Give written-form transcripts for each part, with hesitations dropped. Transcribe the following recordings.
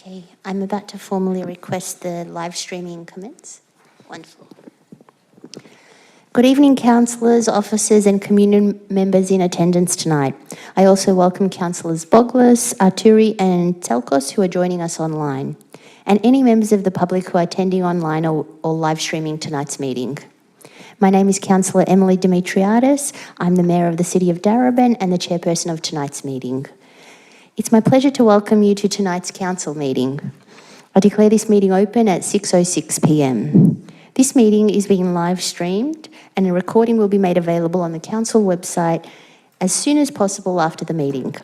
Okay, I'm about to formally request the live streaming commence. Wonderful. Good evening, councillors, officers and community members in attendance tonight. I also welcome councillors Boglis, Arturi and Telkos who are joining us online, and any members of the public who are attending online or live streaming tonight's meeting. My name is Councillor Emily Dimitriadis. I'm the Mayor of the City of Darebin and the Chairperson of tonight's meeting. It's my pleasure to welcome you to tonight's council meeting. I declare this meeting open at 6:06 p.m. This meeting is being live streamed and a recording will be made available on the council website as soon as possible after the meeting.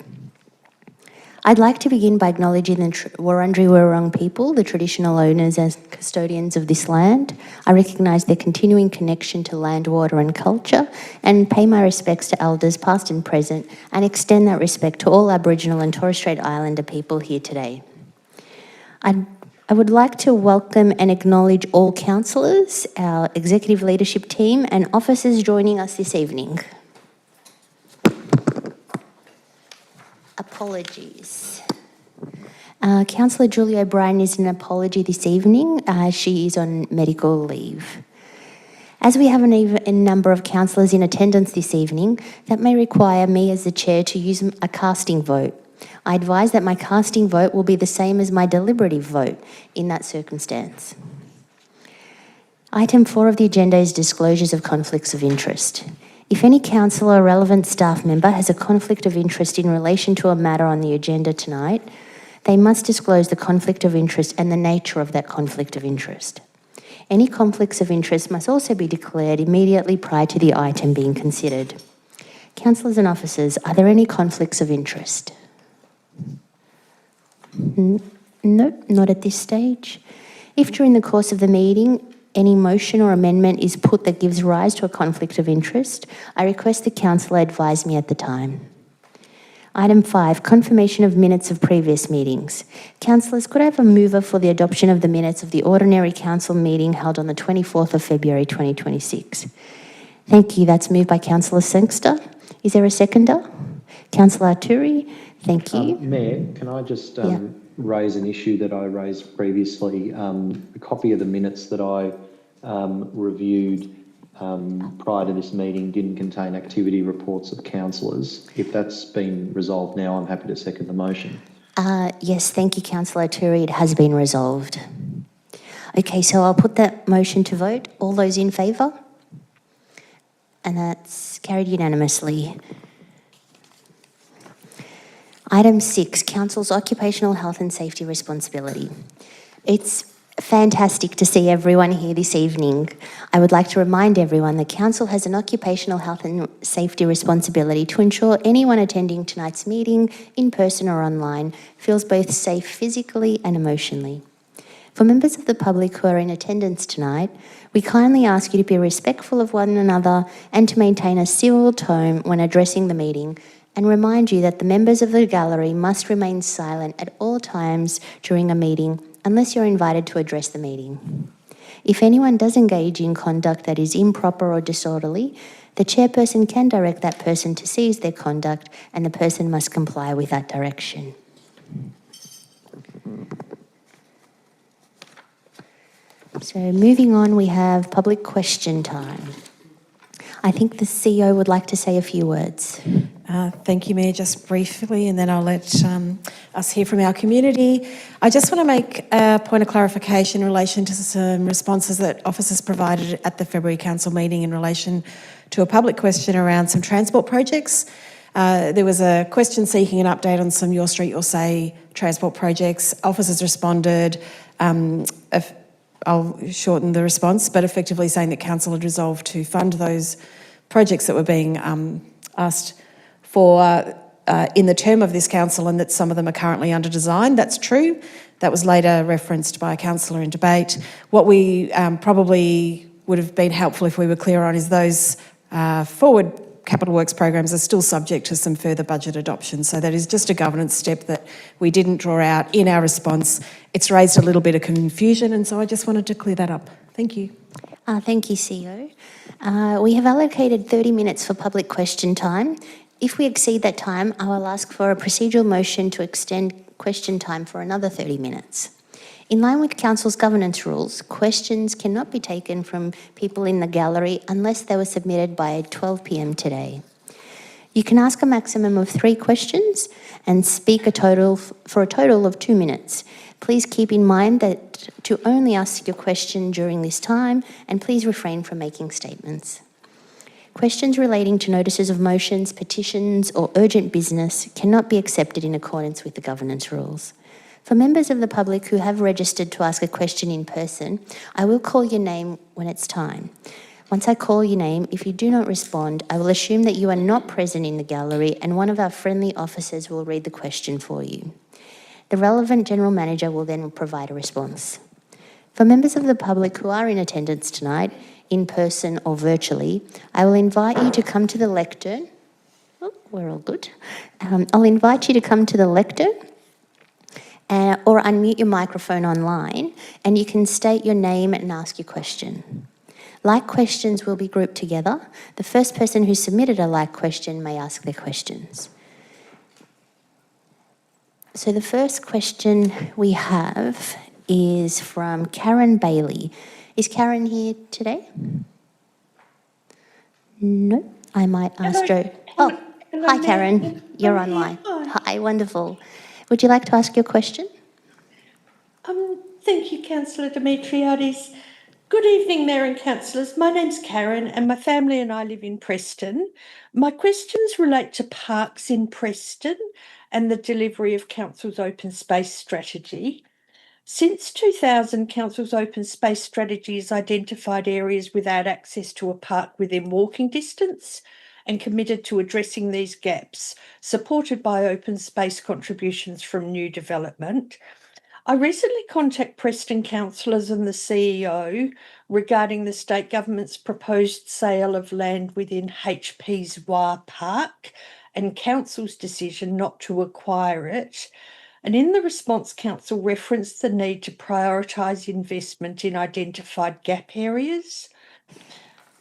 I'd like to begin by acknowledging the Wurundjeri Wurrung people, the traditional owners and custodians of this land. I recognise their continuing connection to land, water and culture and pay my respects to elders past and present and extend that respect to all Aboriginal and Torres Strait Islander people here today. I would like to welcome and acknowledge all councillors, our executive leadership team and officers joining us this evening. Apologies. Councillor Julie O'Brien is an apology this evening. She is on medical leave. As we have a number of councillors in attendance this evening, that may require me as the chair to use a casting vote. I advise that my casting vote will be the same as my deliberative vote in that circumstance. Item 4 of the agenda is disclosures of conflicts of interest. If any councillor or relevant staff member has a conflict of interest in relation to a matter on the agenda tonight, they must disclose the conflict of interest and the nature of that conflict of interest. Any conflicts of interest must also be declared immediately prior to the item being considered. Councillors and officers, are there any conflicts of interest? No, not at this stage. If during the course of the meeting any motion or amendment is put that gives rise to a conflict of interest, I request the councillor advise me at the time. Item 5, confirmation of minutes of previous meetings. Councillors, could I have a mover for the adoption of the minutes of the ordinary council meeting held on the 24th of February 2026? Thank you. That's moved by Councillor Sangster. Is there a seconder? Councillor Arturi. Thank you. Mayor, can I just raise an issue that I raised previously? A copy of the minutes that I reviewed prior to this meeting didn't contain activity reports of councillors. If that's been resolved now, I'm happy to second the motion. Yes, thank you, Councillor Arturi. It has been resolved. Okay, so I'll put that motion to vote. All those in favour? And that's carried unanimously. Item 6, Council's occupational health and safety responsibility. It's fantastic to see everyone here this evening. I would like to remind everyone that Council has an occupational health and safety responsibility to ensure anyone attending tonight's meeting, in person or online, feels both safe physically and emotionally. For members of the public who are in attendance tonight, we kindly ask you to be respectful of one another and to maintain a civil tone when addressing the meeting, and remind you that the members of the gallery must remain silent at all times during a meeting unless you're invited to address the meeting. If anyone does engage in conduct that is improper or disorderly, the chairperson can direct that person to cease their conduct and the person must comply with that direction. So moving on, we have public question time. I think the CEO would like to say a few words. Thank you, Mayor. Just briefly, and then I'll let us hear from our community. I just want to make a point of clarification in relation to some responses that officers provided at the February Council meeting in relation to a public question around some transport projects. There was a question seeking an update on some Your Street, Your Say transport projects. Officers responded. I'll shorten the response, but effectively saying that Council had resolved to fund those projects that were being asked for in the term of this council, and that some of them are currently under design. That's true. That was later referenced by a councillor in debate. What we probably would have been helpful if we were clear on is those forward capital works programs are still subject to some further budget adoption. So that is just a governance step that we didn't draw out in our response. It's raised a little bit of confusion, and so I just wanted to clear that up. Thank you. Thank you, CEO. We have allocated 30 minutes for public question time. If we exceed that time, I will ask for a procedural motion to extend question time for another 30 minutes. In line with Council's governance rules, questions cannot be taken from people in the gallery unless they were submitted by 12 p.m. today. You can ask a maximum of 3 questions and speak for a total of 2 minutes. Please keep in mind that to only ask your question during this time, and please refrain from making statements. Questions relating to notices of motions, petitions, or urgent business cannot be accepted in accordance with the governance rules. For members of the public who have registered to ask a question in person, I will call your name when it's time. Once I call your name, if you do not respond, I will assume that you are not present in the gallery and one of our friendly officers will read the question for you. The relevant General Manager will then provide a response. For members of the public who are in attendance tonight, in person or virtually, I will invite you to come to the lectern. Oh, we're all good. I'll invite you to come to the lectern or unmute your microphone online, and you can state your name and ask your question. Like questions will be grouped together. The first person who submitted a like question may ask their questions. So the first question we have is from Karen Bailey. Is Karen here today? No, I might ask Jo. Oh, hello, hi Karen, you're online. Hi, wonderful. Would you like to ask your question? Thank you, Councillor Demetriades. Good evening, Mayor and Councillors. My name's Karen and my family and I live in Preston. My questions relate to parks in Preston and the delivery of Council's open space strategy. Since 2000, Council's open space strategy has identified areas without access to a park within walking distance and committed to addressing these gaps, supported by open space contributions from new development. I recently contacted Preston councillors and the CEO regarding the state government's proposed sale of land within HP's Wah Park and council's decision not to acquire it. And in the response, council referenced the need to prioritise investment in identified gap areas.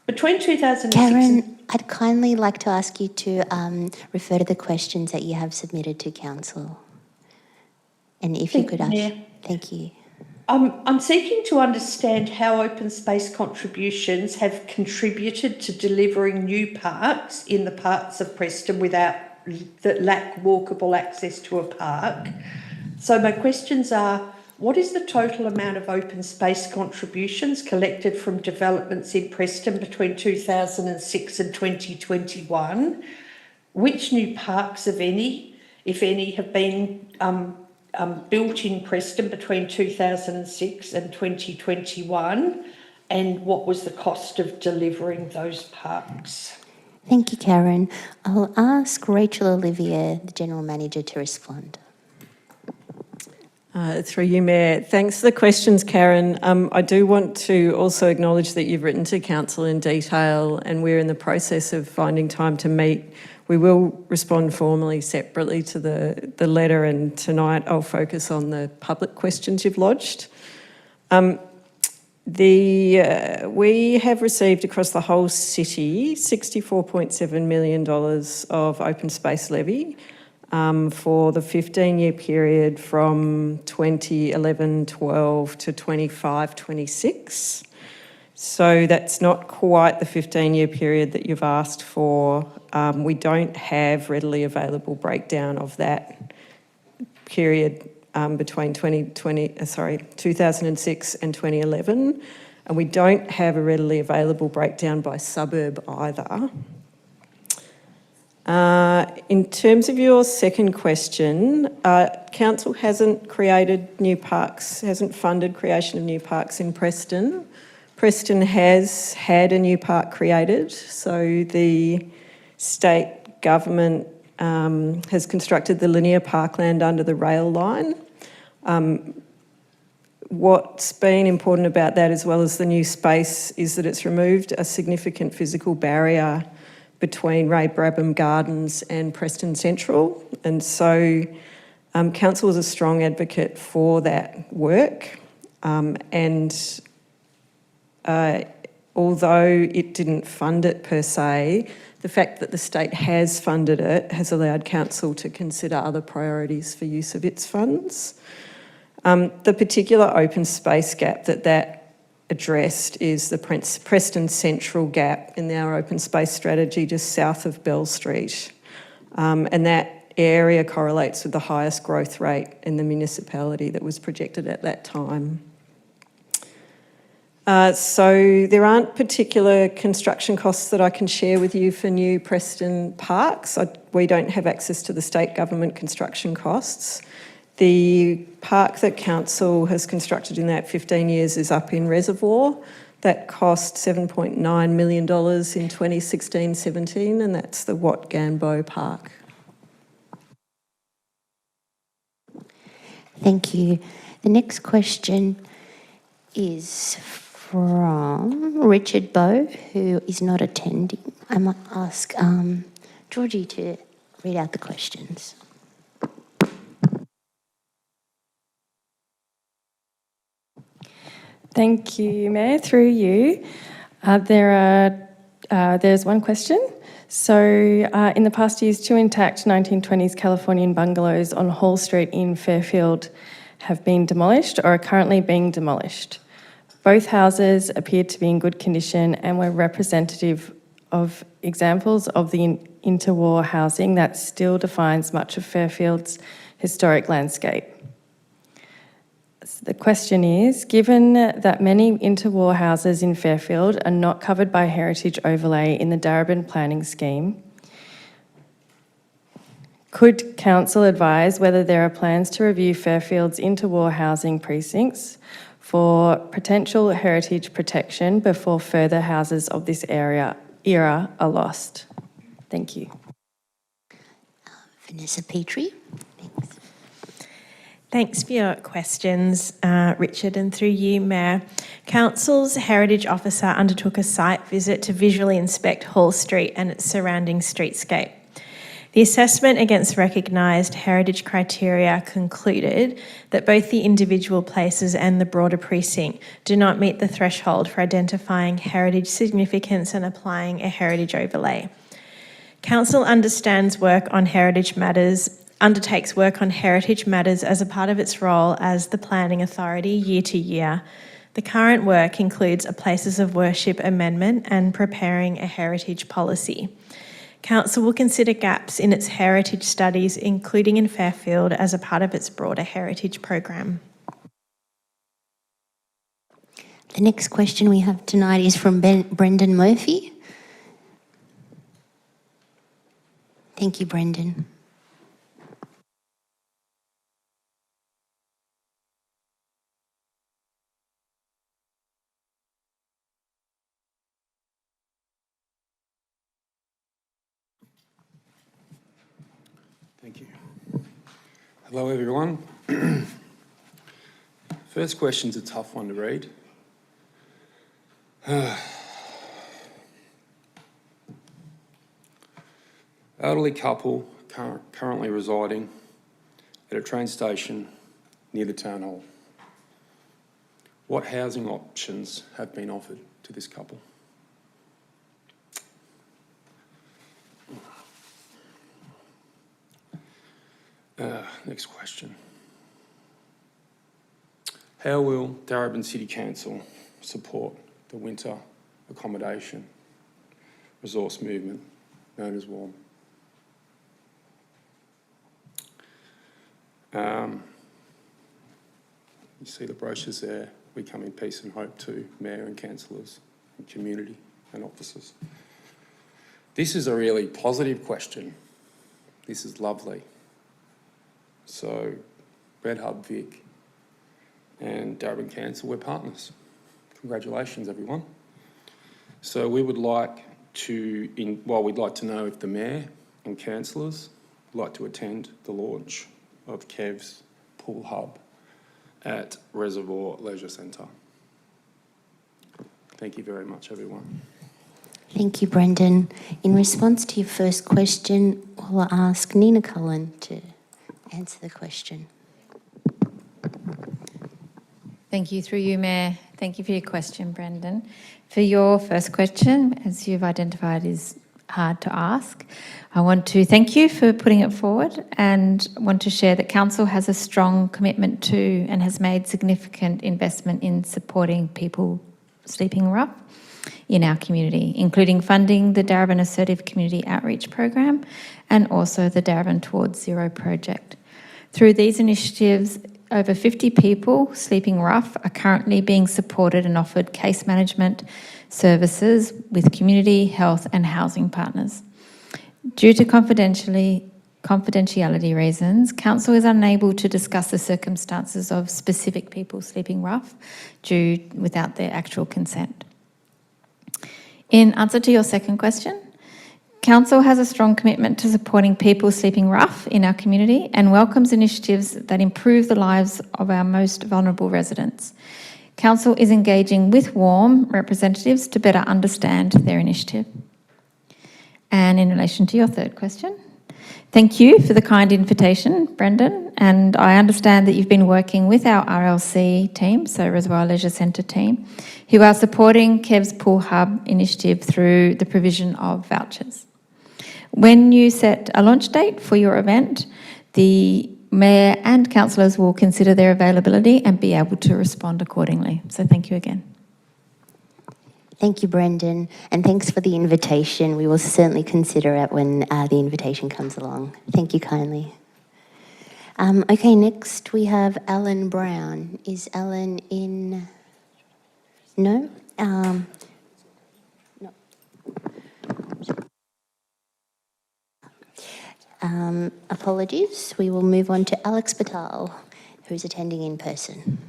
Between 2006 Karen, I'd kindly like to ask you to refer to the questions that you have submitted to council. And if you could ask, thank you. I'm seeking to understand how open space contributions have contributed to delivering new parks in the parts of Preston that lack walkable access to a park. So my questions are, what is the total amount of open space contributions collected from developments in Preston between 2006 and 2021? Which new parks, if any, have been built in Preston between 2006 and 2021, and what was the cost of delivering those parks? Thank you, Karen. I'll ask Rachel Olivier, the General Manager, to respond. Through you, Mayor. Thanks for the questions, Karen. I do want to also acknowledge that you've written to Council in detail and we're in the process of finding time to meet. We will respond formally separately to the letter, and tonight I'll focus on the public questions you've lodged. We have received across the whole city $64.7 million of open space levy for the 15-year period from 2011-12 to 25-26. So that's not quite the 15-year period that you've asked for. We don't have readily available breakdown of that period between 2006 and 2011, and we don't have a readily available breakdown by suburb either. In terms of your second question, Council hasn't created new parks, hasn't funded creation of new parks in Preston. Preston has had a new park created, so the state government has constructed the linear parkland under the rail line. What's been important about that, as well as the new space, is that it's removed a significant physical barrier between Ray Brabham Gardens and Preston Central, and so Council is a strong advocate for that work, and although it didn't fund it per se, the fact that the state has funded it has allowed council to consider other priorities for use of its funds. The particular open space gap that addressed is the Preston Central gap in our open space strategy just south of Bell Street. And that area correlates with the highest growth rate in the municipality that was projected at that time. So there aren't particular construction costs that I can share with you for new Preston parks. We don't have access to the state government construction costs. The park that council has constructed in that 15 years is up in Reservoir. That cost $7.9 million in 2016-17, and that's the Wat Gambo Park. Thank you. The next question is from Richard Bowe, who is not attending. I might ask Georgie to read out the questions. Thank you, Mayor. Through you, there's one question. So, in the past years, 2 intact 1920s Californian bungalows on Hall Street in Fairfield have been demolished or are currently being demolished. Both houses appeared to be in good condition and were representative of examples of the interwar housing that still defines much of Fairfield's historic landscape. The question is, given that many interwar houses in Fairfield are not covered by heritage overlay in the Darebin planning scheme, could council advise whether there are plans to review Fairfield's interwar housing precincts for potential heritage protection before further houses of this era are lost? Thank you. Vanessa Petrie. Thanks. Thanks for your questions, Richard, and through you, Mayor. Council's Heritage Officer undertook a site visit to visually inspect Hall Street and its surrounding streetscape. The assessment against recognised heritage criteria concluded that both the individual places and the broader precinct do not meet the threshold for identifying heritage significance and applying a heritage overlay. Council undertakes work on heritage matters as a part of its role as the planning authority year to year. The current work includes a places of worship amendment and preparing a heritage policy. Council will consider gaps in its heritage studies, including in Fairfield, as a part of its broader heritage program. The next question we have tonight is from Brendan Murphy. Thank you, Brendan. Thank you. Hello, everyone. First question's a tough one to read. Elderly couple currently residing at a train station near the town hall. What housing options have been offered to this couple? Next question. How will Darebin City Council support the winter accommodation resource movement known as WARM? You see the brochures there. We come in peace and hope to Mayor and councillors and community and officers. This is a really positive question. This is lovely. So, Red Hub Vic and Darebin Council, we're partners. Congratulations, everyone. So we would like to, we'd like to know if the Mayor and councillors would like to attend the launch of Kev's Pool Hub at Reservoir Leisure Centre. Thank you very much, everyone. Thank you, Brendan. In response to your first question, we'll ask Nina Cullen to answer the question. Thank you. Through you, Mayor. Thank you for your question, Brendan. For your first question, as you've identified, is hard to ask. I want to thank you for putting it forward and want to share that Council has a strong commitment to and has made significant investment in supporting people sleeping rough in our community, including funding the Darebin Assertive Community Outreach Program and also the Darebin Towards Zero project. Through these initiatives, over 50 people sleeping rough are currently being supported and offered case management services with community, health and housing partners. Due to confidentiality reasons, Council is unable to discuss the circumstances of specific people sleeping rough without their actual consent. In answer to your second question, Council has a strong commitment to supporting people sleeping rough in our community and welcomes initiatives that improve the lives of our most vulnerable residents. Council is engaging with WARM representatives to better understand their initiative. And in relation to your third question, thank you for the kind invitation, Brendan, and I understand that you've been working with our RLC team, so Reservoir Leisure Centre team, who are supporting Kev's Pool Hub initiative through the provision of vouchers. When you set a launch date for your event, the Mayor and councillors will consider their availability and be able to respond accordingly. So thank you again. Thank you, Brendan, and thanks for the invitation. We will certainly consider it when the invitation comes along. Thank you kindly. Okay, next we have Alan Brown. Is Alan in? No? No. Apologies. We will move on to Alex Batal, who's attending in person.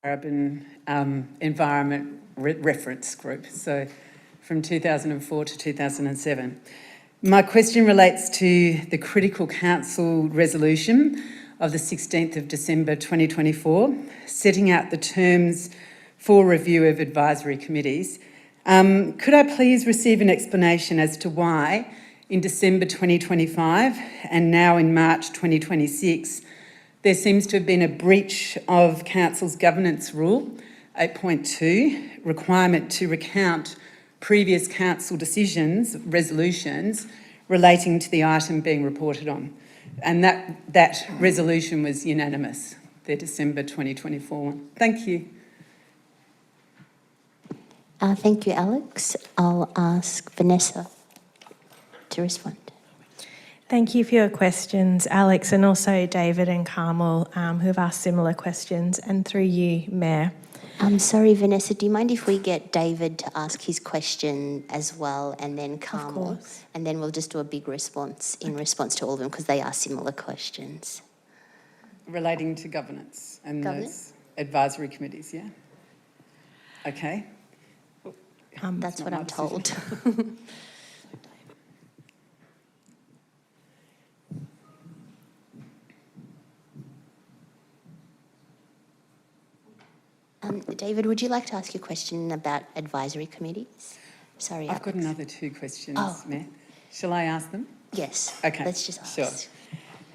Darebin Environment Reference Group, so from 2004 to 2007. My question relates to the critical council resolution of the 16th of December 2024, setting out the terms for review of advisory committees. Could I please receive an explanation as to why in December 2025 and now in March 2026, there seems to have been a breach of Council's governance rule 8.2, requirement to recount previous council resolutions relating to the item being reported on. And that resolution was unanimous, the December 2024 one. Thank you. Thank you, Alex. I'll ask Vanessa to respond. Thank you for your questions, Alex, and also David and Carmel, who have asked similar questions, and through you, Mayor. I'm sorry, Vanessa, do you mind if we get David to ask his question as well, and then Carmel, and then we'll just do a big response in response to all of them because they are similar questions. Relating to governance and those advisory committees, yeah? Okay. That's what I'm told. David, would you like to ask your question about advisory committees? Sorry, I've got another two questions, Mayor. Shall I ask them? Yes. Okay. Let's just ask. Sure.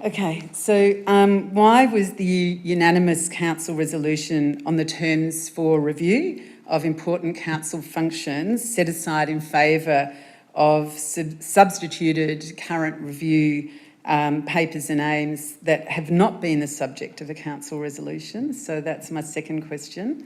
Okay, so why was the unanimous council resolution on the terms for review of important council functions set aside in favour of substituted current review papers and aims that have not been the subject of a council resolution? So that's my second question.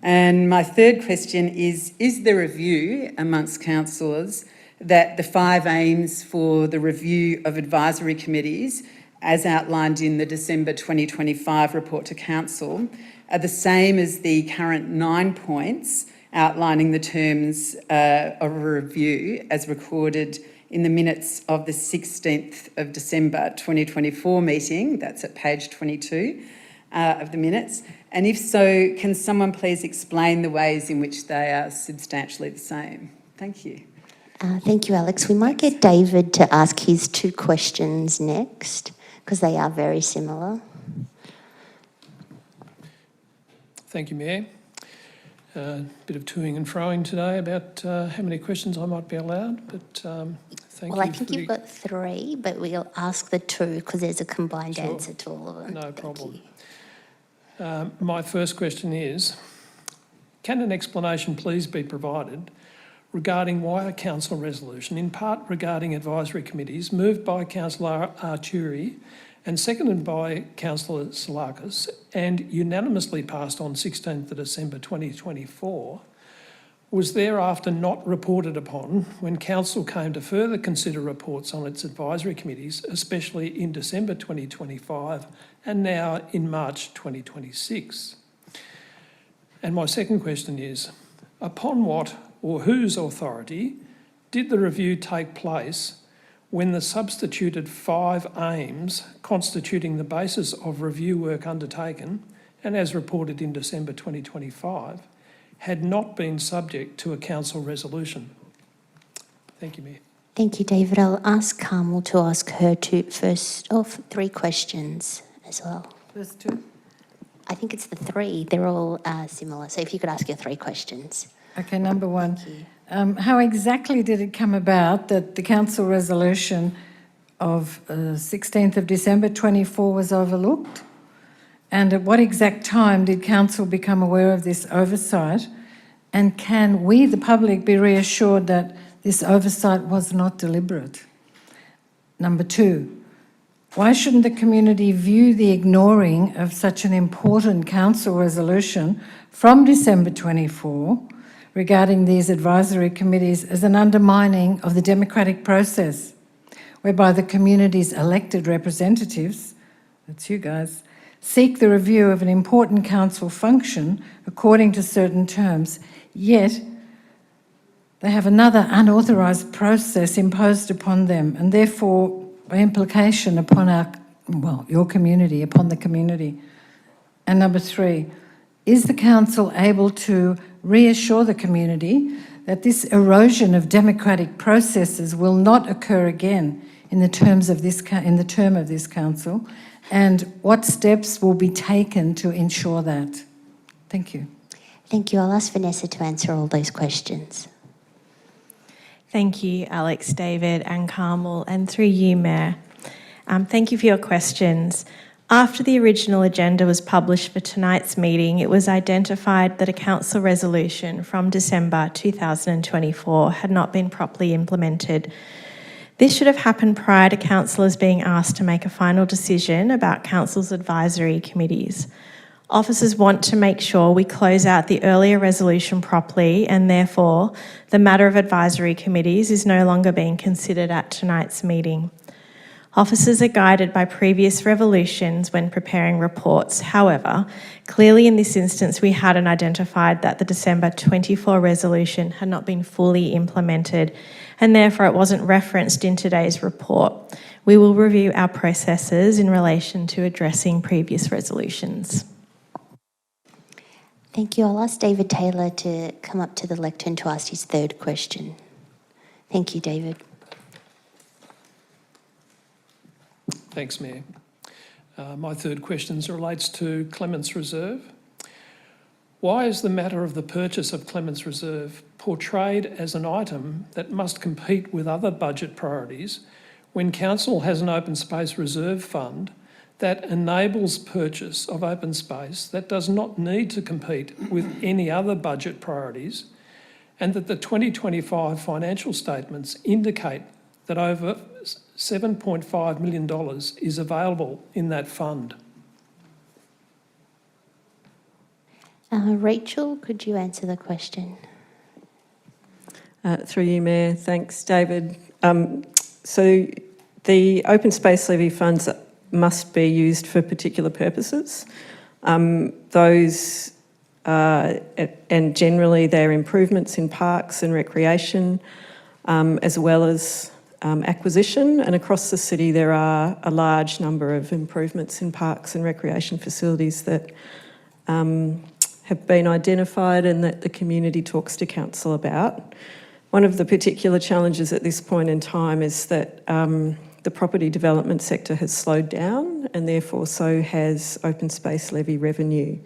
And my third question is there a view amongst councillors that the 5 aims for the review of advisory committees, as outlined in the December 2025 report to council, are the same as the current 9 points outlining the terms of a review as recorded in the minutes of the 16th of December 2024 meeting? That's at page 22 of the minutes. And if so, can someone please explain the ways in which they are substantially the same? Thank you. Thank you, Alex. We might get David to ask his 2 questions next because they are very similar. Thank you, Mayor. A bit of toing and froing today about how many questions I might be allowed, but Thank Well, I you think for you've got 3, but we'll ask the 2 because there's a combined Sure. answer to all of them. No Thank problem. you. My first question is, can an explanation please be provided regarding why a council resolution, in part regarding advisory committees, moved by Councillor Arturi and seconded by Councillor Salakis and unanimously passed on 16th of December 2024, was thereafter not reported upon when Council came to further consider reports on its advisory committees, especially in December 2025 and now in March 2026? And my second question is, upon what or whose authority did the review take place when the substituted 5 aims constituting the basis of review work undertaken, and as reported in December 2025, had not been subject to a council resolution? Thank you, Mayor. Thank you, David. I'll ask Carmel to ask her first of 3 questions as well. First 2. I think it's the 3. They're all similar. So if you could ask your 3 questions. Okay, number 1. How exactly did it come about that the council resolution of 16th of December 24 was overlooked? And at what exact time did council become aware of this oversight? And can we, the public, be reassured that this oversight was not deliberate? Number 2, why shouldn't the community view the ignoring of such an important council resolution from December 24 regarding these advisory committees as an undermining of the democratic process, whereby the community's elected representatives, that's you guys, seek the review of an important council function according to certain terms, yet they have another unauthorised process imposed upon them, and therefore by implication upon your community, upon the community. And number 3, is the council able to reassure the community that this erosion of democratic processes will not occur again in the term of this council, and what steps will be taken to ensure that? Thank you. Thank you. I'll ask Vanessa to answer all those questions. Thank you, Alex, David and Carmel, and through you, Mayor. Thank you for your questions. After the original agenda was published for tonight's meeting, it was identified that a council resolution from December 2024 had not been properly implemented. This should have happened prior to councillors being asked to make a final decision about council's advisory committees. Officers want to make sure we close out the earlier resolution properly, and therefore the matter of advisory committees is no longer being considered at tonight's meeting. Officers are guided by previous revolutions when preparing reports. However, clearly in this instance, we hadn't identified that the December 24 resolution had not been fully implemented, and therefore it wasn't referenced in today's report. We will review our processes in relation to addressing previous resolutions. Thank you. I'll ask David Taylor to come up to the lectern to ask his 3rd question. Thank you, David. Thanks, Mayor. My 3rd question relates to Clements Reserve. Why is the matter of the purchase of Clements Reserve portrayed as an item that must compete with other budget priorities when Council has an open space reserve fund that enables purchase of open space that does not need to compete with any other budget priorities, and that the 2025 financial statements indicate that over $7.5 million is available in that fund? Rachel, could you answer the question? Through you, Mayor. Thanks, David. So the open space levy funds must be used for particular purposes. And generally they're improvements in parks and recreation, as well as acquisition. And across the city there are a large number of improvements in parks and recreation facilities that have been identified and that the community talks to council about. One of the particular challenges at this point in time is that the property development sector has slowed down, and therefore so has open space levy revenue.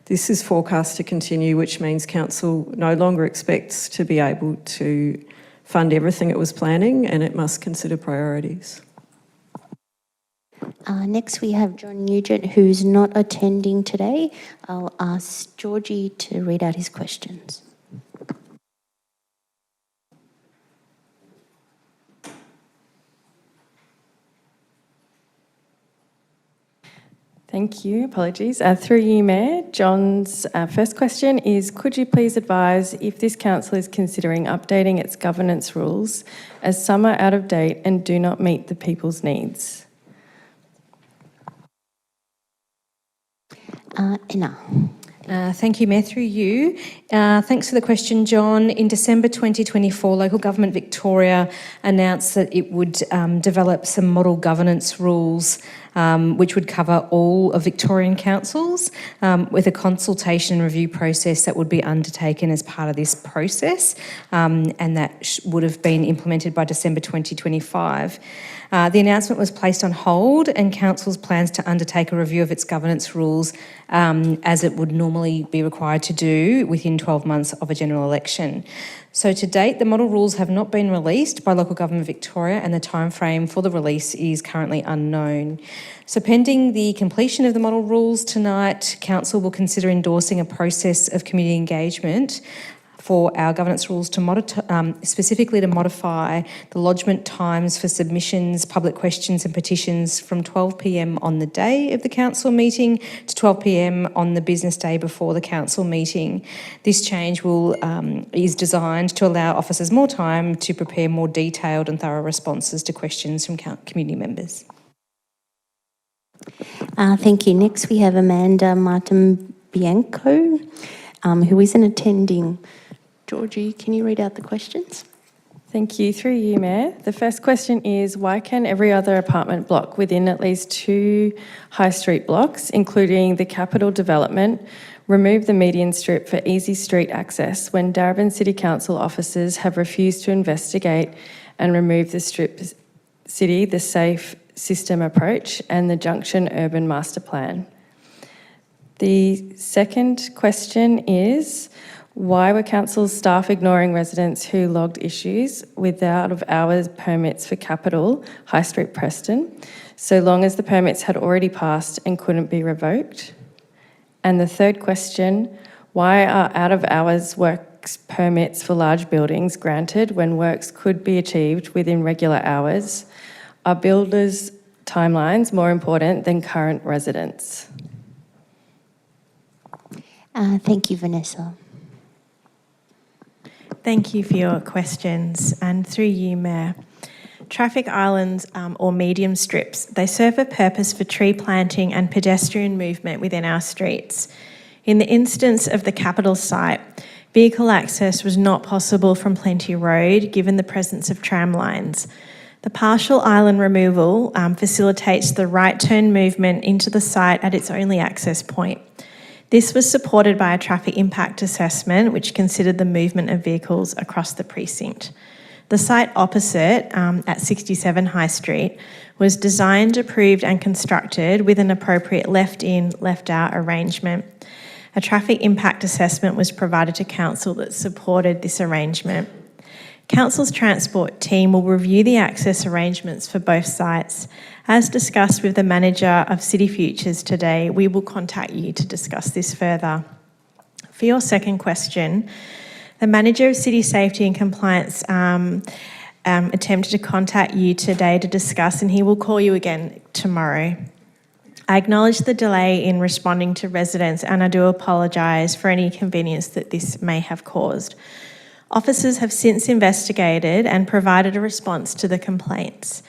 This is forecast to continue, which means council no longer expects to be able to fund everything it was planning, and it must consider priorities. Next, we have John Nugent, who's not attending today. I'll ask Georgie to read out his questions. Thank you. Apologies. Through you, Mayor, John's first question is, could you please advise if this council is considering updating its governance rules as some are out of date and do not meet the people's needs? Anna. Thank you, Mayor. Through you. Thanks for the question, John. In December 2024, Local Government Victoria announced that it would develop some model governance rules which would cover all of Victorian councils with a consultation review process that would be undertaken as part of this process, and that would have been implemented by December 2025. The announcement was placed on hold, and Council's plans to undertake a review of its governance rules as it would normally be required to do within 12 months of a general election. So to date, the model rules have not been released by Local Government Victoria, and the timeframe for the release is currently unknown. So pending the completion of the model rules tonight, Council will consider endorsing a process of community engagement for our governance rules to specifically to modify the lodgement times for submissions, public questions and petitions from 12 p.m. on the day of the council meeting to 12 p.m. on the business day before the council meeting. This change is designed to allow officers more time to prepare more detailed and thorough responses to questions from community members. Thank you. Next, we have Amanda Martin-Bianco, who isn't attending. Georgie, can you read out the questions? Thank you. Through you, Mayor. The first question is, why can every other apartment block within at least 2 high street blocks, including the Capital Development, remove the median strip for easy street access when Darebin City Council officers have refused to investigate and remove the strip city, the safe system approach and the Junction Urban Master Plan? The second question is, why were council staff ignoring residents who logged issues with out-of-hours permits for Capital, High Street, Preston, so long as the permits had already passed and couldn't be revoked? And the third question, why are out-of-hours works permits for large buildings granted when works could be achieved within regular hours? Are builders' timelines more important than current residents? Thank you, Vanessa. Thank you for your questions. And through you, Mayor. Traffic islands or medium strips, they serve a purpose for tree planting and pedestrian movement within our streets. In the instance of the Capital site, vehicle access was not possible from Plenty Road given the presence of tram lines. The partial island removal facilitates the right turn movement into the site at its only access point. This was supported by a traffic impact assessment which considered the movement of vehicles across the precinct. The site opposite, at 67 High Street, was designed, approved and constructed with an appropriate left-in, left-out arrangement. A traffic impact assessment was provided to Council that supported this arrangement. Council's transport team will review the access arrangements for both sites. As discussed with the manager of City Futures today, we will contact you to discuss this further. For your second question, the manager of City Safety and Compliance attempted to contact you today to discuss, and he will call you again tomorrow. I acknowledge the delay in responding to residents, and I do apologise for any inconvenience that this may have caused. Officers have since investigated and provided a response to the complaints.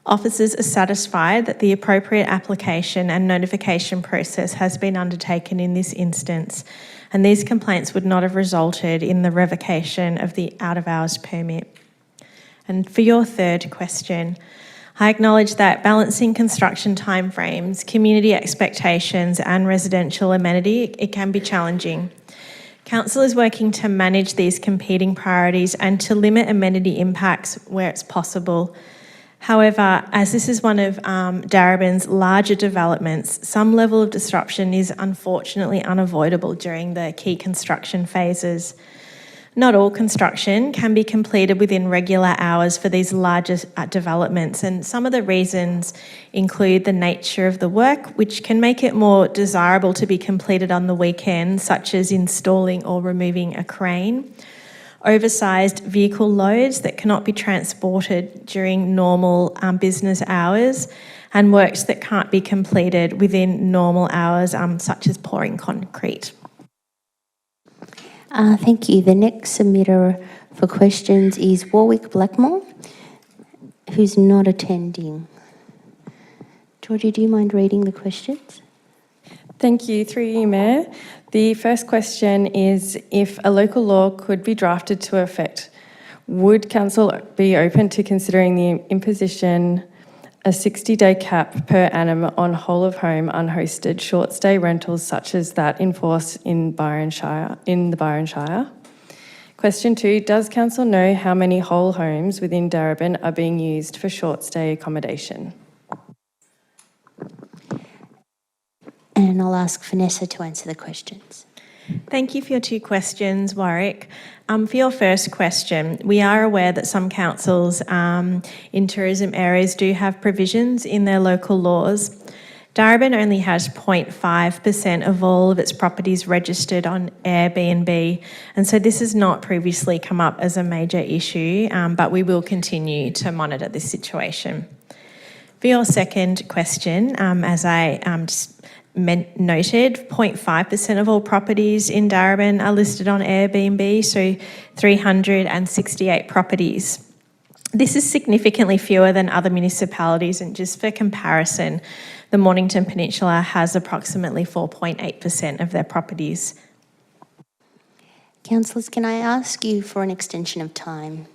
Officers are satisfied that the appropriate application and notification process has been undertaken in this instance, and these complaints would not have resulted in the revocation of the out-of-hours permit. And for your third question, I acknowledge that balancing construction timeframes, community expectations and residential amenity, it can be challenging. Council is working to manage these competing priorities and to limit amenity impacts where it's possible. However, as this is one of Darebin's larger developments, some level of disruption is unfortunately unavoidable during the key construction phases. Not all construction can be completed within regular hours for these larger developments, and some of the reasons include the nature of the work, which can make it more desirable to be completed on the weekend, such as installing or removing a crane, oversized vehicle loads that cannot be transported during normal business hours, and works that can't be completed within normal hours, such as pouring concrete. Thank you. The next submitter for questions is Warwick Blackmore, who's not attending. Georgie, do you mind reading the questions? Thank you. Through you, Mayor. The first question is, if a local law could be drafted to effect, would Council be open to considering the imposition a 60-day cap per annum on whole-of-home unhosted short-stay rentals such as that in force in the Byron Shire? Question 2, does Council know how many whole homes within Darebin are being used for short-stay accommodation? And I'll ask Vanessa to answer the questions. Thank you for your 2 questions, Warwick. For your first question, we are aware that some councils in tourism areas do have provisions in their local laws. Darebin only has 0.5% of all of its properties registered on Airbnb, and so this has not previously come up as a major issue, but we will continue to monitor this situation. For your second question, as I just noted, 0.5% of all properties in Darebin are listed on Airbnb, so 368 properties. This is significantly fewer than other municipalities, and just for comparison, the Mornington Peninsula has approximately 4.8% of their properties. Councillors, can I ask you for an extension of time?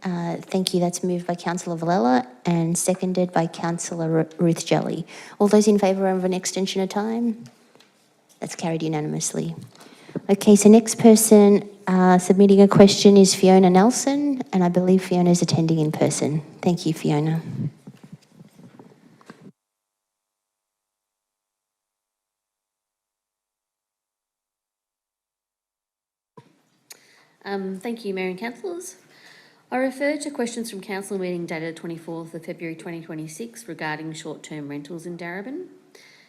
Thank you. That's moved by Councillor Villela and seconded by Councillor Ruth Jelly. All those in favour of an extension of time? That's carried unanimously. Okay, so next person submitting a question is Fiona Nelson, and I believe Fiona is attending in person. Thank you, Fiona. Thank you, Mayor and Councillors. I refer to questions from Council meeting dated 24th of February 2026 regarding short-term rentals in Darebin.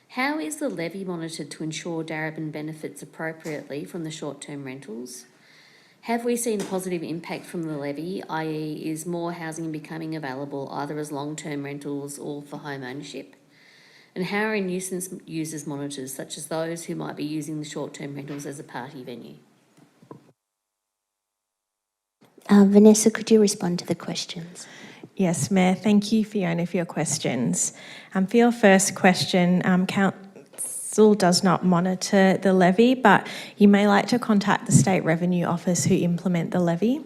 How is the levy monitored to ensure Darebin benefits appropriately from the short-term rentals? Have we seen a positive impact from the levy, i.e. is more housing becoming available either as long-term rentals or for home ownership? And how are nuisance users monitored, such as those who might be using the short-term rentals as a party venue? Vanessa, could you respond to the questions? Yes, Mayor. Thank you, Fiona, for your questions. For your first question, Council does not monitor the levy, but you may like to contact the State Revenue Office who implement the levy.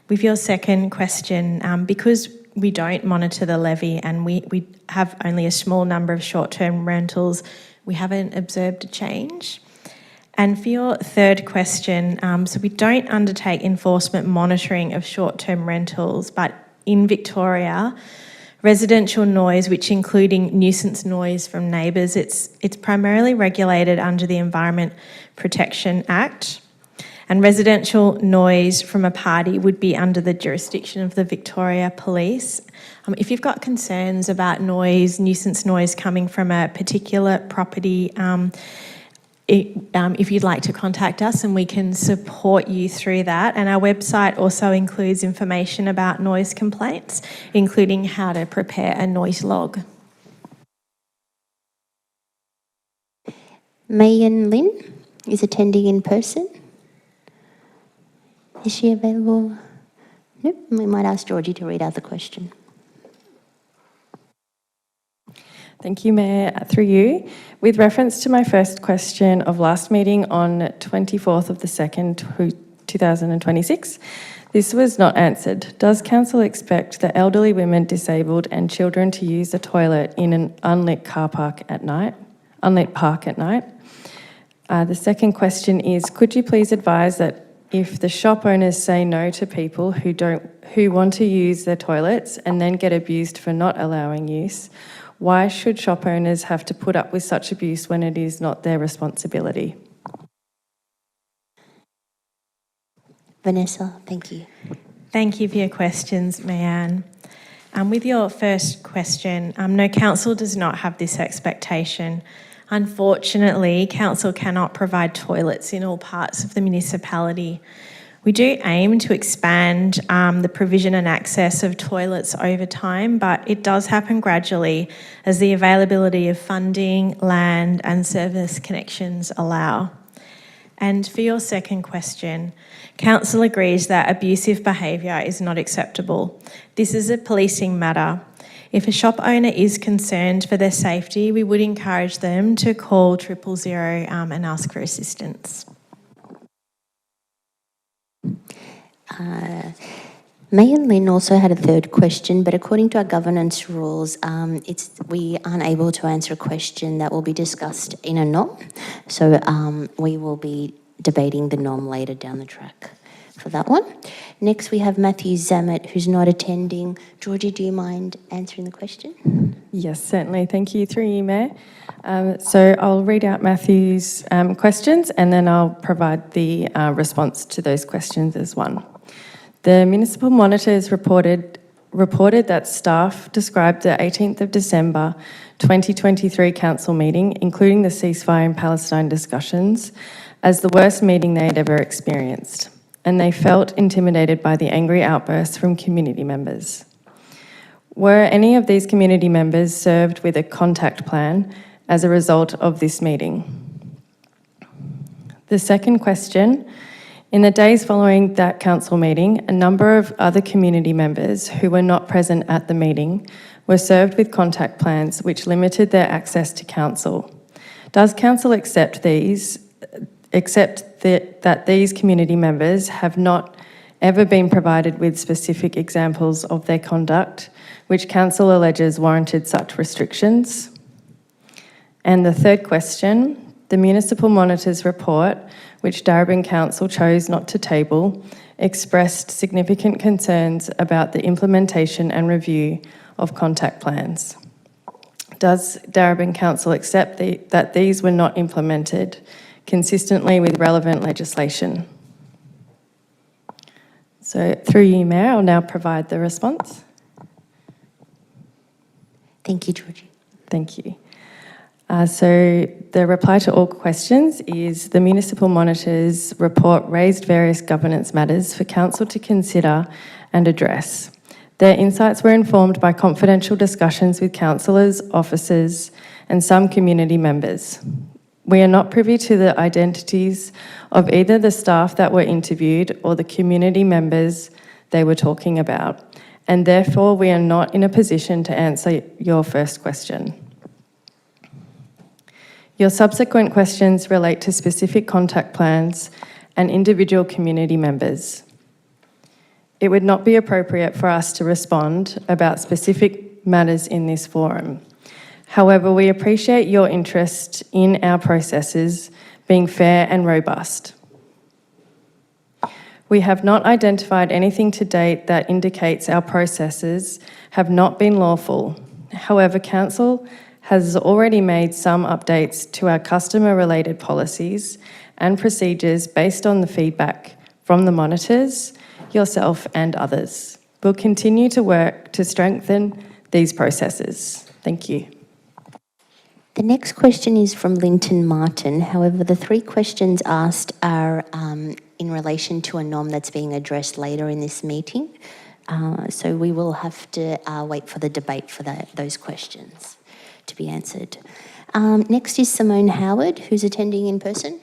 With your second question, because we don't monitor the levy and we have only a small number of short-term rentals, we haven't observed a change. And for your third question, so we don't undertake enforcement monitoring of short-term rentals, but in Victoria, residential noise, which including nuisance noise from neighbours, it's primarily regulated under the Environment Protection Act, and residential noise from a party would be under the jurisdiction of the Victoria Police. If you've got concerns about noise, nuisance noise coming from a particular property, if you'd like to contact us and we can support you through that. And our website also includes information about noise complaints, including how to prepare a noise log. Megan Lynn is attending in person. Is she available? Nope. We might ask Georgie to read out the question. Thank you, Mayor. Through you, with reference to my first question of last meeting on 24th of the 2nd, 2026, this was not answered. Does Council expect the elderly women, disabled and children to use the toilet in an unlit park at night? The second question is, could you please advise that if the shop owners say no to people who want to use their toilets and then get abused for not allowing use, why should shop owners have to put up with such abuse when it is not their responsibility? Vanessa, thank you. Thank you for your questions, Mayanne. With your first question, no, council does not have this expectation. Unfortunately, council cannot provide toilets in all parts of the municipality. We do aim to expand the provision and access of toilets over time, but it does happen gradually as the availability of funding, land and service connections allow. And for your second question, council agrees that abusive behaviour is not acceptable. This is a policing matter. If a shop owner is concerned for their safety, we would encourage them to call 000 and ask for assistance. Mayor Lynn also had a third question, but according to our governance rules, we aren't able to answer a question that will be discussed in a NOM. So we will be debating the NOM later down the track for that one. Next, we have Matthew Zammit, who's not attending. Georgie, do you mind answering the question? Yes, certainly. Thank you, through you, Mayor. So I'll read out Matthew's questions and then I'll provide the response to those questions as one. The Municipal Monitors reported that staff described the 18th of December 2023 council meeting, including the ceasefire in Palestine discussions, as the worst meeting they had ever experienced, and they felt intimidated by the angry outbursts from community members. Were any of these community members served with a contact plan as a result of this meeting? The second question: in the days following that council meeting, a number of other community members who were not present at the meeting were served with contact plans which limited their access to council. Does council accept that these community members have not ever been provided with specific examples of their conduct which council alleges warranted such restrictions? And the third question: the Municipal Monitors report, which Darebin Council chose not to table, expressed significant concerns about the implementation and review of contact plans. Does Darebin Council accept that these were not implemented consistently with relevant legislation? So through you, Mayor, I'll now provide the response. Thank you, Georgie. Thank you. So the reply to all questions is the Municipal Monitors report raised various governance matters for Council to consider and address. Their insights were informed by confidential discussions with councillors, officers and some community members. We are not privy to the identities of either the staff that were interviewed or the community members they were talking about, and therefore we are not in a position to answer your first question. Your subsequent questions relate to specific contact plans and individual community members. It would not be appropriate for us to respond about specific matters in this forum. However, we appreciate your interest in our processes being fair and robust. We have not identified anything to date that indicates our processes have not been lawful. However, Council has already made some updates to our customer-related policies and procedures based on the feedback from the monitors, yourself and others. We'll continue to work to strengthen these processes. Thank you. The next question is from Linton Martin. However, the three questions asked are in relation to a NOM that's being addressed later in this meeting. So we will have to wait for the debate for those questions to be answered. Next is Simone Howard, who's attending in person.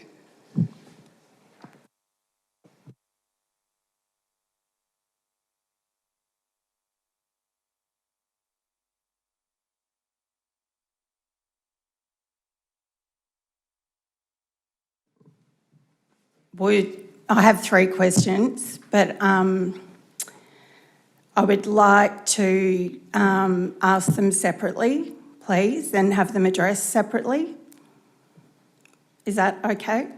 I have three questions, but I would like to ask them separately, please, and have them addressed separately. Is that okay?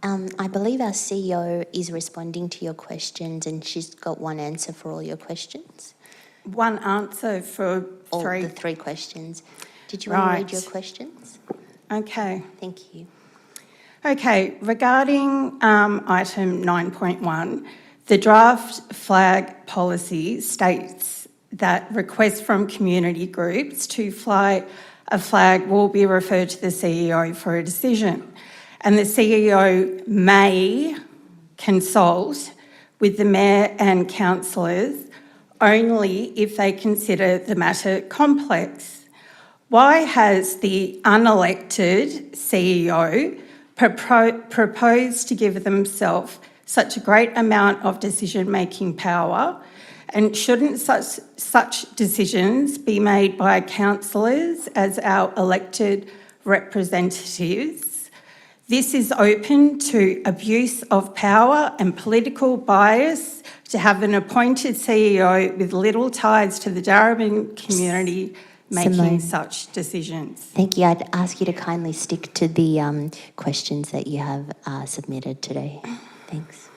I believe our CEO is responding to your questions and she's got one answer for all your questions. One answer for all three? The three questions. Did you want to read your questions? Okay. Thank you. Okay, regarding item 9.1, the draft flag policy states that requests from community groups to fly a flag will be referred to the CEO for a decision. And the CEO may consult with the mayor and councillors only if they consider the matter complex. Why has the unelected CEO proposed to give themselves such a great amount of decision-making power, and shouldn't such decisions be made by councillors as our elected representatives? This is open to abuse of power and political bias to have an appointed CEO with little ties to the Darebin community making Simone. such decisions. Thank you. I'd ask you to kindly stick to the questions that you have submitted today. Thanks.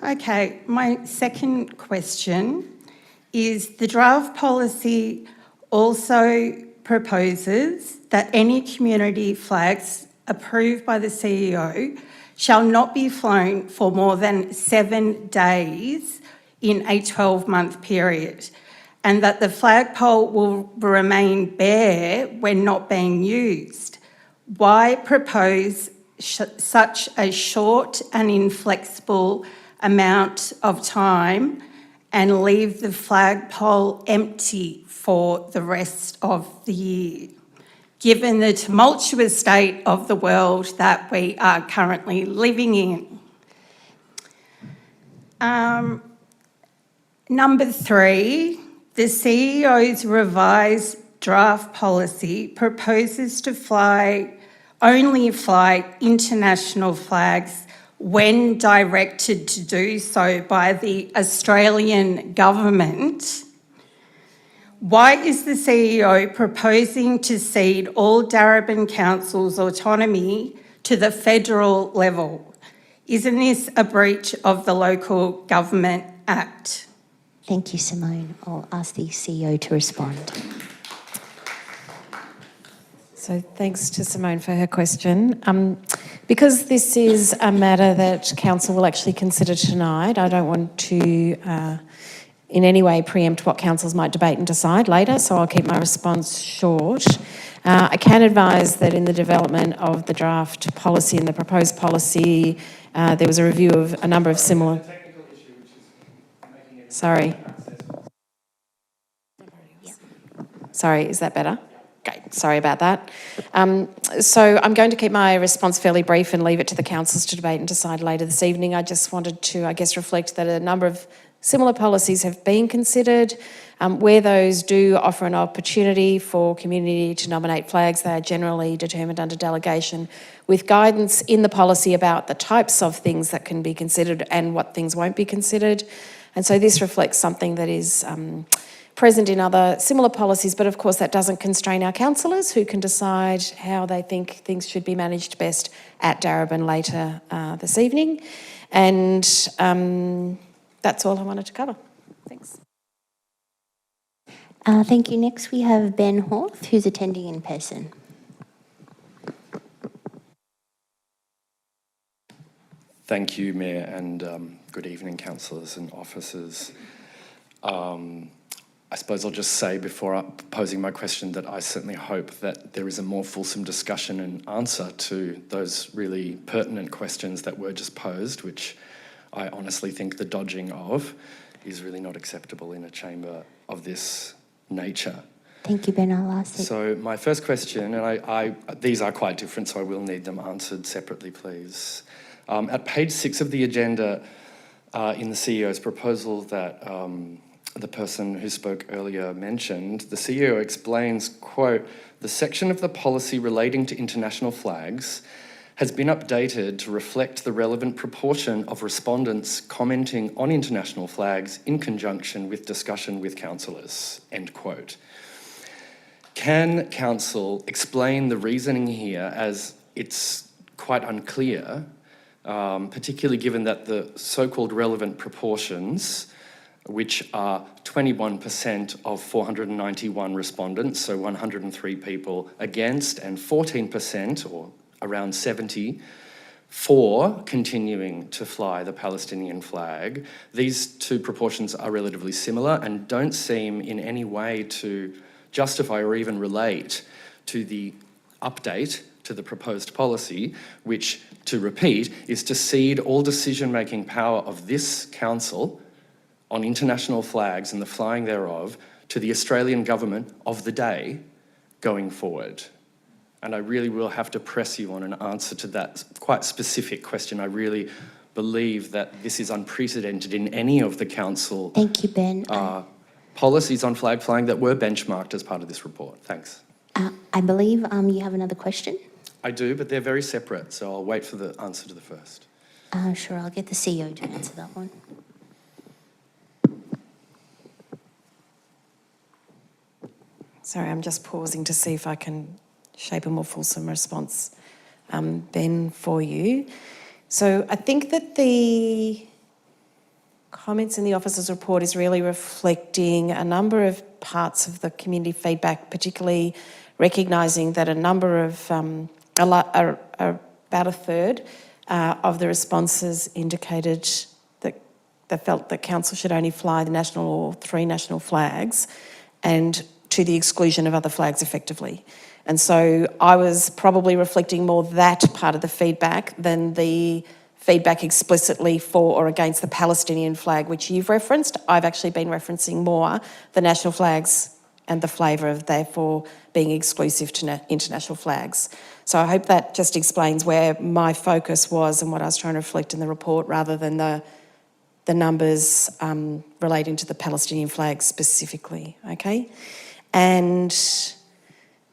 Okay, my second question is the draft policy also proposes that any community flags approved by the CEO shall not be flown for more than 7 days in a 12-month period, and that the flagpole will remain bare when not being used. Why propose such a short and inflexible amount of time and leave the flagpole empty for the rest of the year, given the tumultuous state of the world that we are currently living in? Number 3, the CEO's revised draft policy proposes to only fly international flags when directed to do so by the Australian government. Why is the CEO proposing to cede all Darebin Council's autonomy to the federal level? Isn't this a breach of the Local Government Act? Thank you, Simone. I'll ask the CEO to respond. So thanks to Simone for her question. Because this is a matter that Council will actually consider tonight, I don't want to in any way preempt what councils might debate and decide later, so I'll keep my response short. I can advise that in the development of the draft policy and the proposed policy, there was a review of a number of similar... Sorry. Sorry, is that better? Great, sorry about that. So I'm going to keep my response fairly brief and leave it to the councils to debate and decide later this evening. I just wanted to, reflect that a number of similar policies have been considered. Where those do offer an opportunity for community to nominate flags, they are generally determined under delegation with guidance in the policy about the types of things that can be considered and what things won't be considered. And so this reflects something that is present in other similar policies, but of course that doesn't constrain our councillors who can decide how they think things should be managed best at Darebin later this evening. And that's all I wanted to cover. Thanks. Thank you. Next we have Ben Horth, who's attending in person. Thank you, Mayor, and good evening, councillors and officers. I suppose I'll just say before posing my question that I certainly hope that there is a more fulsome discussion and answer to those really pertinent questions that were just posed, which I honestly think the dodging of is really not acceptable in a chamber of this nature. Thank you, Ben. I'll ask it. So my first question, and these are quite different, so I will need them answered separately, please. At page 6 of the agenda, in the CEO's proposal that the person who spoke earlier mentioned, the CEO explains, quote, "The section of the policy relating to international flags has been updated to reflect the relevant proportion of respondents commenting on international flags in conjunction with discussion with councillors," end quote. Can council explain the reasoning here, as it's quite unclear, particularly given that the so-called relevant proportions, which are 21% of 491 respondents, so 103 people against, and 14% or around 70 for continuing to fly the Palestinian flag. These two proportions are relatively similar and don't seem in any way to justify or even relate to the update to the proposed policy, which, to repeat, is to cede all decision-making power of this council on international flags and the flying thereof to the Australian government of the day going forward. And I really will have to press you on an answer to that quite specific question. I really believe that this is unprecedented in any of the council Thank you, Ben. policies on flag flying that were benchmarked as part of this report. Thanks. I believe you have another question. I do, but they're very separate, so I'll wait for the answer to the first. Sure, I'll get the CEO to answer that one. Sorry, I'm just pausing to see if I can shape a more fulsome response, Ben, for you. So I think that the comments in the officer's report is really reflecting a number of parts of the community feedback, particularly recognising that a number of, about a third of the responses indicated that they felt that council should only fly the national or 3 national flags and to the exclusion of other flags effectively. And so I was probably reflecting more that part of the feedback than the feedback explicitly for or against the Palestinian flag, which you've referenced. I've actually been referencing more the national flags and the flavour of therefore being exclusive to international flags. So I hope that just explains where my focus was and what I was trying to reflect in the report rather than the numbers relating to the Palestinian flag specifically, okay? And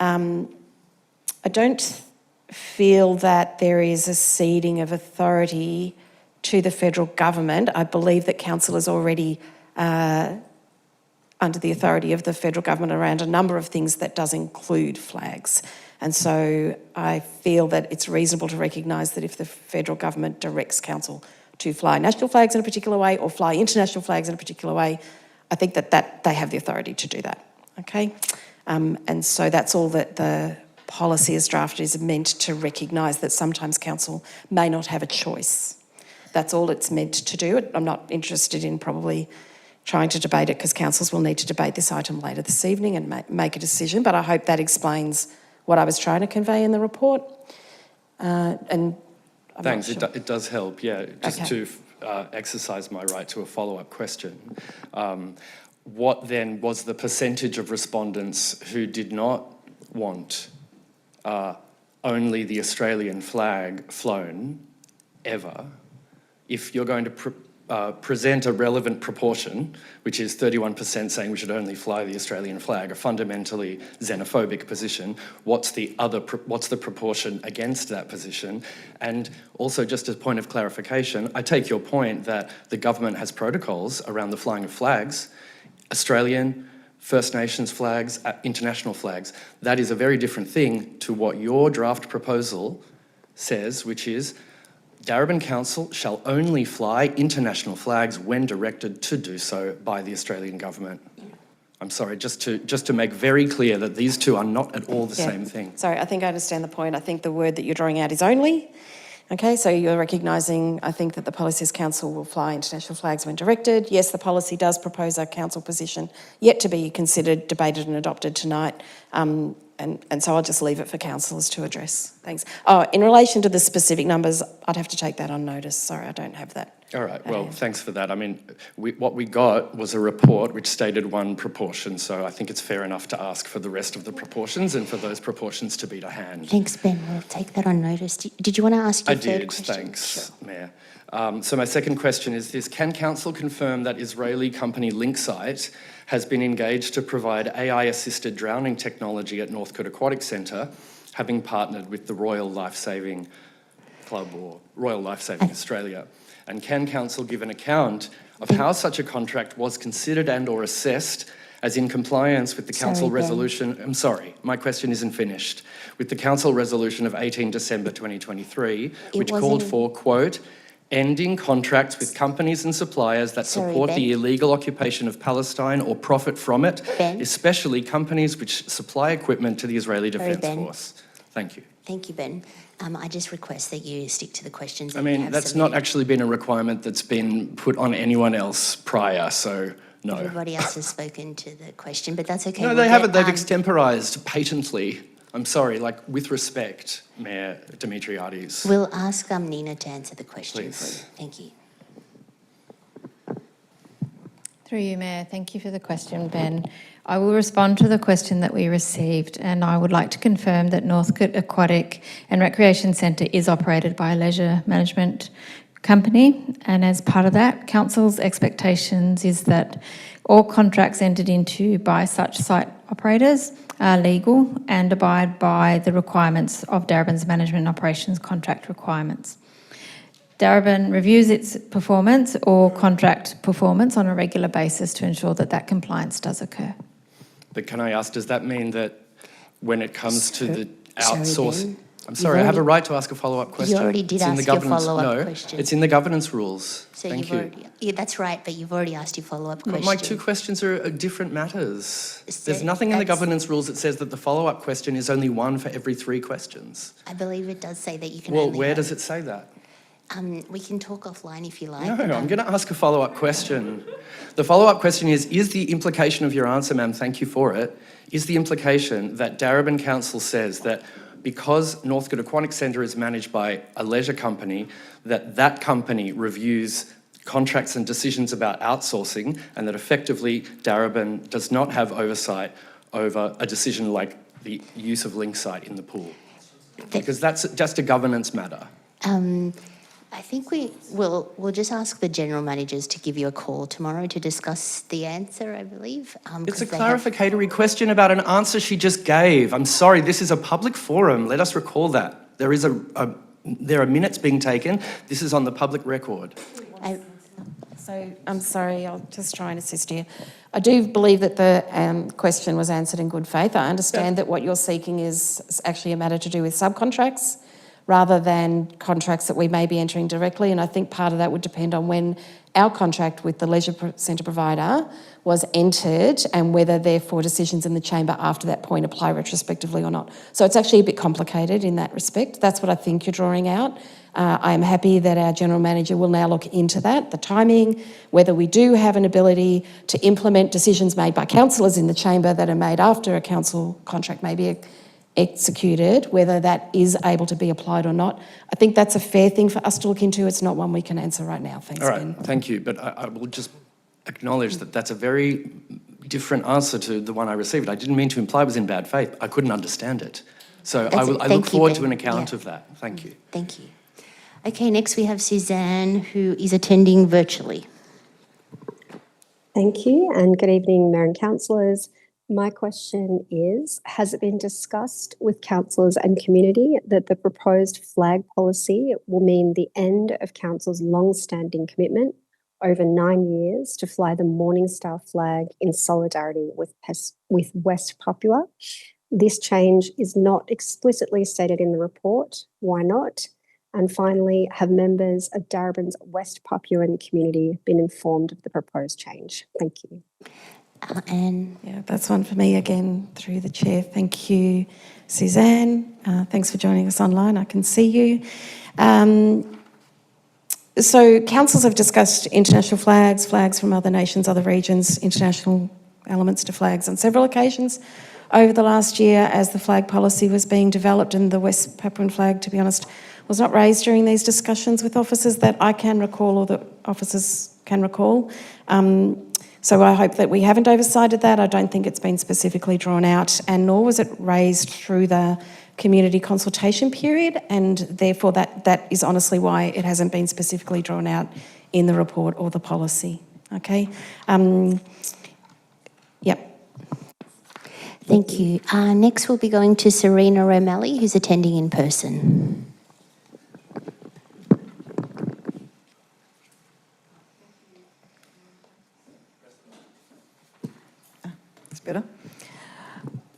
I don't feel that there is a ceding of authority to the federal government. I believe that council is already under the authority of the federal government around a number of things that does include flags. And so I feel that it's reasonable to recognise that if the federal government directs council to fly national flags in a particular way or fly international flags in a particular way, I think that they have the authority to do that, okay? And so that's all that the policy as drafted is meant to recognise, that sometimes council may not have a choice. That's all it's meant to do. I'm not interested in probably trying to debate it because councils will need to debate this item later this evening and make a decision, but I hope that explains what I was trying to convey in the report. And I'm Thanks, not sure. it does help, yeah. Just Okay. to exercise my right to a follow-up question. What then was the percentage of respondents who did not want only the Australian flag flown ever? If you're going to present a relevant proportion, which is 31% saying we should only fly the Australian flag, a fundamentally xenophobic position, what's the proportion against that position? And also, just as a point of clarification, I take your point that the government has protocols around the flying of flags, Australian, First Nations flags, international flags. That is a very different thing to what your draft proposal says, which is Darebin Council shall only fly international flags when directed to do so by the Australian government. I'm sorry, just to make very clear that these two are not at all the same thing. Sorry, I think I understand the point. I think the word that you're drawing out is only. Okay, so you're recognising, I think, that the Policies Council will fly international flags when directed. Yes, the policy does propose a council position yet to be considered, debated and adopted tonight. And so I'll just leave it for councillors to address. Thanks. Oh, in relation to the specific numbers, I'd have to take that on notice. Sorry, I don't have that. All right, well, thanks for that. I mean, what we got was a report which stated one proportion, so I think it's fair enough to ask for the rest of the proportions and for those proportions to be to hand. Thanks, Ben. We'll take that on notice. Did you want to ask your third question? Thanks, Mayor. So my second question is this: can council confirm that Israeli company Linksite has been engaged to provide AI-assisted drowning technology at Northcote Aquatic Centre, having partnered with the Royal Lifesaving Club or Royal Lifesaving Australia? And can council give an account of how such a contract was considered and or assessed as in compliance with the council resolution? I'm sorry, my question isn't finished. With the council resolution of 18 December 2023, which called for, quote, ending contracts with companies and suppliers that support the illegal occupation of Palestine or profit from it, especially companies which supply equipment to the Israeli Defence Force. Thank you. Thank you, Ben. I just request that you stick to the questions. I that you mean, have that's submitted. not actually been a requirement that's been put on anyone else prior, so no. Everybody else has spoken to the question, but that's okay. No, We'll they get, haven't. They've extemporised patently. I'm sorry, like, with respect, Mayor Dimitriades. We'll ask Nina to answer the question. Please. Thank you. Through you, Mayor, thank you for the question, Ben. I will respond to the question that we received, and I would like to confirm that Northcote Aquatic and Recreation Centre is operated by a leisure management company, and as part of that, Council's expectations is that all contracts entered into by such site operators are legal and abide by the requirements of Darebin's management and operations contract requirements. Darebin reviews its performance or contract performance on a regular basis to ensure that that compliance does occur. But can I ask, does that mean that when it comes to the Sorry, outsourcing... Ben. I'm sorry, I have a right to ask a follow-up question. You already did It's in the ask your governance- follow-up no, question. it's in the governance rules. So Thank you've you. already, yeah, that's right, but you've already asked your follow-up But question. my two questions are different matters. There's So nothing in the that's- governance rules that says that the follow-up question is only one for every 3 questions. I believe it does say that you can Well, only where have- does it say that? we can talk offline if you like. No, I'm going to ask a follow-up question. The follow-up question is the implication of your answer, ma'am, thank you for it, is the implication that Darebin Council says that because Northcote Aquatic Centre is managed by a leisure company, that company reviews contracts and decisions about outsourcing, and that effectively Darebin does not have oversight over a decision like the use of Linksite in the pool? Because that's just a governance matter. I think we'll just ask the general managers to give you a call tomorrow to discuss the answer, I believe. It's a 'cause they have- clarificatory question about an answer she just gave. I'm sorry, this is a public forum. Let us recall that. There are minutes being taken. This is on the public record. So, I'm sorry, I'll just try and assist you. I do believe that the question was answered in good faith. I understand that what you're seeking is actually a matter to do with subcontracts rather than contracts that we may be entering directly, and I think part of that would depend on when our contract with the leisure centre provider was entered and whether therefore decisions in the chamber after that point apply retrospectively or not. So it's actually a bit complicated in that respect. That's what I think you're drawing out. I am happy that our general manager will now look into that, the timing, whether we do have an ability to implement decisions made by councillors in the chamber that are made after a council contract may be executed, whether that is able to be applied or not. I think that's a fair thing for us to look into. It's not one we can answer right now. Thanks, All right, Ben. thank you. But I will just acknowledge that that's a very different answer to the one I received. I didn't mean to imply it was in bad faith. I couldn't understand it. So I look Thank you, forward Ben. to an account Yeah. of that. Thank you. Thank you. Okay, next we have Suzanne, who is attending virtually. Thank you, and good evening, Mayor and councillors. My question is, has it been discussed with councillors and community that the proposed flag policy will mean the end of council's long-standing commitment over 9 years to fly the Morning Star flag in solidarity with West Papua? This change is not explicitly stated in the report. Why not? And finally, have members of Darebin's West Papuan community been informed of the proposed change? Thank you. Yeah, that's one for me again, through the chair. Thank you, Suzanne. Thanks for joining us online. I can see you. So councils have discussed international flags, flags from other nations, other regions, international elements to flags on several occasions over the last year as the flag policy was being developed, and the West Papuan flag, to be honest, was not raised during these discussions with officers that I can recall or that officers can recall. So I hope that we haven't oversighted that. I don't think it's been specifically drawn out, and nor was it raised through the community consultation period, and therefore that is honestly why it hasn't been specifically drawn out in the report or the policy. Okay? Yep. Thank you. Next we'll be going to Serena O'Malley, who's attending in person. Better.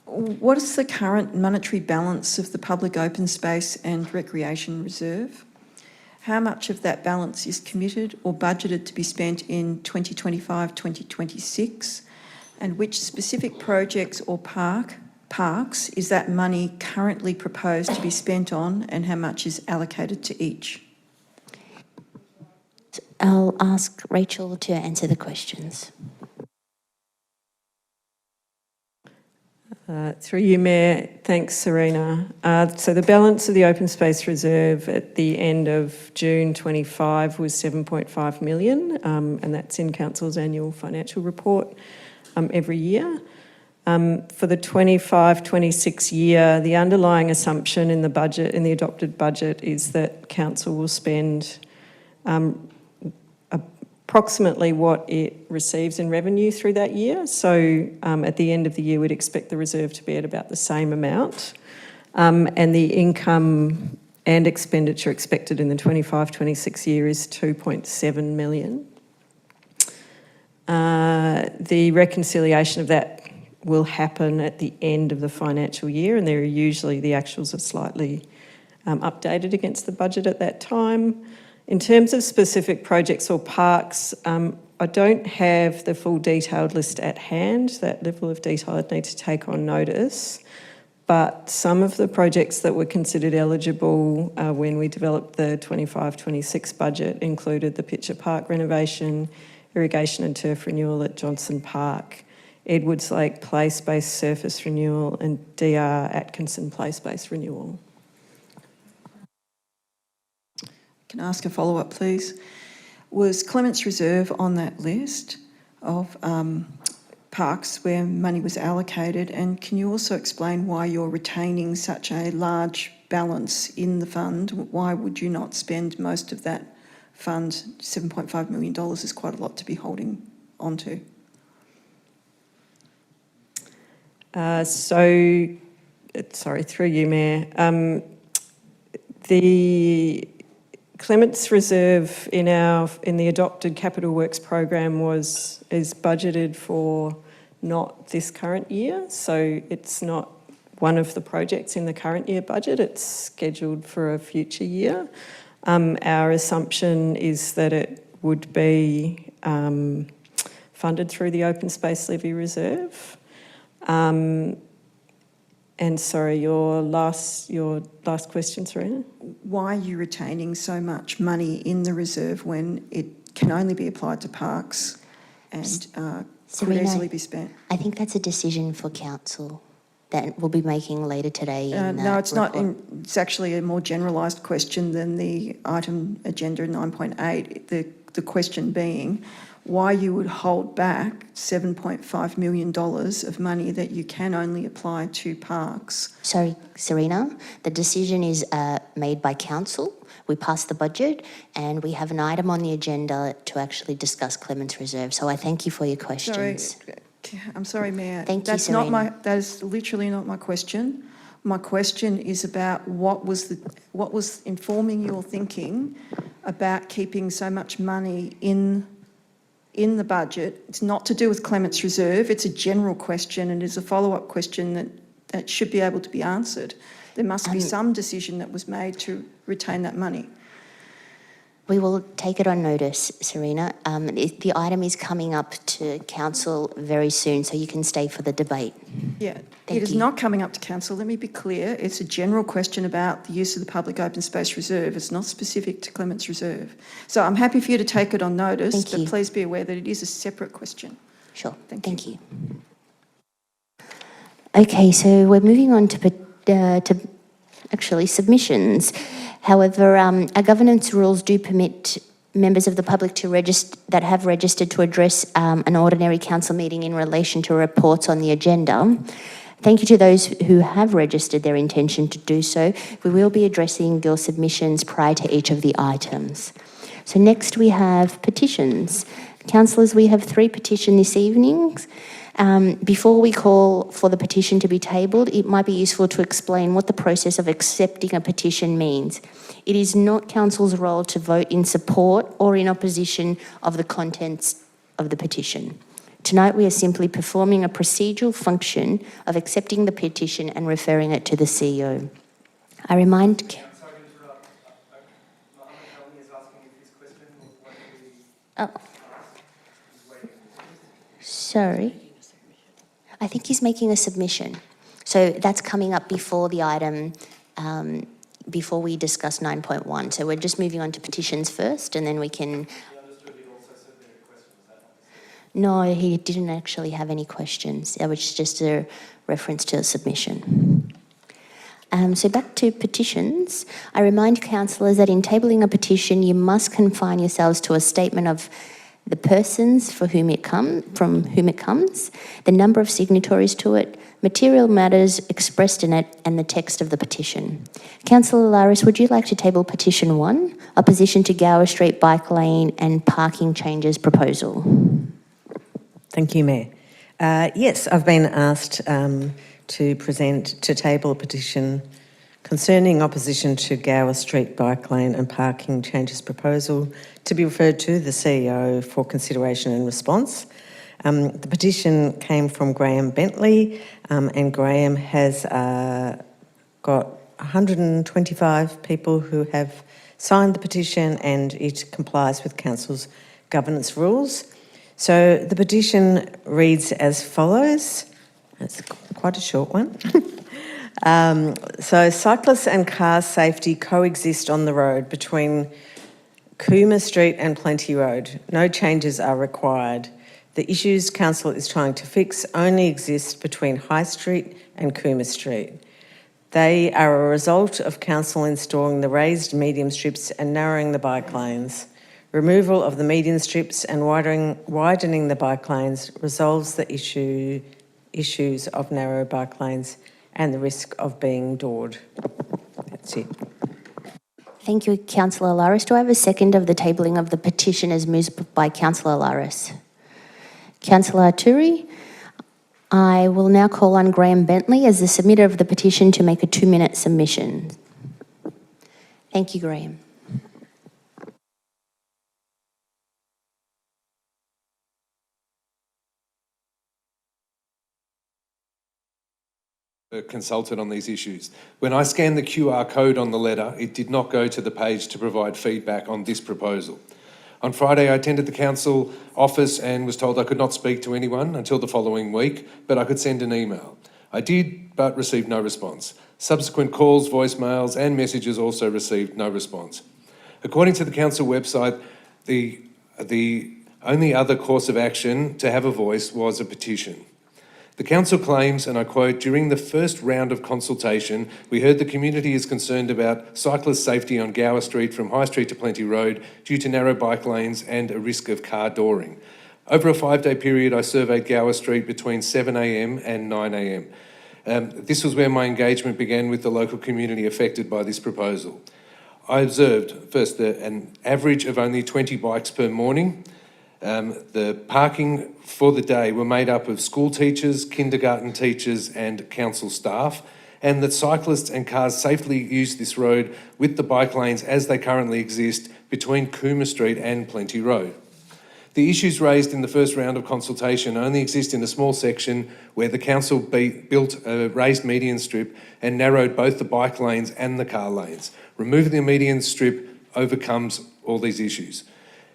What is the current monetary balance of the public open space and recreation reserve? How much of that balance is committed or budgeted to be spent in 2025-2026? And which specific projects or park parks is that money currently proposed to be spent on, and how much is allocated to each? I'll ask Rachel to answer the questions. Through you, Mayor. Thanks, Serena. So the balance of the open space reserve at the end of June 25 was 7.5 million, and that's in Council's annual financial report every year. For the 25-26 year, the underlying assumption in the budget, in the adopted budget, is that Council will spend approximately what it receives in revenue through that year. So at the end of the year, we'd expect the reserve to be at about the same amount. And the income and expenditure expected in the 25-26 year is 2.7 million. The reconciliation of that will happen at the end of the financial year, and there are usually the actuals are slightly updated against the budget at that time. In terms of specific projects or parks, I don't have the full detailed list at hand. That level of detail I'd need to take on notice. But some of the projects that were considered eligible when we developed the 25-26 budget included the Pitcher Park renovation, irrigation and turf renewal at Johnson Park, Edwards Lake play space surface renewal, and DR Atkinson play space renewal. Can I ask a follow-up, please? Was Clements Reserve on that list of parks where money was allocated? And can you also explain why you're retaining such a large balance in the fund? Why would you not spend most of that fund? $7.5 million is quite a lot to be holding onto. Sorry, through you, Mayor. The Clements Reserve in the adopted Capital Works program is budgeted for not this current year, so it's not one of the projects in the current year budget. It's scheduled for a future year. Our assumption is that it would be funded through the Open Space Levy Reserve. And sorry, your last question, Serena? Why are you retaining so much money in the reserve when it can only be applied to parks and could easily be spent? I think that's a decision for Council that we'll be making later today. No, it's not. It's actually a more generalised question than the item agenda 9.8. The question being why you would hold back $7.5 million of money that you can only apply to parks. Sorry, Serena, the decision is made by Council. We passed the budget and we have an item on the agenda to actually discuss Clements Reserve. So I thank you for your questions. I'm sorry, Mayor. Thank you, Serena. That is literally not my question. My question is about what was informing your thinking about keeping so much money in the budget. It's not to do with Clements Reserve. It's a general question and is a follow-up question that should be able to be answered. There must be some decision that was made to retain that money. We will take it on notice, Serena. The item is coming up to Council very soon, so you can stay for the debate. Yeah, it is not coming up to Council. Let me be clear. It's a general question about the use of the Public Open Space Reserve. It's not specific to Clements Reserve. So I'm happy for you to take it on notice, but please be aware that it is a separate question. Sure. Thank you. Okay, so we're moving on to actually submissions. However, our governance rules do permit members of the public that have registered to address an ordinary council meeting in relation to reports on the agenda. Thank you to those who have registered their intention to do so. We will be addressing your submissions prior to each of the items. So next we have petitions. Councillors, we have 3 petitions this evening. Before we call for the petition to be tabled, it might be useful to explain what the process of accepting a petition means. It is not Council's role to vote in support or in opposition of the contents of the petition. Tonight we are simply performing a procedural function of accepting the petition and referring it to the CEO. I remind... Sorry to interrupt. Mohammed Helmi is asking if his question was what we asked. Sorry. I think he's making a submission. So that's coming up before the item, before we discuss 9.1. So we're just moving on to petitions first, and then we can... No, he didn't actually have any questions. That was just a reference to a submission. So back to petitions. I remind councillors that in tabling a petition, you must confine yourselves to a statement of the persons from whom it comes, the number of signatories to it, material matters expressed in it, and the text of the petition. Councillor Laris, would you like to table petition 1, opposition to Gower Street bike lane and parking changes proposal? Thank you, Mayor. Yes, I've been asked to table a petition concerning opposition to Gower Street bike lane and parking changes proposal to be referred to the CEO for consideration and response. The petition came from Graham Bentley, and Graham has got 125 people who have signed the petition, and it complies with Council's governance rules. So the petition reads as follows. It's quite a short one. So cyclists and car safety coexist on the road between Cooma Street and Plenty Road. No changes are required. The issues Council is trying to fix only exist between High Street and Cooma Street. They are a result of Council installing the raised medium strips and narrowing the bike lanes. Removal of the median strips and widening the bike lanes resolves the issues of narrow bike lanes and the risk of being doored. That's it. Thank you, Councillor Laris. Do I have a second of the tabling of the petition as moved by Councillor Laris? Councillor Turi, I will now call on Graham Bentley as the submitter of the petition to make a 2-minute submission. Thank you, Graham. Consulted on these issues. When I scanned the QR code on the letter, it did not go to the page to provide feedback on this proposal. On Friday, I attended the council office and was told I could not speak to anyone until the following week, but I could send an email. I did, but received no response. Subsequent calls, voicemails and messages also received no response. According to the council website, the only other course of action to have a voice was a petition. The council claims, and I quote, during the first round of consultation, we heard the community is concerned about cyclist safety on Gower Street from High Street to Plenty Road due to narrow bike lanes and a risk of car dooring. Over a 5-day period, I surveyed Gower Street between 7 a.m. and 9 a.m. This was where my engagement began with the local community affected by this proposal. I observed, first, an average of only 20 bikes per morning. The parking for the day were made up of school teachers, kindergarten teachers and council staff, and that cyclists and cars safely use this road with the bike lanes as they currently exist between Cooma Street and Plenty Road. The issues raised in the first round of consultation only exist in a small section where the council built a raised median strip and narrowed both the bike lanes and the car lanes. Removing the median strip overcomes all these issues.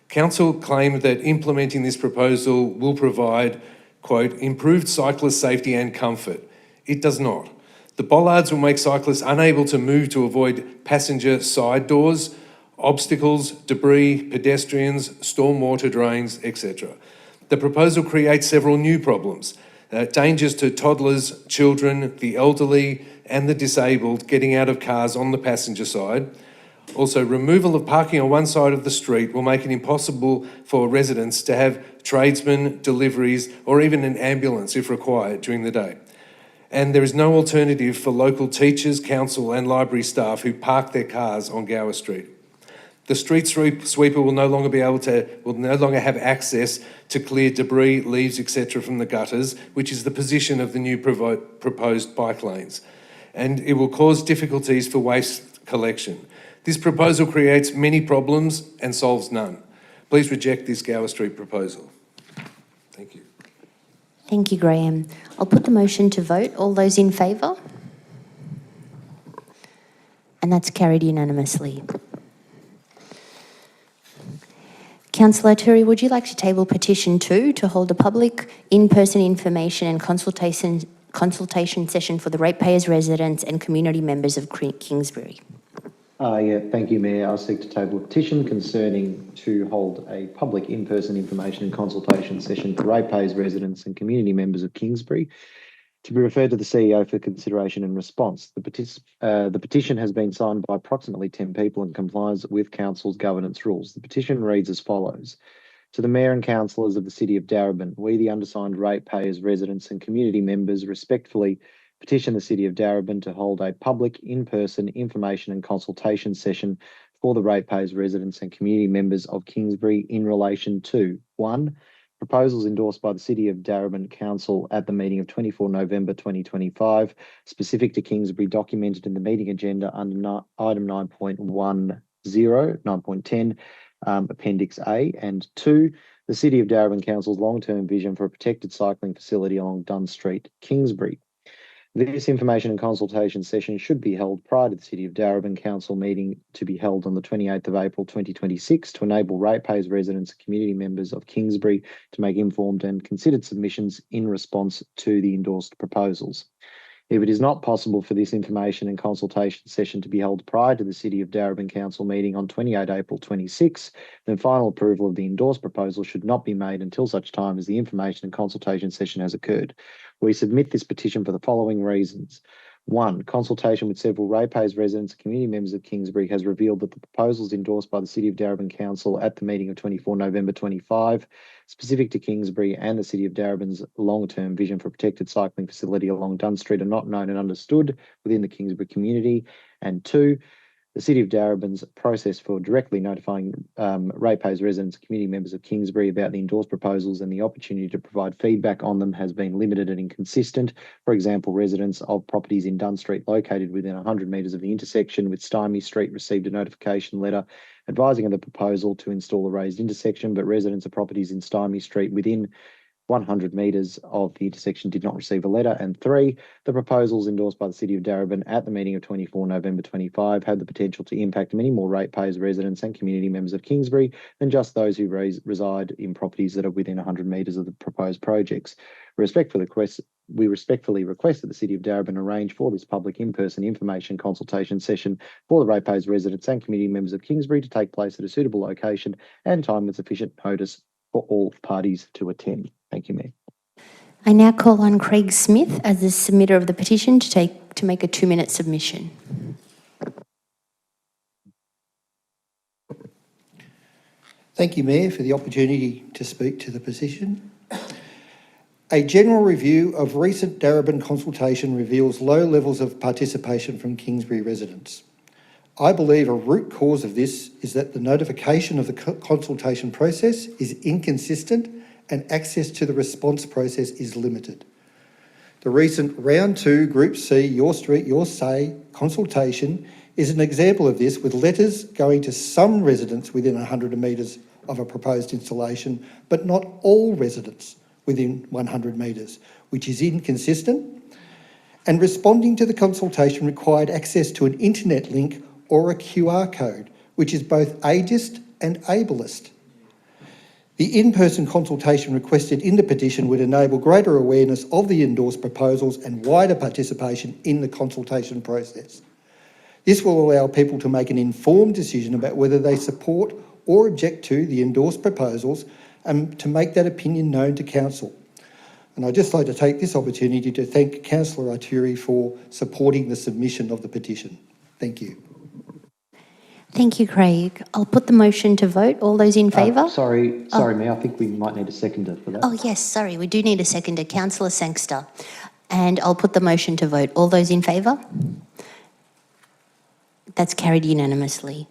Council claimed that implementing this proposal will provide, quote, improved cyclist safety and comfort. It does not. The bollards will make cyclists unable to move to avoid passenger side doors, obstacles, debris, pedestrians, stormwater drains, etc. The proposal creates several new problems. Dangers to toddlers, children, the elderly and the disabled getting out of cars on the passenger side. Also, removal of parking on one side of the street will make it impossible for residents to have tradesmen, deliveries, or even an ambulance if required during the day. And there is no alternative for local teachers, council and library staff who park their cars on Gower Street. The street sweeper will no longer have access to clear debris, leaves, etc. from the gutters, which is the position of the new proposed bike lanes. And it will cause difficulties for waste collection. This proposal creates many problems and solves none. Please reject this Gower Street proposal. Thank you. Thank you, Graham. I'll put the motion to vote. All those in favour? And that's carried unanimously. Councillor Turi, would you like to table petition 2 to hold a public in-person information and consultation session for the ratepayers, residents and community members of Kingsbury. Thank you, Mayor. I seek to table a petition concerning to hold a public in-person information and consultation session for ratepayers, residents and community members of Kingsbury to be referred to the CEO for consideration and response. The petition has been signed by approximately 10 people and complies with Council's governance rules. The petition reads as follows. To the Mayor and Councillors of the City of Darebin, we, the undersigned ratepayers, residents and community members, respectfully petition the City of Darebin to hold a public in-person information and consultation session for the ratepayers, residents and community members of Kingsbury in relation to 1. Proposals endorsed by the City of Darebin Council at the meeting of 24 November 2025, specific to Kingsbury, documented in the meeting agenda under item 9.10, 9.10, Appendix A, and 2, the City of Darebin Council's long-term vision for a protected cycling facility along Dunn Street, Kingsbury. This information and consultation session should be held prior to the City of Darebin Council meeting to be held on the 28th of April 2026 to enable ratepayers, residents and community members of Kingsbury to make informed and considered submissions in response to the endorsed proposals. If it is not possible for this information and consultation session to be held prior to the City of Darebin Council meeting on 28 April 26, then final approval of the endorsed proposal should not be made until such time as the information and consultation session has occurred. We submit this petition for the following reasons. 1. Consultation with several ratepayers, residents and community members of Kingsbury has revealed that the proposals endorsed by the City of Darebin Council at the meeting of 24 November 25, specific to Kingsbury and the City of Darebin's long-term vision for a protected cycling facility along Dunn Street are not known and understood within the Kingsbury community. And 2, the City of Darebin's process for directly notifying ratepayers, residents, and community members of Kingsbury about the endorsed proposals and the opportunity to provide feedback on them has been limited and inconsistent. For example, residents of properties in Dunn Street located within 100 metres of the intersection with Stymie Street received a notification letter advising of the proposal to install a raised intersection, but residents of properties in Stymie Street within 100 metres of the intersection did not receive a letter. And 3, the proposals endorsed by the City of Darebin at the meeting of 24 November 25 have the potential to impact many more ratepayers, residents and community members of Kingsbury than just those who reside in properties that are within 100 metres of the proposed projects. We respectfully request that the City of Darebin arrange for this public in-person information consultation session for the ratepayers, residents and community members of Kingsbury to take place at a suitable location and time with sufficient notice for all parties to attend. Thank you, Mayor. I now call on Craig Smith as the submitter of the petition to make a 2-minute submission. Thank you, Mayor, for the opportunity to speak to the petition. A general review of recent Darebin consultation reveals low levels of participation from Kingsbury residents. I believe a root cause of this is that the notification of the consultation process is inconsistent and access to the response process is limited. The recent Round 2 Group C Your Street, Your Say consultation is an example of this, with letters going to some residents within 100 metres of a proposed installation, but not all residents within 100 metres, which is inconsistent. And responding to the consultation required access to an internet link or a QR code, which is both ageist and ableist. The in-person consultation requested in the petition would enable greater awareness of the endorsed proposals and wider participation in the consultation process. This will allow people to make an informed decision about whether they support or object to the endorsed proposals and to make that opinion known to Council. And I'd just like to take this opportunity to thank Councillor Arturi for supporting the submission of the petition. Thank you. Thank you, Craig. I'll put the motion to vote. All those in favour? Sorry, Mayor, I think we might need a seconder for that. Oh, yes, sorry, we do need a seconder. Councillor Sangster. And I'll put the motion to vote. All those in favour? That's carried unanimously.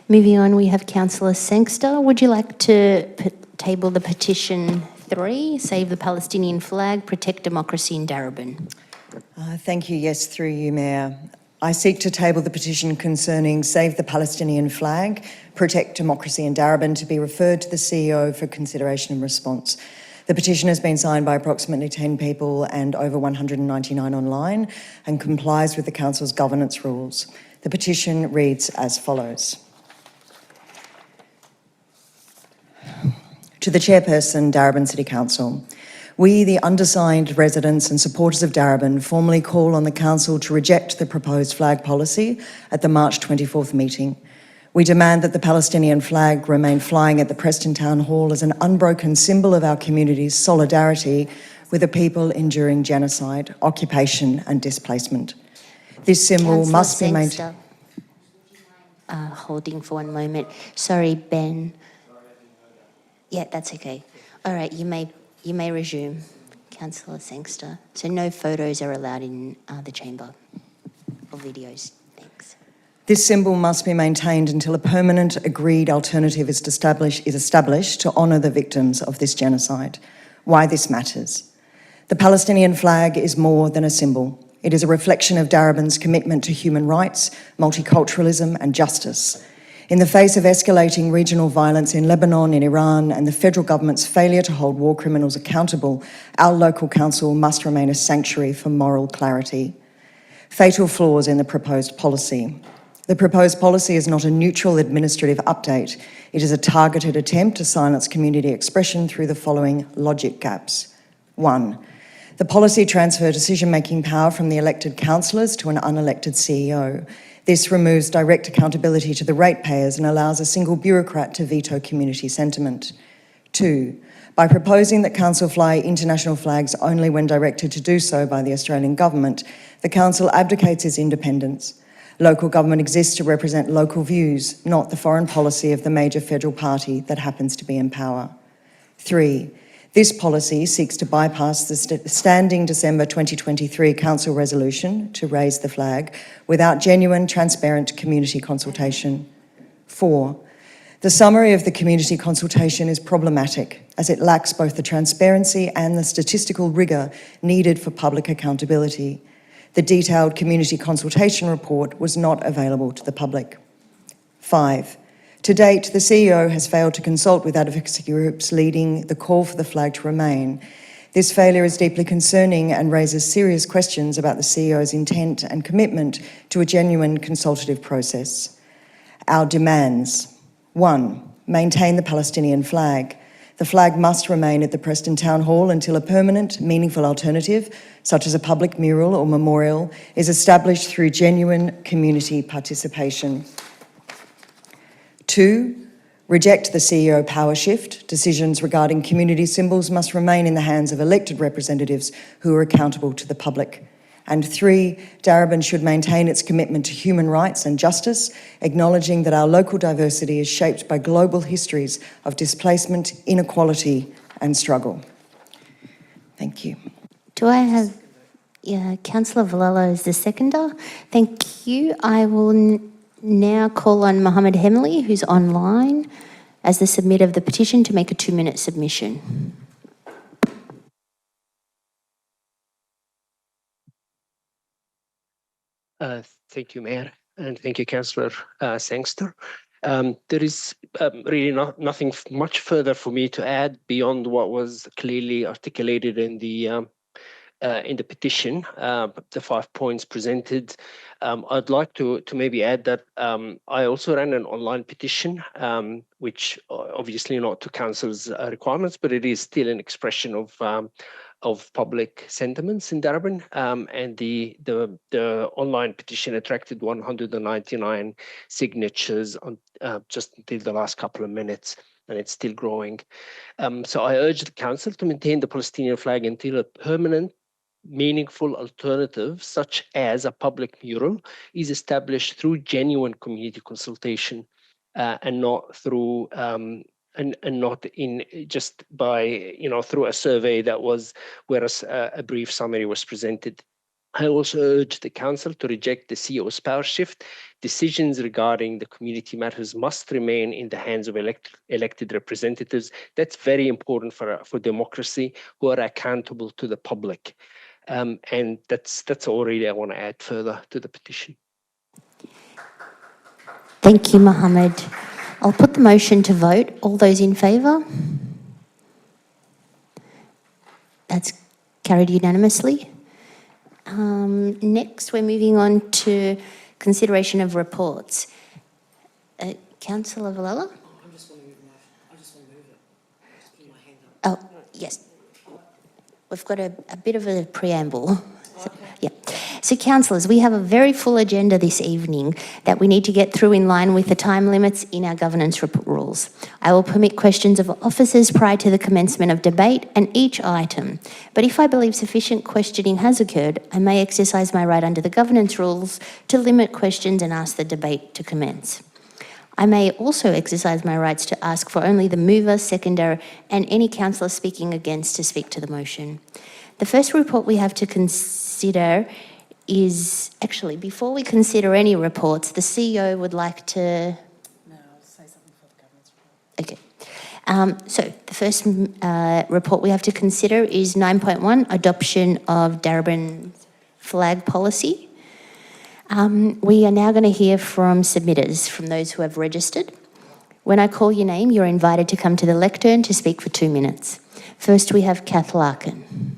Moving on, we have Councillor Sangster. Would you like to table the petition 3, Save the Palestinian Flag, Protect Democracy in Darebin? Thank you. Yes, through you, Mayor. I seek to table the petition concerning Save the Palestinian Flag, Protect Democracy in Darebin to be referred to the CEO for consideration and response. The petition has been signed by approximately 10 people and over 199 online and complies with the Council's governance rules. The petition reads as follows. To the Chairperson, Darebin City Council. We, the undersigned residents and supporters of Darebin, formally call on the Council to reject the proposed flag policy at the March 24th meeting. We demand that the Palestinian flag remain flying at the Preston Town Hall as an unbroken symbol of our community's solidarity with the people enduring genocide, occupation and displacement. This symbol must be maintained. Holding for one moment. Sorry, Ben. Yeah, that's okay. All right, you may resume, Councillor Sangster. So no photos are allowed in the chamber or videos. Thanks. This symbol must be maintained until a permanent agreed alternative is established to honour the victims of this genocide. Why this matters. The Palestinian flag is more than a symbol. It is a reflection of Darebin's commitment to human rights, multiculturalism and justice. In the face of escalating regional violence in Lebanon, in Iran, and the federal government's failure to hold war criminals accountable, our local council must remain a sanctuary for moral clarity. Fatal flaws in the proposed policy. The proposed policy is not a neutral administrative update. It is a targeted attempt to silence community expression through the following logic gaps. 1. The policy transfers decision-making power from the elected councillors to an unelected CEO. This removes direct accountability to the ratepayers and allows a single bureaucrat to veto community sentiment. 2. By proposing that council fly international flags only when directed to do so by the Australian government, the council abdicates its independence. Local government exists to represent local views, not the foreign policy of the major federal party that happens to be in power. 3. This policy seeks to bypass the standing December 2023 Council resolution to raise the flag without genuine, transparent community consultation. 4. The summary of the community consultation is problematic as it lacks both the transparency and the statistical rigour needed for public accountability. The detailed community consultation report was not available to the public. 5. To date, the CEO has failed to consult with advocacy groups leading the call for the flag to remain. This failure is deeply concerning and raises serious questions about the CEO's intent and commitment to a genuine consultative process. Our demands. 1. Maintain the Palestinian flag. The flag must remain at the Preston Town Hall until a permanent, meaningful alternative, such as a public mural or memorial, is established through genuine community participation. 2. Reject the CEO power shift. Decisions regarding community symbols must remain in the hands of elected representatives who are accountable to the public. And 3. Darebin should maintain its commitment to human rights and justice, acknowledging that our local diversity is shaped by global histories of displacement, inequality and struggle. Thank you. Do I have... Councillor Valella is the seconder. Thank you. I will now call on Mohammed Hemley, who's online, as the submitter of the petition to make a 2-minute submission. Thank you, Mayor, and thank you, Councillor Sangster. There is really nothing much further for me to add beyond what was clearly articulated in the petition, the 5 points presented. I'd like to maybe add that I also ran an online petition, which obviously not to council's requirements, but it is still an expression of public sentiments in Darebin, and the online petition attracted 199 signatures on just until the last couple of minutes, and it's still growing. So I urge the council to maintain the Palestinian flag until a permanent, meaningful alternative, such as a public mural, is established through genuine community consultation, and not through and not in just by through a survey that was where a brief summary was presented. I also urge the council to reject the CEO's power shift. Decisions regarding the community matters must remain in the hands of elected representatives. That's very important for democracy, who are accountable to the public. And that's all really I want to add further to the petition. Thank you, Mohammed. I'll put the motion to vote. All those in favour? That's carried unanimously. Next, we're moving on to consideration of reports. Councillor Valella? I just want to move it. Just put my hand up. Oh, yes. we've got a bit of a preamble. So, councillors, we have a very full agenda this evening that we need to get through in line with the time limits in our governance rules. I will permit questions of officers prior to the commencement of debate and each item. But if I believe sufficient questioning has occurred, I may exercise my right under the governance rules to limit questions and ask the debate to commence. I may also exercise my rights to ask for only the mover, seconder, and any councillor speaking against to speak to the motion. The first report we have to consider is, actually, before we consider any reports, the CEO would like to... No, I'll say something for the governance report. Okay. So the first report we have to consider is 9.1, adoption of Darebin flag policy. We are now going to hear from submitters, from those who have registered. When I call your name, you're invited to come to the lectern to speak for 2 minutes. First, we have Kath Larkin.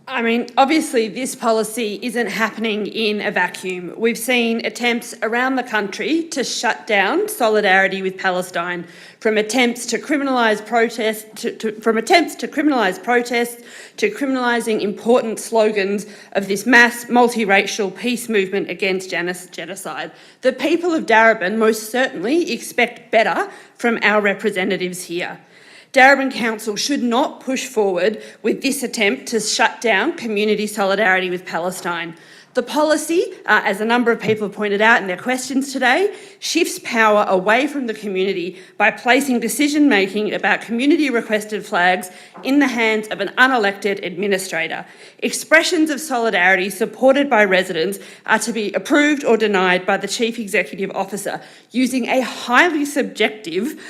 I mean, obviously this policy isn't happening in a vacuum. We've seen attempts around the country to shut down solidarity with Palestine, from attempts to criminalise protests, to criminalising important slogans of this mass multiracial peace movement against genocide. The people of Darebin most certainly expect better from our representatives here. Darebin Council should not push forward with this attempt to shut down community solidarity with Palestine. The policy, as a number of people have pointed out in their questions today, shifts power away from the community by placing decision-making about community-requested flags in the hands of an unelected administrator. Expressions of solidarity supported by residents are to be approved or denied by the Chief Executive Officer using a highly subjective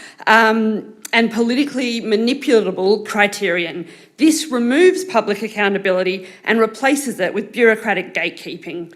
and politically manipulable criterion. This removes public accountability and replaces it with bureaucratic gatekeeping.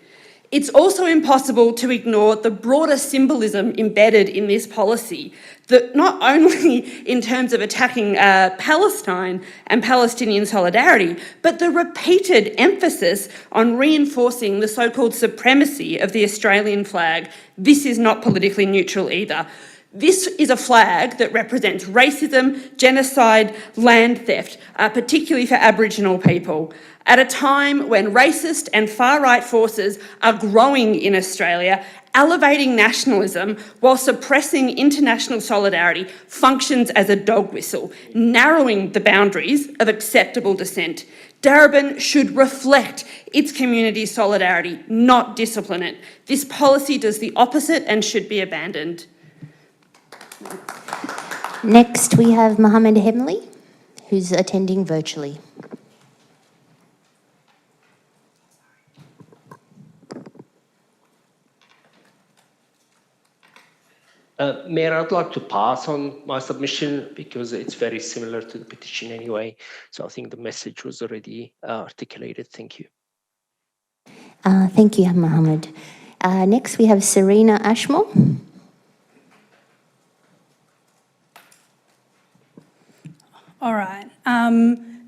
It's also impossible to ignore the broader symbolism embedded in this policy, that not only in terms of attacking Palestine and Palestinian solidarity, but the repeated emphasis on reinforcing the so-called supremacy of the Australian flag. This is not politically neutral either. This is a flag that represents racism, genocide, land theft, particularly for Aboriginal people. At a time when racist and far-right forces are growing in Australia, elevating nationalism while suppressing international solidarity functions as a dog whistle, narrowing the boundaries of acceptable dissent. Darebin should reflect its community solidarity, not discipline it. This policy does the opposite and should be abandoned. Next, we have Mohammed Hemley, who's attending virtually. Mayor, I'd like to pass on my submission because it's very similar to the petition anyway. So I think the message was already articulated. Thank you. Thank you, Mohammed. Next, we have Serena Ashmore. All right.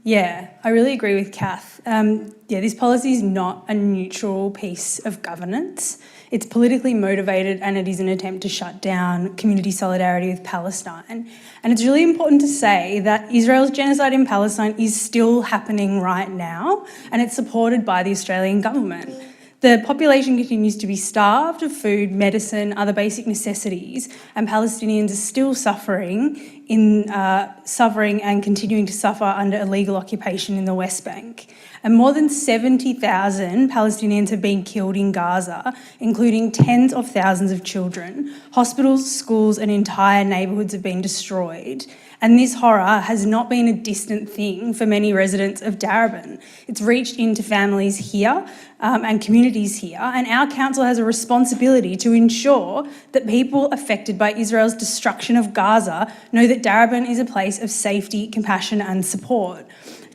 Yeah, I really agree with Kath. This policy is not a neutral piece of governance. It's politically motivated and it is an attempt to shut down community solidarity with Palestine. And it's really important to say that Israel's genocide in Palestine is still happening right now and it's supported by the Australian government. The population continues to be starved of food, medicine, other basic necessities, and Palestinians are still suffering and continuing to suffer under illegal occupation in the West Bank. And more than 70,000 Palestinians have been killed in Gaza, including tens of thousands of children. Hospitals, schools, and entire neighbourhoods have been destroyed. And this horror has not been a distant thing for many residents of Darebin. It's reached into families here and communities here, and our council has a responsibility to ensure that people affected by Israel's destruction of Gaza know that Darebin is a place of safety, compassion and support.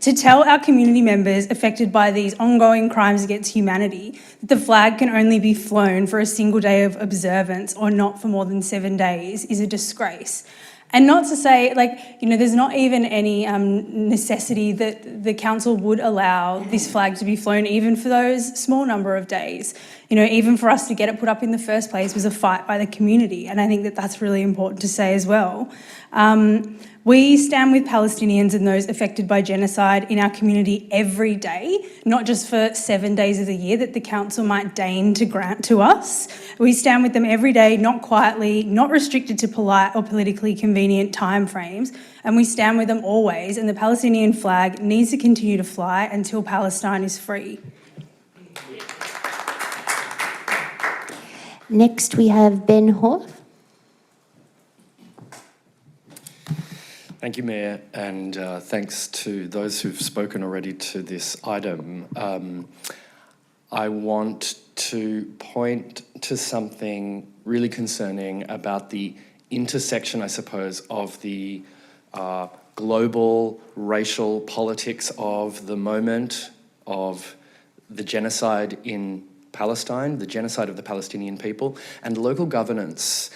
To tell our community members affected by these ongoing crimes against humanity that the flag can only be flown for a single day of observance or not for more than 7 days is a disgrace. And not to say, there's not even any necessity that the council would allow this flag to be flown even for those small number of days. You know, even for us to get it put up in the first place was a fight by the community, and I think that that's really important to say as well. We stand with Palestinians and those affected by genocide in our community every day, not just for 7 days of the year that the council might deign to grant to us. We stand with them every day, not quietly, not restricted to polite or politically convenient timeframes, and we stand with them always, and the Palestinian flag needs to continue to fly until Palestine is free. Next, we have Ben Hoare. Thank you, Mayor, and thanks to those who've spoken already to this item. I want to point to something really concerning about the intersection, I suppose, of the global racial politics of the moment of the genocide in Palestine, the genocide of the Palestinian people, and local governance.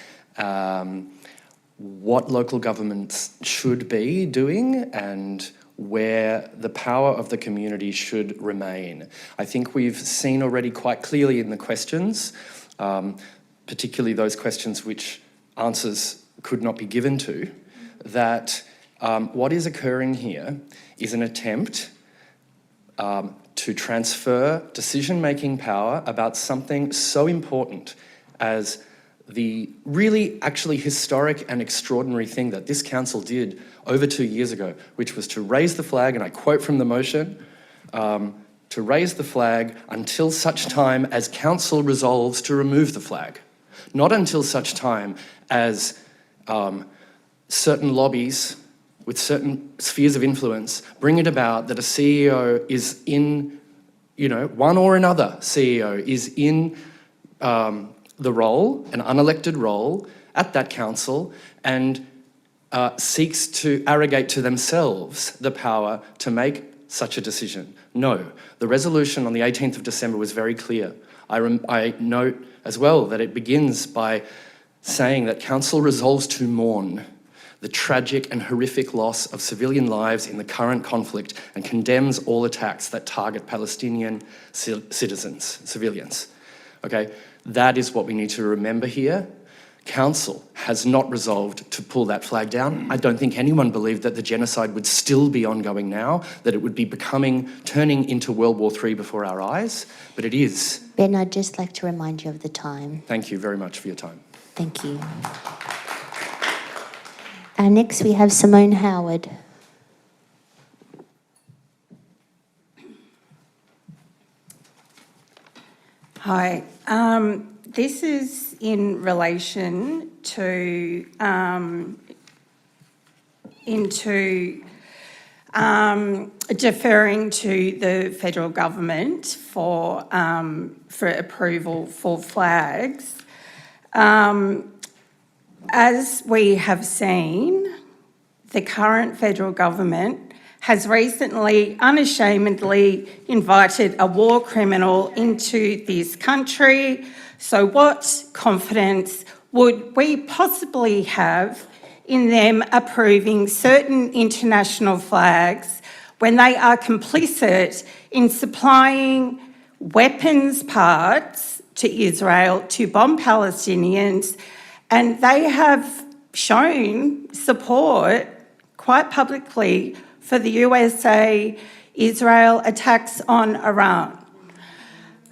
What local governments should be doing and where the power of the community should remain. I think we've seen already quite clearly in the questions, particularly those questions which answers could not be given to, that what is occurring here is an attempt to transfer decision-making power about something so important as the really actually historic and extraordinary thing that this council did over 2 years ago, which was to raise the flag, and I quote from the motion, to raise the flag until such time as council resolves to remove the flag. Not until such time as certain lobbies with certain spheres of influence bring it about that a CEO is in, one or another CEO is in the role, an unelected role at that council, and seeks to arrogate to themselves the power to make such a decision. No, the resolution on the 18th of December was very clear. I note as well that it begins by saying that council resolves to mourn the tragic and horrific loss of civilian lives in the current conflict and condemns all attacks that target Palestinian civilians. Okay? That is what we need to remember here. Council has not resolved to pull that flag down. I don't think anyone believed that the genocide would still be ongoing now, that it would be turning into World War III before our eyes, but it is. Ben, I'd just like to remind you of the time. Thank you very much for your time. Thank you. Next, we have Simone Howard. Hi. This is in relation to deferring to the federal government for approval for flags. As we have seen, the current federal government has recently unashamedly invited a war criminal into this country. So what confidence would we possibly have in them approving certain international flags when they are complicit in supplying weapons parts to Israel to bomb Palestinians, and they have shown support quite publicly for the USA-Israel attacks on Iran?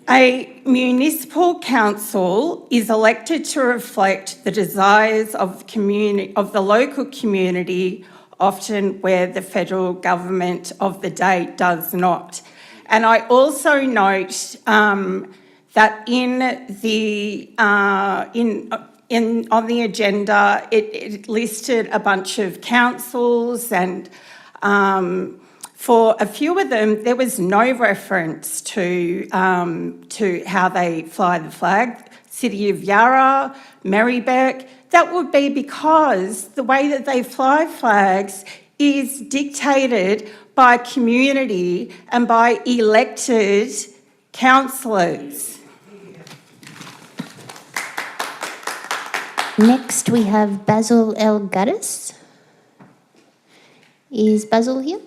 A municipal council is elected to reflect the desires of the local community, often where the federal government of the day does not. And I also note that on the agenda, it listed a bunch of councils, and for a few of them, there was no reference to how they fly the flag. City of Yarra, Marybeck, that would be because the way that they fly flags is dictated by community and by elected councillors. Next, we have Basil L. Gaddis. Is Basil here?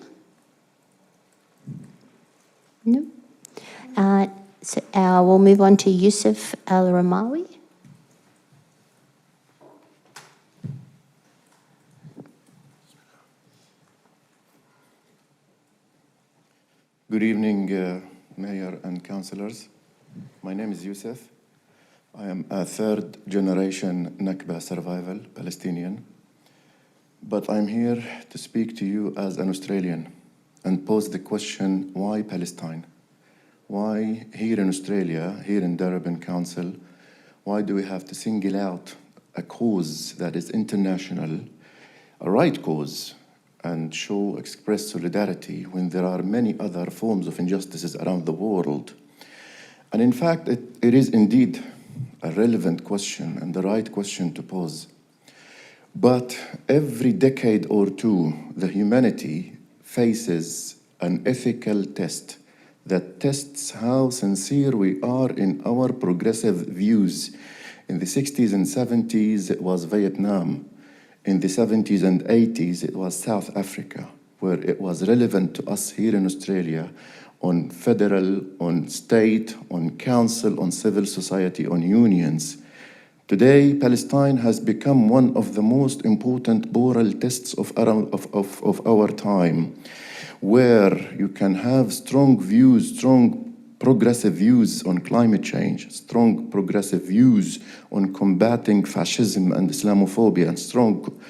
No. We'll move on to Yusuf Al-Ramawi. Good evening, Mayor and councillors. My name is Yusuf. I am a third-generation Nakba survival Palestinian, but I'm here to speak to you as an Australian and pose the question, why Palestine? Why here in Australia, here in Darebin Council, why do we have to single out a cause that is international, a right cause, and express solidarity when there are many other forms of injustices around the world? And in fact, it is indeed a relevant question and the right question to pose. But every decade or two, the humanity faces an ethical test that tests how sincere we are in our progressive views. In the 60s and 70s, it was Vietnam. In the 70s and 80s, it was South Africa, where it was relevant to us here in Australia on federal, on state, on council, on civil society, on unions. Today, Palestine has become one of the most important moral tests of our time, where you can have strong views, strong progressive views on climate change, strong progressive views on combating fascism and Islamophobia, and strong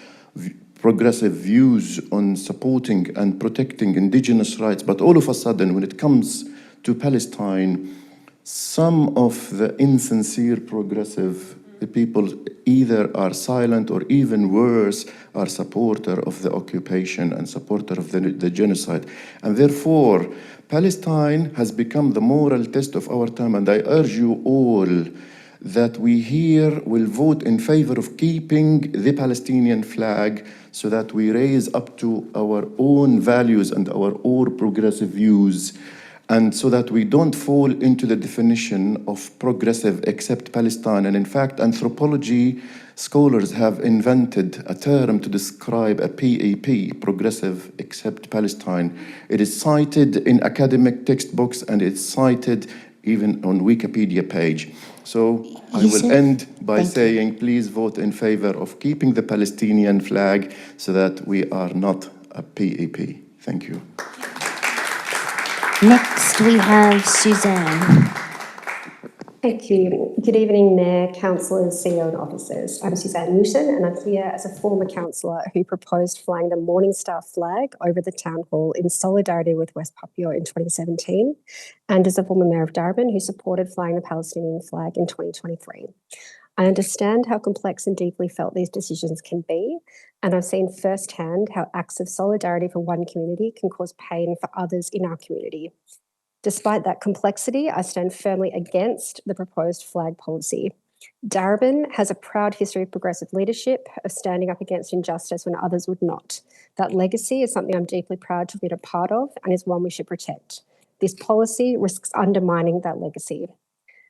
progressive views on supporting and protecting indigenous rights. But all of a sudden, when it comes to Palestine, some of the insincere progressive people either are silent or even worse, are supporter of the occupation and supporter of the genocide. And therefore, Palestine has become the moral test of our time, and I urge you all that we here will vote in favor of keeping the Palestinian flag so that we raise up to our own values and our own progressive views, and so that we don't fall into the definition of progressive except Palestine. And in fact, anthropology scholars have invented a term to describe a PEP, progressive except Palestine. It is cited in academic textbooks and it's cited even on Wikipedia page. So I will end by saying, please vote in favor of keeping the Palestinian flag so that we are not a PEP. Thank you. Next, we have Suzanne. Thank you. Good evening, Mayor, councillors, CEO and officers. I'm Suzanne Newton and I'm here as a former councillor who proposed flying the Morning Star flag over the town hall in solidarity with West Papua in 2017, and as a former mayor of Darebin who supported flying the Palestinian flag in 2023. I understand how complex and deeply felt these decisions can be, and I've seen firsthand how acts of solidarity for one community can cause pain for others in our community. Despite that complexity, I stand firmly against the proposed flag policy. Darebin has a proud history of progressive leadership, of standing up against injustice when others would not. That legacy is something I'm deeply proud to be a part of and is one we should protect. This policy risks undermining that legacy.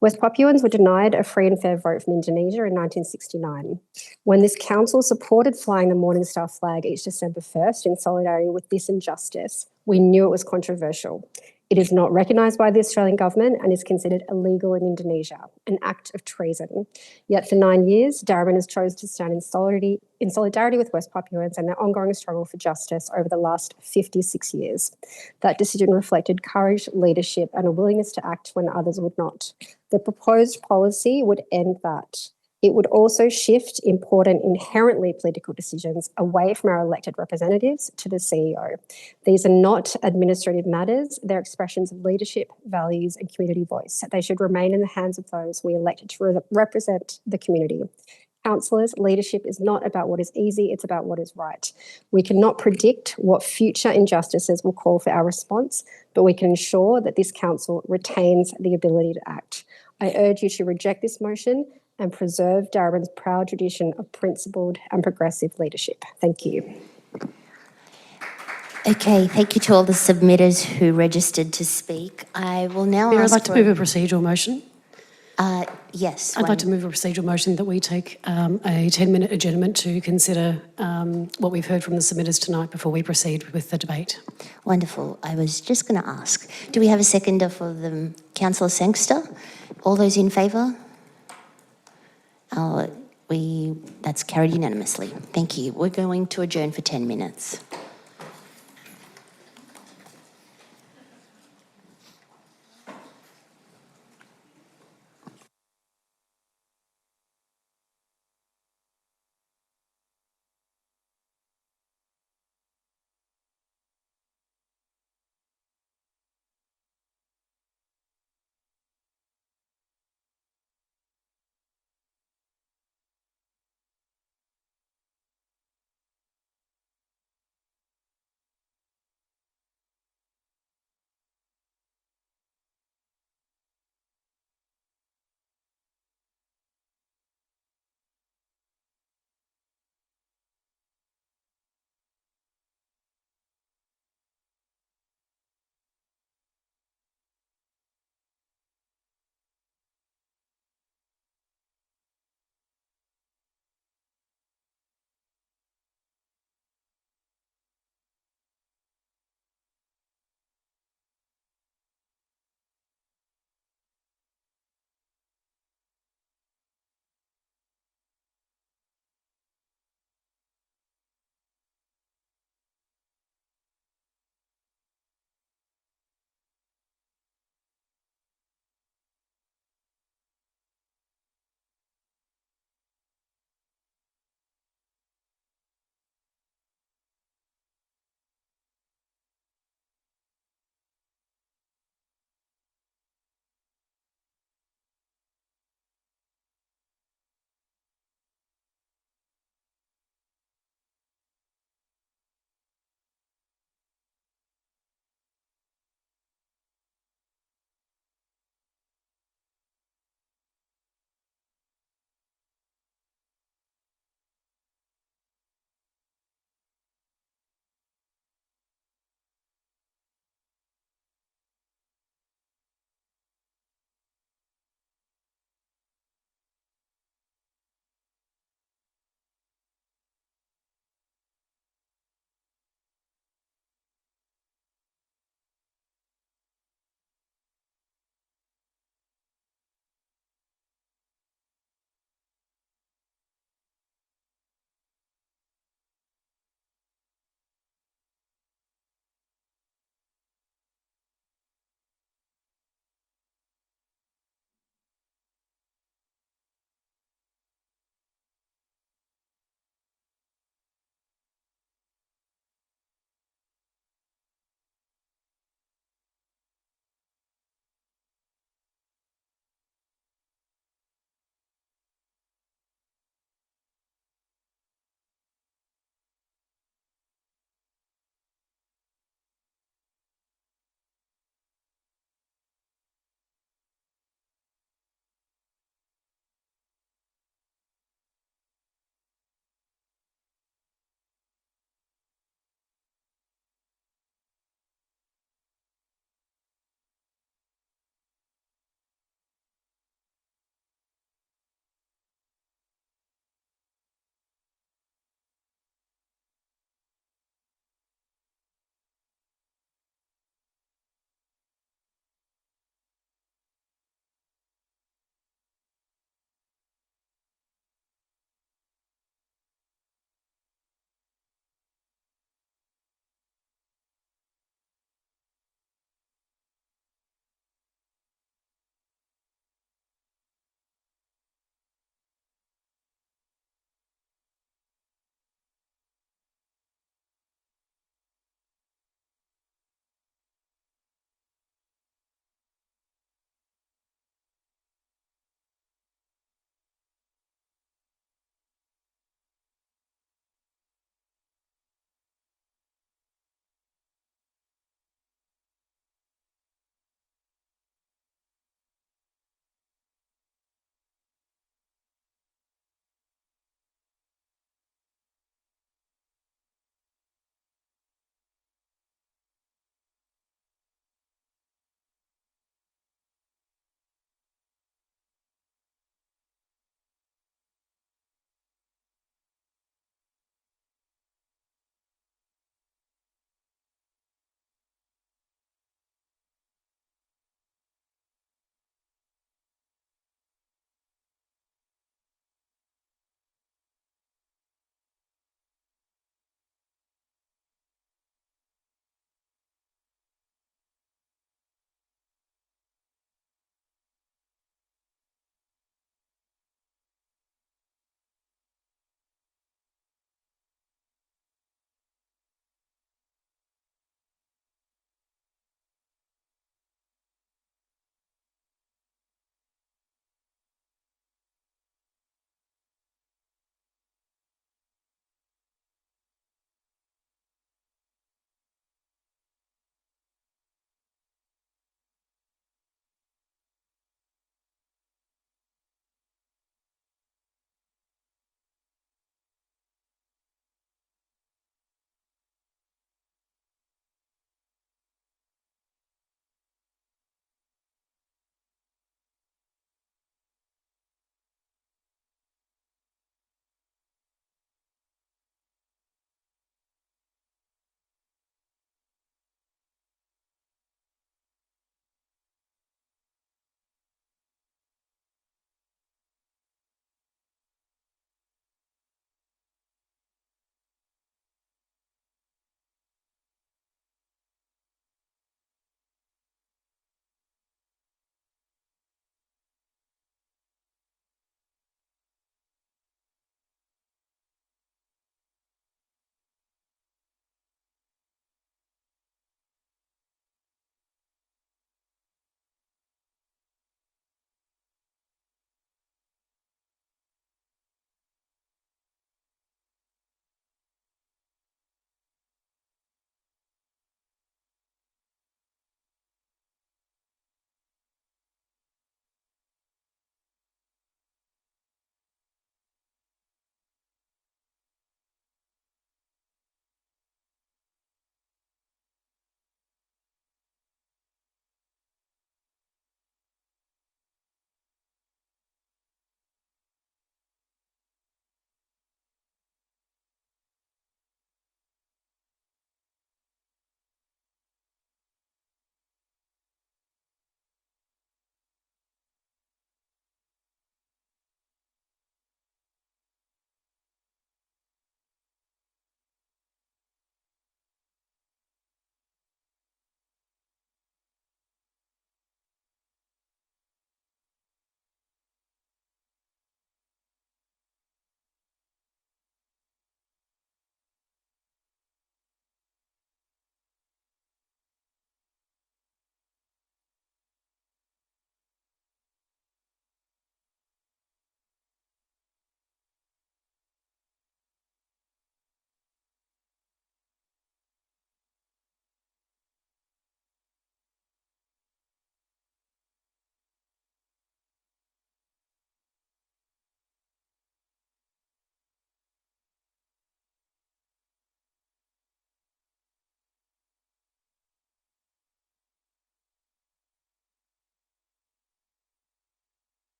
West Papuans were denied a free and fair vote from Indonesia in 1969. When this council supported flying the Morning Star flag each December 1st in solidarity with this injustice, we knew it was controversial. It is not recognised by the Australian government and is considered illegal in Indonesia, an act of treason. Yet for 9 years, Darebin has chosen to stand in solidarity with West Papuans and their ongoing struggle for justice over the last 56 years. That decision reflected courage, leadership and a willingness to act when others would not. The proposed policy would end that. It would also shift important, inherently political decisions away from our elected representatives to the CEO. These are not administrative matters, they're expressions of leadership, values and community voice. They should remain in the hands of those we elected to represent the community. Councillors, leadership is not about what is easy, it's about what is right. We cannot predict what future injustices will call for our response, but we can ensure that this council retains the ability to act. I urge you to reject this motion and preserve Darebin's proud tradition of principled and progressive leadership. Thank you. Okay, thank you to all the submitters who registered to speak. I will now Mayor, I'd ask like to move a procedural motion. Yes. I'd like to move a procedural motion that we take a 10-minute adjournment to consider what we've heard from the submitters tonight before we proceed with the debate. Wonderful. I was just going to ask, do we have a seconder for the Councillor Sangster? All those in favour? That's carried unanimously. Thank you. We're going to adjourn for 10 minutes.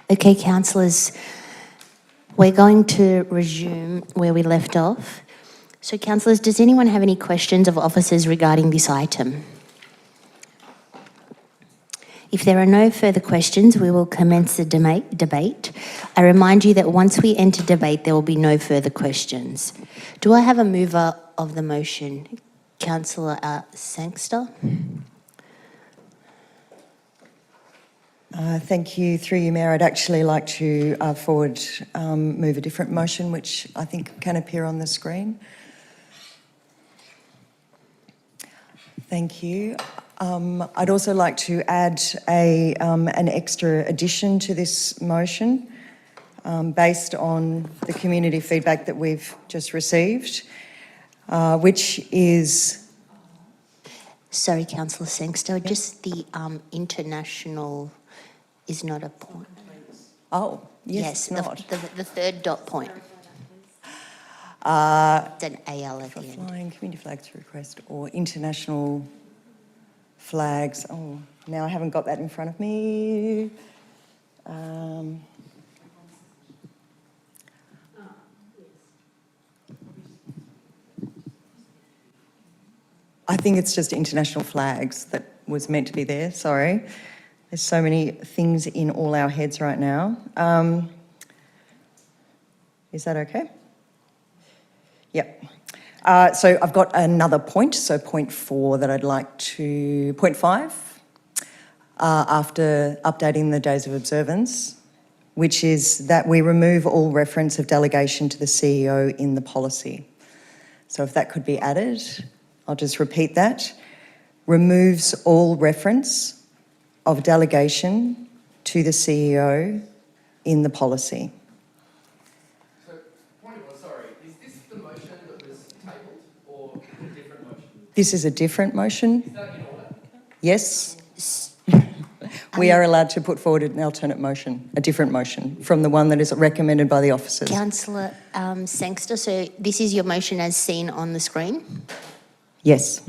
Okay, councillors, we're going to resume where we left off. So, councillors, does anyone have any questions of officers regarding this item? If there are no further questions, we will commence the debate. I remind you that once we enter debate, there will be no further questions. Do I have a mover of the motion? Councillor Sangster? Thank you. Through you, Mayor, I'd actually like to move a different motion, which I think can appear on the screen. Thank you. I'd also like to add an extra addition to this motion based on the community feedback that we've just received, which is... Sorry, Councillor Sangster, just the international is not a point. Oh, yes, yes, not. The third dot point. It's an AL at the end. Flying community flags request or international flags. Oh, now I haven't got that in front of me. I think it's just international flags that was meant to be there, sorry. There's so many things in all our heads right now. Is that okay? Yep. So I've got another point, so point 4 that I'd like to... Point 5, after updating the days of observance, which is that we remove all reference of delegation to the CEO in the policy. So if that could be added, I'll just repeat that. Removes all reference of delegation to the CEO in the policy. This is a different motion. Is that in order? Yes. We are allowed to put forward an alternate motion, a different motion from the one that is recommended by the officers. Councillor Sangster, so this is your motion as seen on the screen? Yes.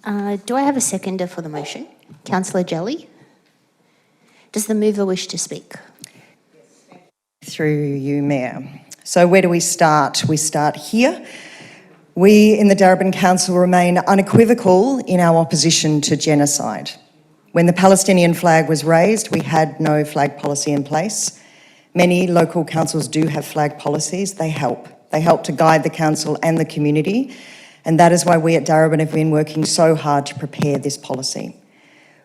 Do I have a seconder for the motion? Councillor Jelly? Does the mover wish to speak? Through you, Mayor. So where do we start? We start here. We in the Darebin Council remain unequivocal in our opposition to genocide. When the Palestinian flag was raised, we had no flag policy in place. Many local councils do have flag policies. They help. They help to guide the council and the community, and that is why we at Darebin have been working so hard to prepare this policy.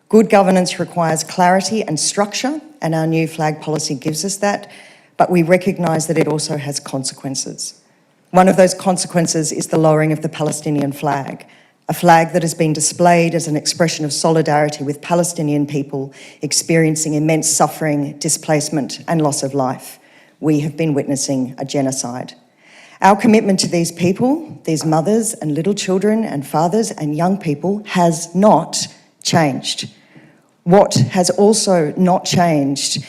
Good governance requires clarity and structure, and our new flag policy gives us that, but we recognise that it also has consequences. One of those consequences is the lowering of the Palestinian flag, a flag that has been displayed as an expression of solidarity with Palestinian people experiencing immense suffering, displacement and loss of life. We have been witnessing a genocide. Our commitment to these people, these mothers and little children and fathers and young people, has not changed. What has also not changed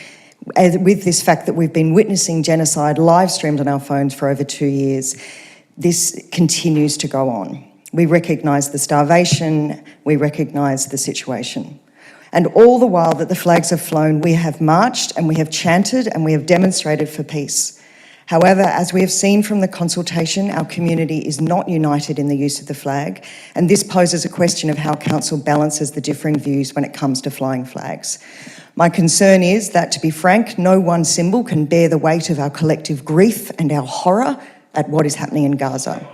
with this fact that we've been witnessing genocide live streamed on our phones for over 2 years, this continues to go on. We recognise the starvation, we recognise the situation. And all the while that the flags have flown, we have marched and we have chanted and we have demonstrated for peace. However, as we have seen from the consultation, our community is not united in the use of the flag, and this poses a question of how Council balances the differing views when it comes to flying flags. My concern is that, to be frank, no one symbol can bear the weight of our collective grief and our horror at what is happening in Gaza.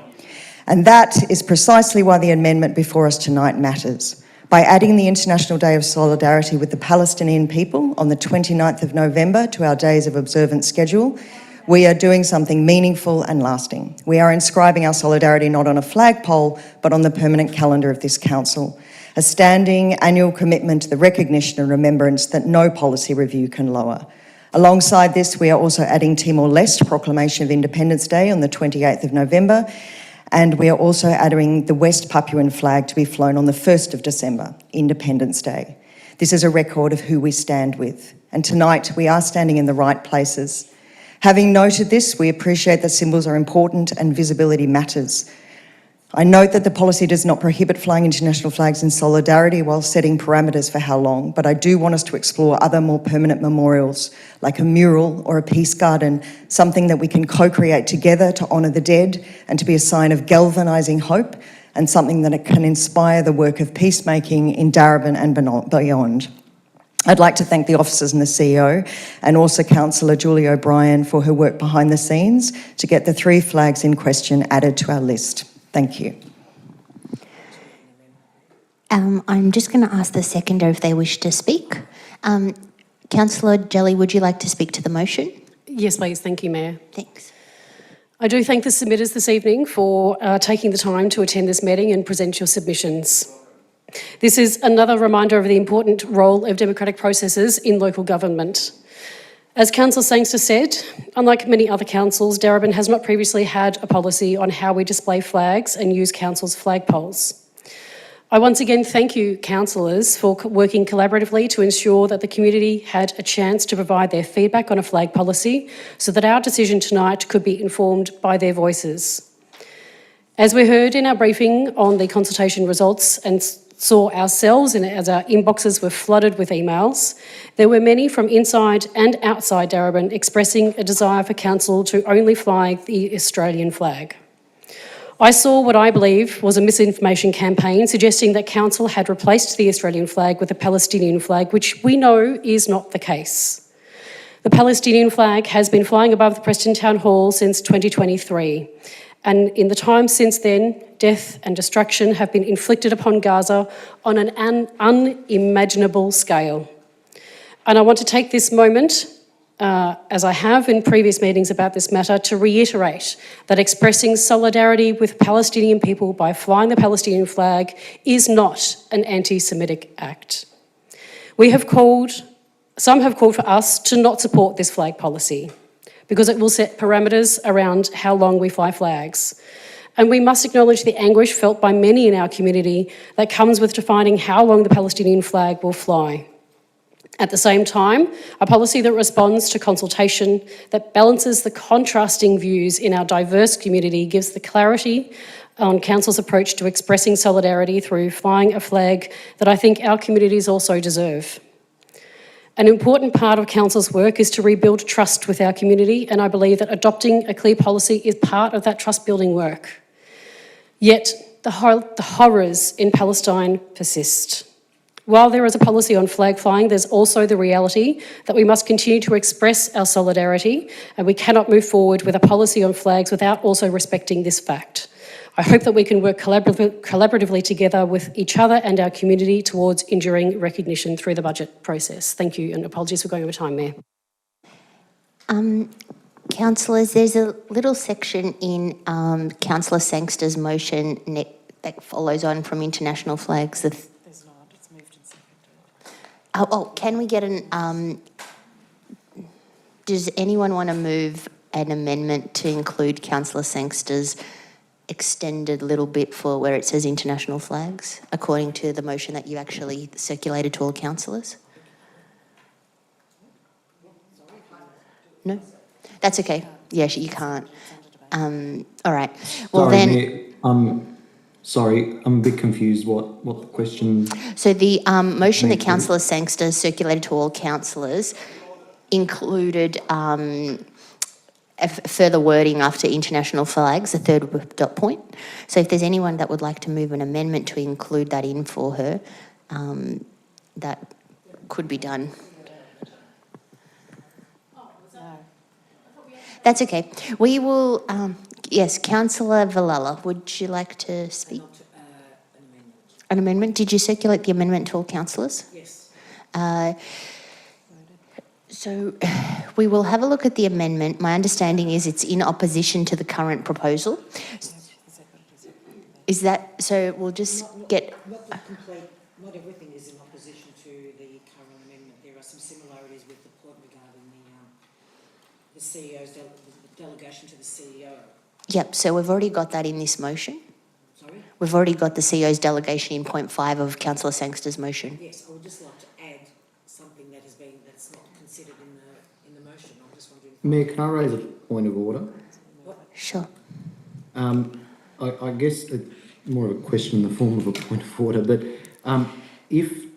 And that is precisely why the amendment before us tonight matters. By adding the International Day of Solidarity with the Palestinian people on the 29th of November to our Days of Observance schedule, we are doing something meaningful and lasting. We are inscribing our solidarity not on a flagpole, but on the permanent calendar of this council. A standing annual commitment to the recognition and remembrance that no policy review can lower. Alongside this, we are also adding Timor-Leste Proclamation of Independence Day on the 28th of November, and we are also adding the West Papuan flag to be flown on the 1st of December, Independence Day. This is a record of who we stand with, and tonight we are standing in the right places. Having noted this, we appreciate that symbols are important and visibility matters. I note that the policy does not prohibit flying international flags in solidarity while setting parameters for how long, but I do want us to explore other more permanent memorials, like a mural or a peace garden, something that we can co-create together to honour the dead and to be a sign of galvanising hope, and something that can inspire the work of peacemaking in Darebin and beyond. I'd like to thank the officers and the CEO, and also Councillor Julie O'Brien for her work behind the scenes to get the 3 flags in question added to our list. Thank you. I'm just going to ask the seconder if they wish to speak. Councillor Jelly, would you like to speak to the motion? Yes, please. Thank you, Mayor. Thanks. I do thank the submitters this evening for taking the time to attend this meeting and present your submissions. This is another reminder of the important role of democratic processes in local government. As Councillor Sangster said, unlike many other councils, Darebin has not previously had a policy on how we display flags and use council's flag poles. I once again thank you, councillors, for working collaboratively to ensure that the community had a chance to provide their feedback on a flag policy so that our decision tonight could be informed by their voices. As we heard in our briefing on the consultation results and saw ourselves as our inboxes were flooded with emails, there were many from inside and outside Darebin expressing a desire for council to only fly the Australian flag. I saw what I believe was a misinformation campaign suggesting that council had replaced the Australian flag with a Palestinian flag, which we know is not the case. The Palestinian flag has been flying above the Preston Town Hall since 2023. And in the time since then, death and destruction have been inflicted upon Gaza on an unimaginable scale. And I want to take this moment, as I have in previous meetings about this matter, to reiterate that expressing solidarity with Palestinian people by flying the Palestinian flag is not an anti-Semitic act. Some have called for us to not support this flag policy, because it will set parameters around how long we fly flags. And we must acknowledge the anguish felt by many in our community that comes with defining how long the Palestinian flag will fly. At the same time, a policy that responds to consultation, that balances the contrasting views in our diverse community, gives the clarity on Council's approach to expressing solidarity through flying a flag that I think our communities also deserve. An important part of Council's work is to rebuild trust with our community, and I believe that adopting a clear policy is part of that trust-building work. Yet, the horrors in Palestine persist. While there is a policy on flag flying, there's also the reality that we must continue to express our solidarity, and we cannot move forward with a policy on flags without also respecting this fact. I hope that we can work collaboratively together with each other and our community towards enduring recognition through the budget process. Thank you, and apologies for going over time, Mayor. Councillors, there's a little section in Councillor Sangster's motion that follows on from international flags. There's not, it's moved and seconded. Can we get an... does anyone want to move an amendment to include Councillor Sangster's extended little bit for where it says international flags, according to the motion that you actually circulated to all councillors? No? That's okay. Yes, you can't. All right. Well, sorry, then... Mayor, sorry, I'm a bit confused what the question... So the motion that Councillor Sangster circulated to all councillors included... further wording after international flags, the third dot point. So if there's anyone that would like to move an amendment to include that in for her, that could be done. That's okay. We will, yes, Councillor Villala, would you like to speak? An amendment? Did you circulate the amendment to all councillors? Yes. So we will have a look at the amendment. My understanding is it's in opposition to the current proposal. Is that, so we'll just get... Not everything is in opposition to the current amendment. There are some similarities with the point regarding the CEO's delegation to the CEO. Yep, so we've already got that in this motion. Sorry? We've already got the CEO's delegation in point 5 of Councillor Sangster's motion. Yes, I would just like to add something that's not considered in the motion. I'm just wondering... Mayor, can I raise a point of order? Sure. I guess more of a question in the form of a point of order, but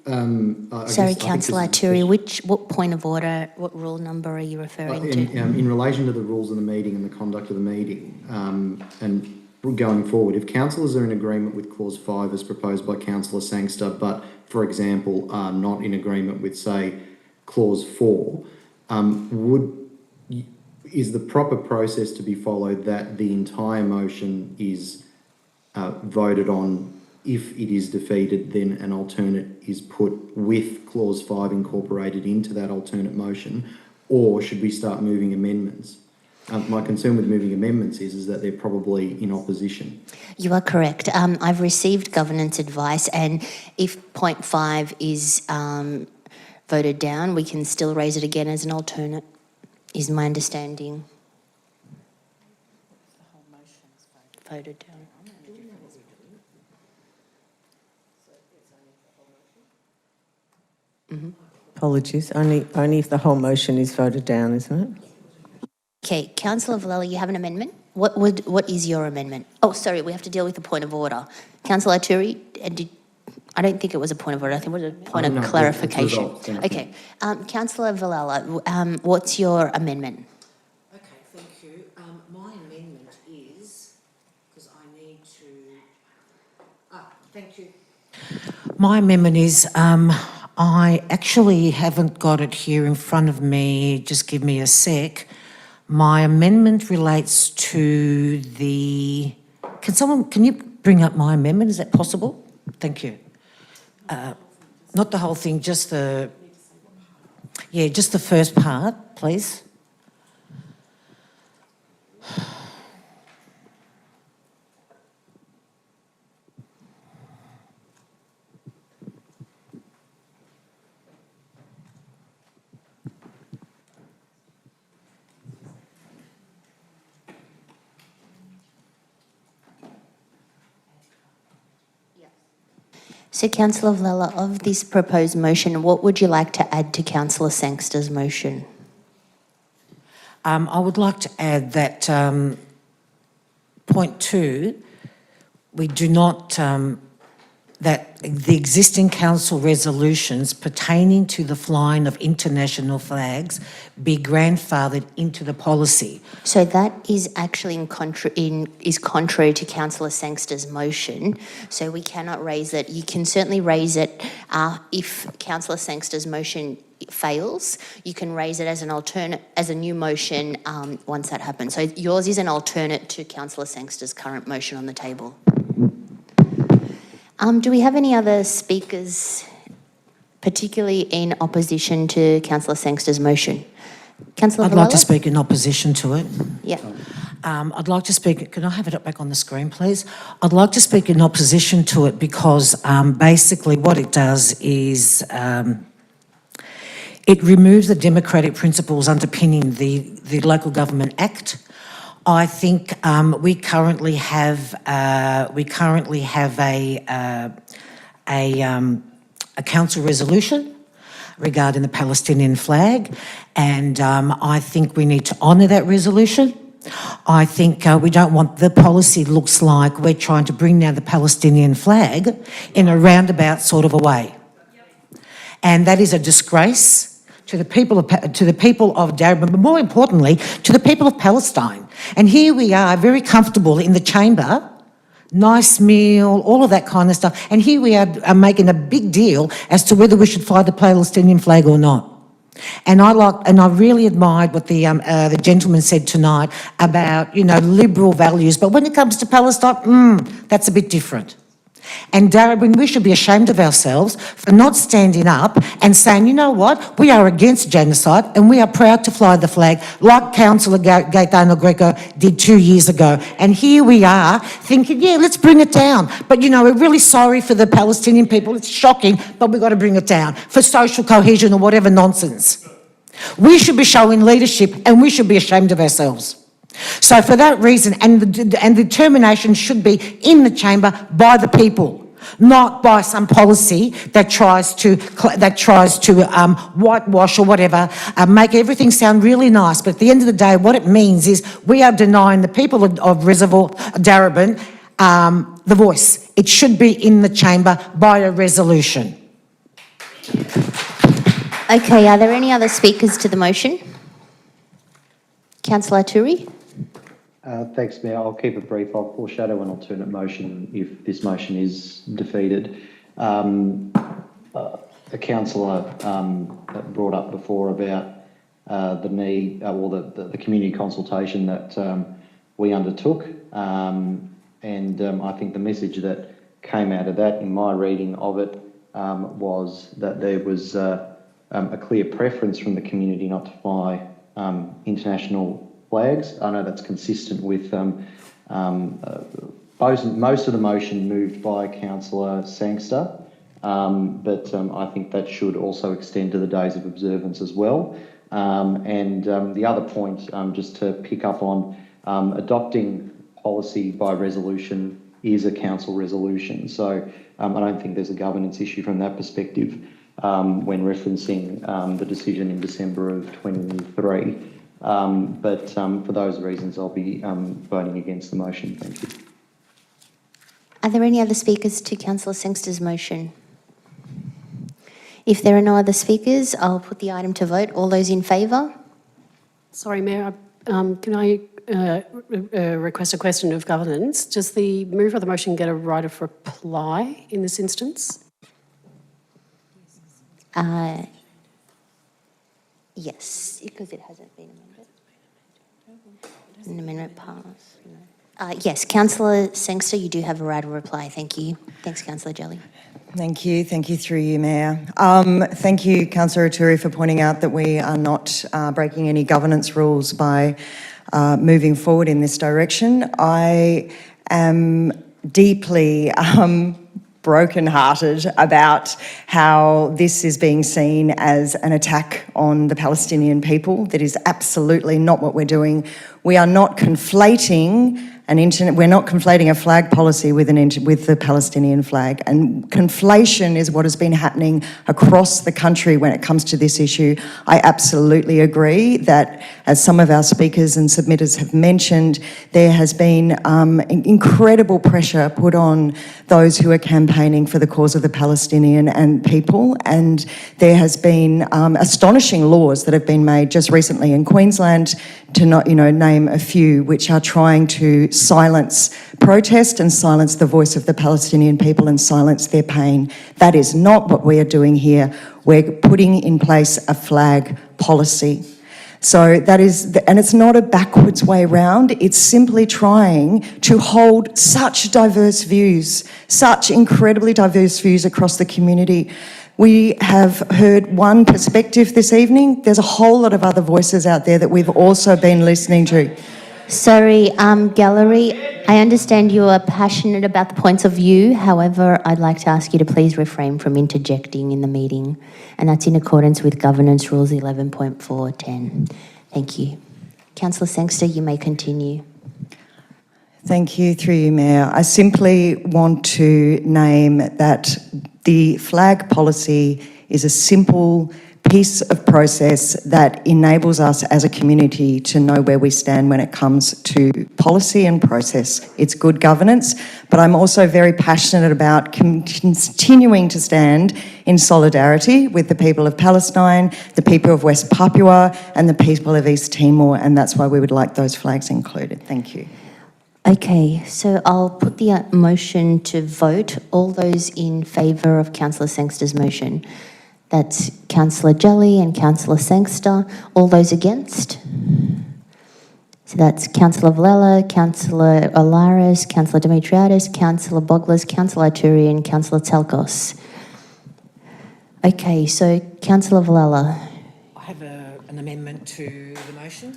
Sorry, Councillor Turi, what point of order, what rule number are you referring to? In relation to the rules of the meeting and the conduct of the meeting, and going forward, if councillors are in agreement with clause 5 as proposed by Councillor Sangster, but, for example, are not in agreement with, say, clause 4, is the proper process to be followed that the entire motion is voted on? If it is defeated, then an alternate is put with clause 5 incorporated into that alternate motion, or should we start moving amendments? My concern with moving amendments is that they're probably in opposition. You are correct. I've received governance advice, and if point 5 is voted down, we can still raise it again as an alternate, is my understanding. Voted down. Apologies, only if the whole motion is voted down, isn't it? Okay, Councillor Villella, you have an amendment? What is your amendment? Oh, sorry, we have to deal with the point of order. Councillor Turi, I don't think it was a point of order, I think it was a point of clarification. Okay, Councillor Villella, what's your amendment? Okay, thank you. My amendment is, because I need to, thank you. My amendment is, I actually haven't got it here in front of me, just give me a sec. My amendment relates to the, can you bring up my amendment, is that possible? Thank you. Not the whole thing, just the first part, please. So, Councillor Villella, of this proposed motion, what would you like to add to Councillor Sangster's motion? I would like to add that point 2, we do not, that the existing council resolutions pertaining to the flying of international flags be grandfathered into the policy. So that is actually contrary to Councillor Sangster's motion. So we cannot raise it. You can certainly raise it if Councillor Sangster's motion fails. You can raise it as an alternate, as a new motion once that happens. So yours is an alternate to Councillor Sangster's current motion on the table. Do we have any other speakers, particularly in opposition to Councillor Sangster's motion? Councillor I'd like to speak in opposition to it. Yeah. I'd like to speak, can I have it up back on the screen, please? I'd like to speak in opposition to it because basically what it does is it removes the democratic principles underpinning the Local Government Act. I think we currently have a council resolution regarding the Palestinian flag, and I think we need to honour that resolution. I think we don't want the policy looks like we're trying to bring down the Palestinian flag in a roundabout sort of a way, and that is a disgrace to the people of Darebin, but more importantly, to the people of Palestine. And here we are, very comfortable in the chamber, nice meal, all of that kind of stuff. And here we are making a big deal as to whether we should fly the Palestinian flag or not. And I really admired what the gentleman said tonight about, liberal values. But when it comes to Palestine, that's a bit different. And Darebin, we should be ashamed of ourselves for not standing up and saying, you know what, we are against genocide and we are proud to fly the flag like Councillor Gaetano Greco did 2 years ago. And here we are thinking, yeah, let's bring it down. But, we're really sorry for the Palestinian people. It's shocking, but we've got to bring it down for social cohesion or whatever nonsense. We should be showing leadership and we should be ashamed of ourselves. So for that reason, and the determination should be in the chamber by the people, not by some policy that tries to whitewash or whatever, make everything sound really nice. But at the end of the day, what it means is we are denying the people of Reservoir Darebin the voice. It should be in the chamber by a resolution. Okay, are there any other speakers to the motion? Councillor Turi? Thanks, Mayor. I'll keep it brief. I'll foreshadow an alternate motion if this motion is defeated. A councillor brought up before about the need, or the community consultation that we undertook. I think the message that came out of that, in my reading of it, was that there was a clear preference from the community not to fly international flags. I know that's consistent with most of the motion moved by Councillor Sangster, but I think that should also extend to the days of observance as well. The other point, just to pick up on, adopting policy by resolution is a council resolution. So I don't think there's a governance issue from that perspective when referencing the decision in December of 23. For those reasons, I'll be voting against the motion. Thank you. Are there any other speakers to Councillor Sangster's motion? If there are no other speakers, I'll put the item to vote. All those in favour? Sorry, Mayor, can I request a question of governance? Does the mover of the motion get a right of reply in this instance? Yes, because it hasn't been amended. An amendment passed. Yes, Councillor Sangster, you do have a right of reply. Thank you. Thanks, Councillor Jelly. Thank you through you, Mayor. Thank you, Councillor Aturi, for pointing out that we are not breaking any governance rules by moving forward in this direction. I am deeply brokenhearted about how this is being seen as an attack on the Palestinian people. That is absolutely not what we're doing. We are not conflating we're not conflating a flag policy with the Palestinian flag. And conflation is what has been happening across the country when it comes to this issue. I absolutely agree that, as some of our speakers and submitters have mentioned, there has been incredible pressure put on those who are campaigning for the cause of the Palestinian and people. And there has been astonishing laws that have been made just recently in Queensland, to not name a few, which are trying to silence protest and silence the voice of the Palestinian people and silence their pain. That is not what we are doing here. We're putting in place a flag policy. So that is, and it's not a backwards way round, it's simply trying to hold such diverse views, such incredibly diverse views across the community. We have heard one perspective this evening. There's a whole lot of other voices out there that we've also been listening to. Sorry, gallery, I understand you are passionate about the points of view. However, I'd like to ask you to please refrain from interjecting in the meeting, and that's in accordance with Governance Rules 11.410. Thank you. Councillor Sangster, you may continue. Thank you, through you, Mayor. I simply want to name that the flag policy is a simple piece of process that enables us as a community to know where we stand when it comes to policy and process. It's good governance, but I'm also very passionate about continuing to stand in solidarity with the people of Palestine, the people of West Papua, and the people of East Timor, and that's why we would like those flags included. Thank you. Okay, so I'll put the motion to vote. All those in favour of Councillor Sangster's motion. That's Councillor Jelly and Councillor Sangster. All those against? So that's Councillor Villela, Councillor Olaris, Councillor Dimitriadis, Councillor Boglis, Councillor Aturi and Councillor Telkos. Okay, so Councillor Villela. I have an amendment to the motion.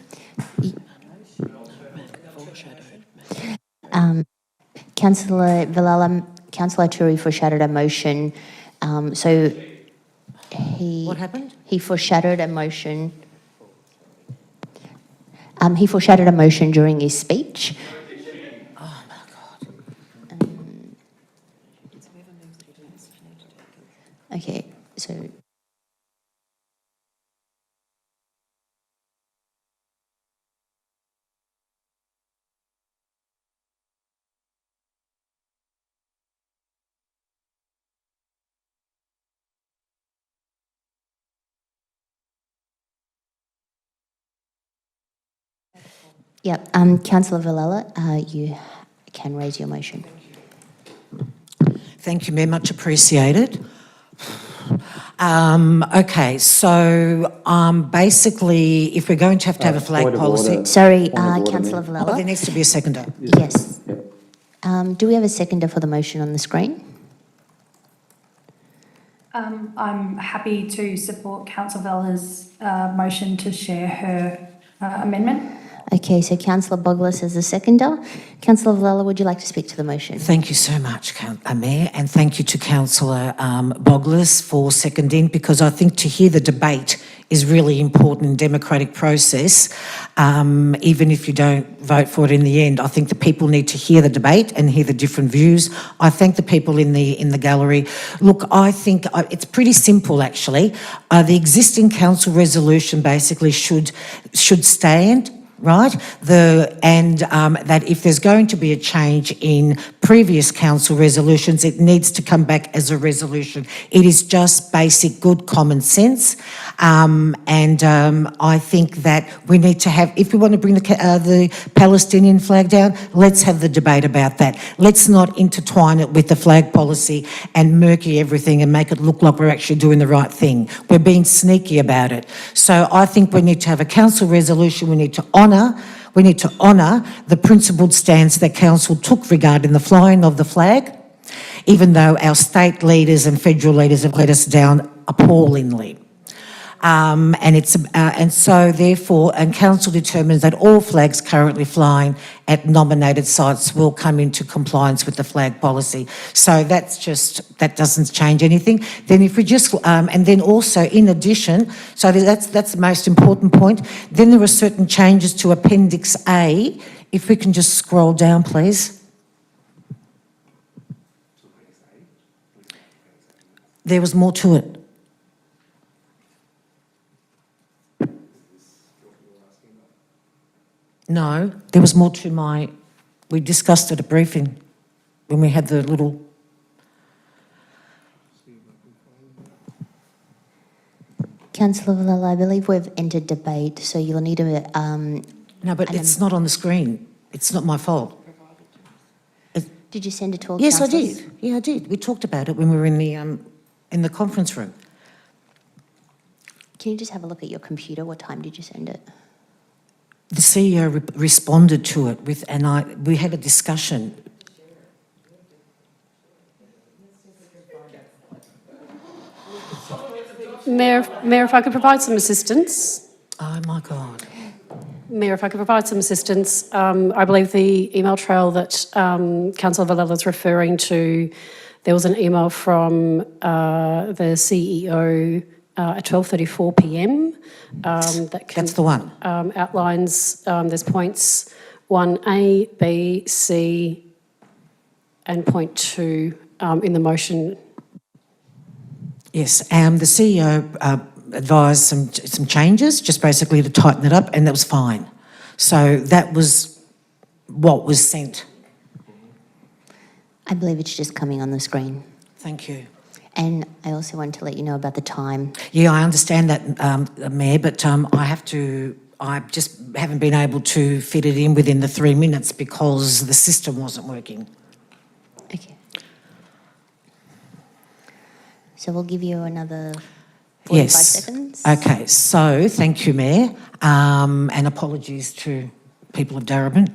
Councillor Villela, Councillor Aturi foreshadowed a motion. What happened? He foreshadowed a motion. He foreshadowed a motion during his speech. Oh my God. Okay, so Yep. Councillor Villela, you can raise your motion. Thank you, Mayor, much appreciated. Okay, so basically, if we're going to have a flag Point of policy... order. Sorry, Point of order, Councillor Mayor. Villela. Oh, there needs to be a seconder. Yes. Yep. Do we have a seconder for the motion on the screen? I'm happy to support Councillor Vella's motion to share her amendment. Okay, so Councillor Boglis is the seconder. Councillor Villela, would you like to speak to the motion? Thank you so much, Mayor, and thank you to Councillor Boglis for seconding, because I think to hear the debate is really important in democratic process. Even if you don't vote for it in the end, I think the people need to hear the debate and hear the different views. I thank the people in the gallery. Look, I think it's pretty simple, actually. The existing council resolution basically should stand. Right, that if there's going to be a change in previous council resolutions, it needs to come back as a resolution. It is just basic good common sense, I think that we need to have, if we want to bring the Palestinian flag down, let's have the debate about that. Let's not intertwine it with the flag policy and murky everything and make it look like we're actually doing the right thing. We're being sneaky about it. So I think we need to have a council resolution. We need to honour the principled stance that council took regarding the flying of the flag, even though our state leaders and federal leaders have let us down appallingly. And council determines that all flags currently flying at nominated sites will come into compliance with the flag policy. So that doesn't change anything. Then if we just, and then also in addition, so that's the most important point. Then there are certain changes to Appendix A. If we can just scroll down, please. There was more to it. No, there was more to we discussed at a briefing when we had the little... Councillor Villela, I believe we've entered debate, so you'll need a... No, but it's not on the screen. It's not my fault. Did you send it to all Yes, councillors? I did. Yeah, I did. We talked about it when we were in the conference room. Can you just have a look at your computer? What time did you send it? The CEO responded to it we had a discussion. Mayor, if I could provide some assistance. Oh my God. Mayor, if I could provide some assistance, I believe the email trail that Councillor Villela is referring to, there was an email from the CEO at 12:34 p.m. That's the one. Outlines, there's points 1A, B, C, and point 2 in the motion. Yes, the CEO advised some changes, just basically to tighten it up, and that was fine. So that was what was sent. I believe it's just coming on the screen. Thank you. And I also want to let you know about the time. Yeah, I understand that, Mayor, but I just haven't been able to fit it in within the 3 minutes because the system wasn't working. Okay. So we'll give you another 45 seconds. Okay, so thank you, Mayor, and apologies to people of Darebin.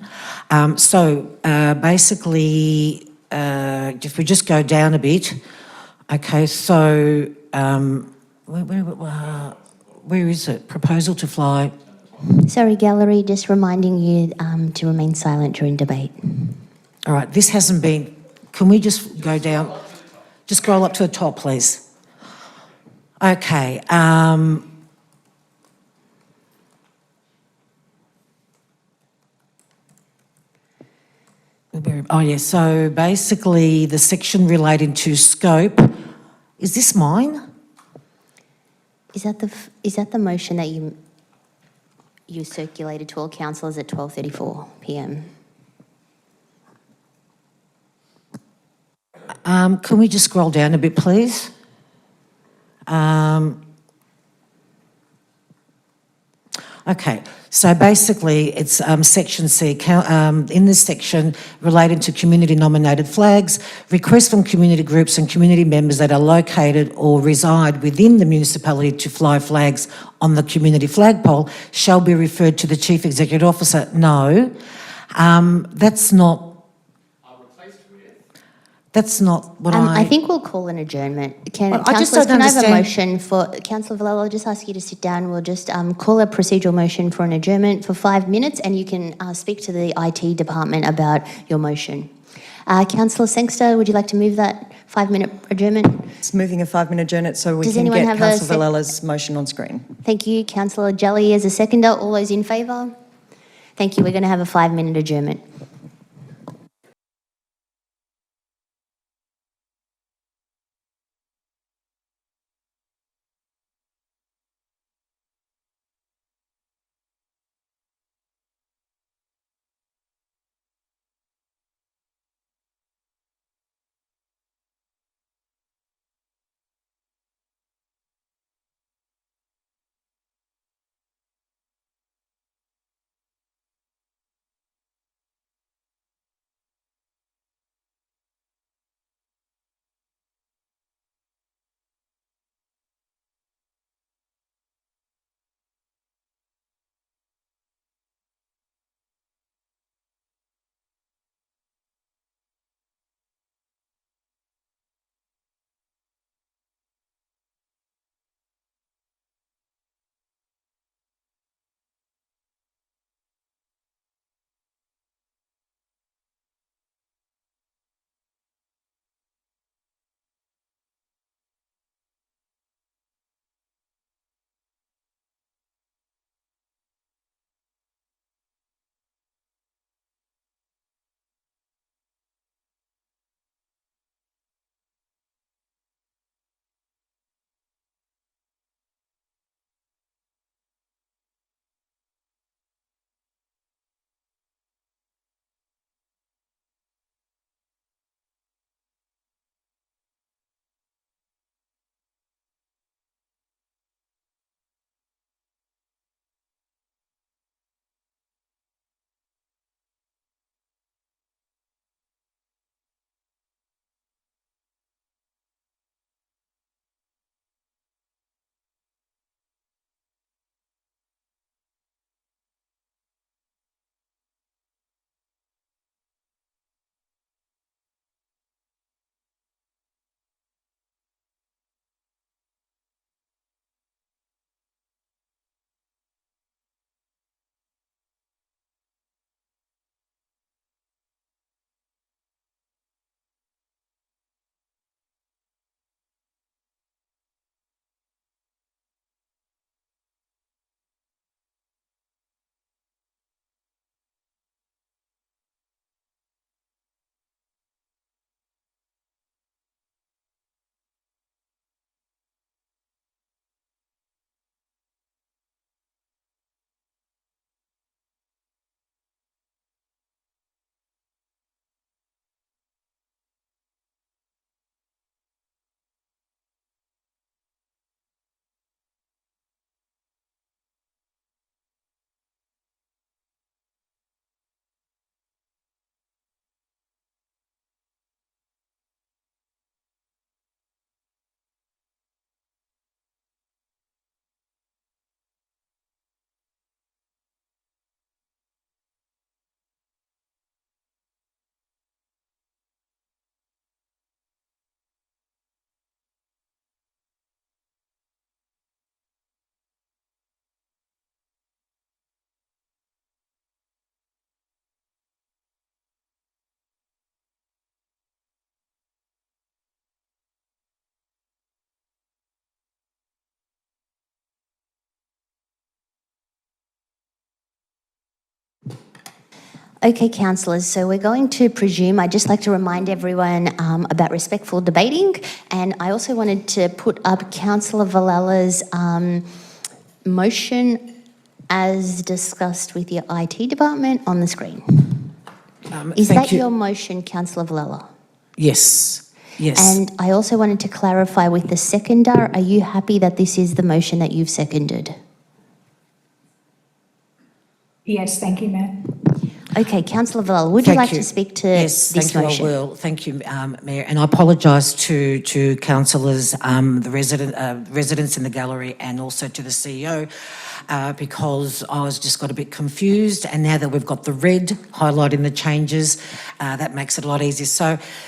Basically, if we just go down a bit, okay, so where is it? Proposal to fly. Sorry, gallery, just reminding you to remain silent during debate. All right, this hasn't been... Can we just go down? Just scroll up to the top, please. Okay. So basically the section relating to scope, is this mine? Is that the motion that you circulated to all councillors at 12:34 p.m? Can we just scroll down a bit, please? Okay, so basically it's section C, in this section relating to community nominated flags, requests from community groups and community members that are located or reside within the municipality to fly flags on the community flagpole shall be referred to the Chief Executive Officer. No, that's not. That's not what I think we'll call an adjournment. I just don't can I have a understand. motion for, Councillor Villella, I'll just ask you to sit down. We'll just call a procedural motion for an adjournment for 5 minutes and you can speak to the IT department about your motion. Councillor Sangster, would you like to move that 5-minute adjournment? It's moving a 5-minute adjournment so we Does can anyone get have a Councillor Villalla's motion on screen. Thank you. Councillor Jelly as a seconder. All those in favour? Thank you. We're going to have a 5-minute adjournment. Okay, councillors, so we're going to presume, I'd just like to remind everyone about respectful debating, and I also wanted to put up Councillor Villalla's motion as discussed with your IT department on the screen. Is that your motion, Councillor Villella? Yes, yes. And I also wanted to clarify with the seconder, are you happy that this is the motion that you've seconded? Yes, thank you, Mayor. Okay, Councillor Vallala, would you Thank like you. to speak to Yes, this thank you, motion? I will. Thank you, Mayor. And I apologise to councillors, the residents in the gallery and also to the CEO because I was just got a bit confused, and now that we've got the red highlighting the changes, that makes it a lot easier.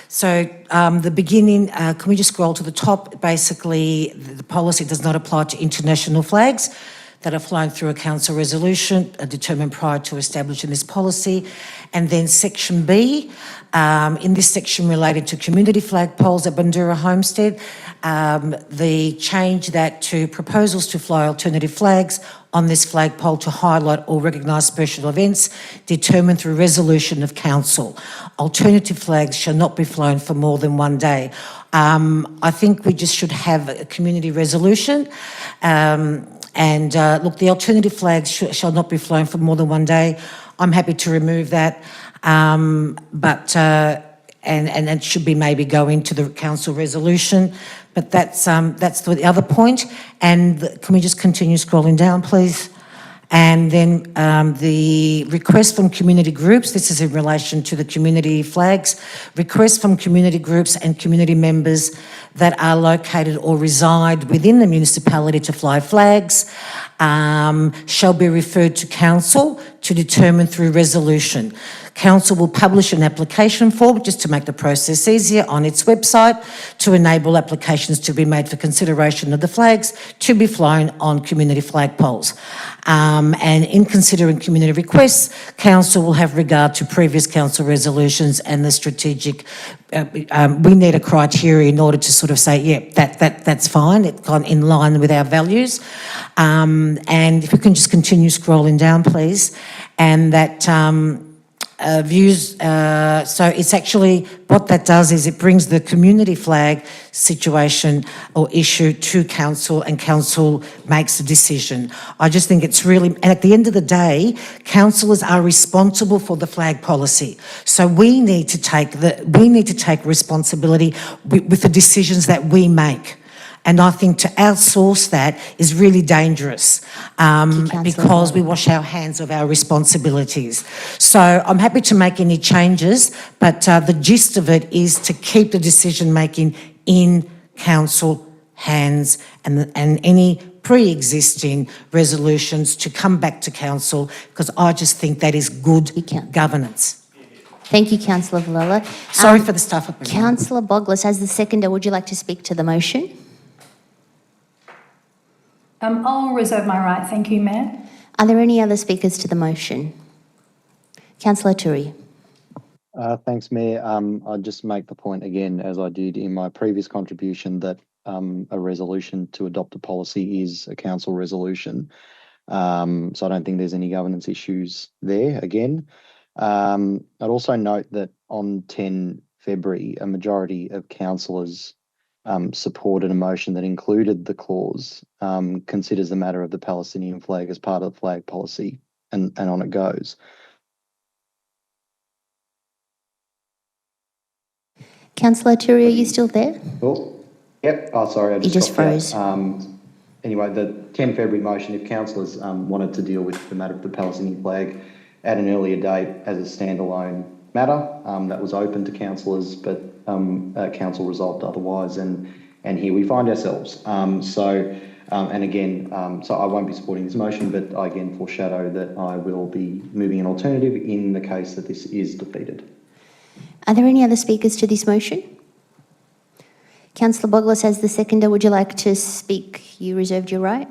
So the beginning, can we just scroll to the top? Basically, the policy does not apply to international flags that are flown through a council resolution determined prior to establishing this policy. And then section B, in this section related to community flag poles at Bandura Homestead, the change that to proposals to fly alternative flags on this flagpole to highlight or recognise special events determined through resolution of council. Alternative flags shall not be flown for more than one day. I think we just should have a community resolution. Look, the alternative flags shall not be flown for more than one day. I'm happy to remove that, and it should be maybe go into the council resolution. But that's the other point. And can we just continue scrolling down, please? And then the request from community groups, this is in relation to the community flags, requests from community groups and community members that are located or reside within the municipality to fly flags shall be referred to council to determine through resolution. Council will publish an application form just to make the process easier on its website to enable applications to be made for consideration of the flags to be flown on community flagpoles. And in considering community requests, council will have regard to previous council resolutions and the strategic. We need a criteria in order to sort of say, yeah, that's fine. It's gone in line with our values. And if we can just continue scrolling down, please, and that. Views, so it's actually, what that does is it brings the community flag situation or issue to council, and council makes a decision. I just think it's really, and at the end of the day, councillors are responsible for the flag policy. So we need to take responsibility with the decisions that we make. And I think to outsource that is really dangerous because we wash our hands of our responsibilities. So I'm happy to make any changes, but the gist of it is to keep the decision making in council hands, and any pre-existing resolutions to come back to council, because I just think that is good governance. Thank you, Councillor Vallala. Sorry for the stuff. Councillor Boglis, as the seconder, would you like to speak to the motion? I'll reserve my right, thank you, Mayor. Are there any other speakers to the motion? Councillor Turi. Thanks, Mayor. I'll just make the point again, as I did in my previous contribution, that a resolution to adopt a policy is a council resolution. So I don't think there's any governance issues there again. I'd also note that on 10 February, a majority of councillors supported a motion that included the clause, considers the matter of the Palestinian flag as part of the flag policy, and on it goes. Councillor Turi, are you still there? Oh, yep. Oh, sorry, I just froze. Anyway, the 10 February motion, if councillors wanted to deal with the matter of the Palestinian flag at an earlier date as a standalone matter, that was open to councillors, but council resolved otherwise, and here we find ourselves. And again, so I won't be supporting this motion, but I again foreshadow that I will be moving an alternative in the case that this is defeated. Are there any other speakers to this motion? Councillor Boglis, as the seconder, would you like to speak? You reserved your right.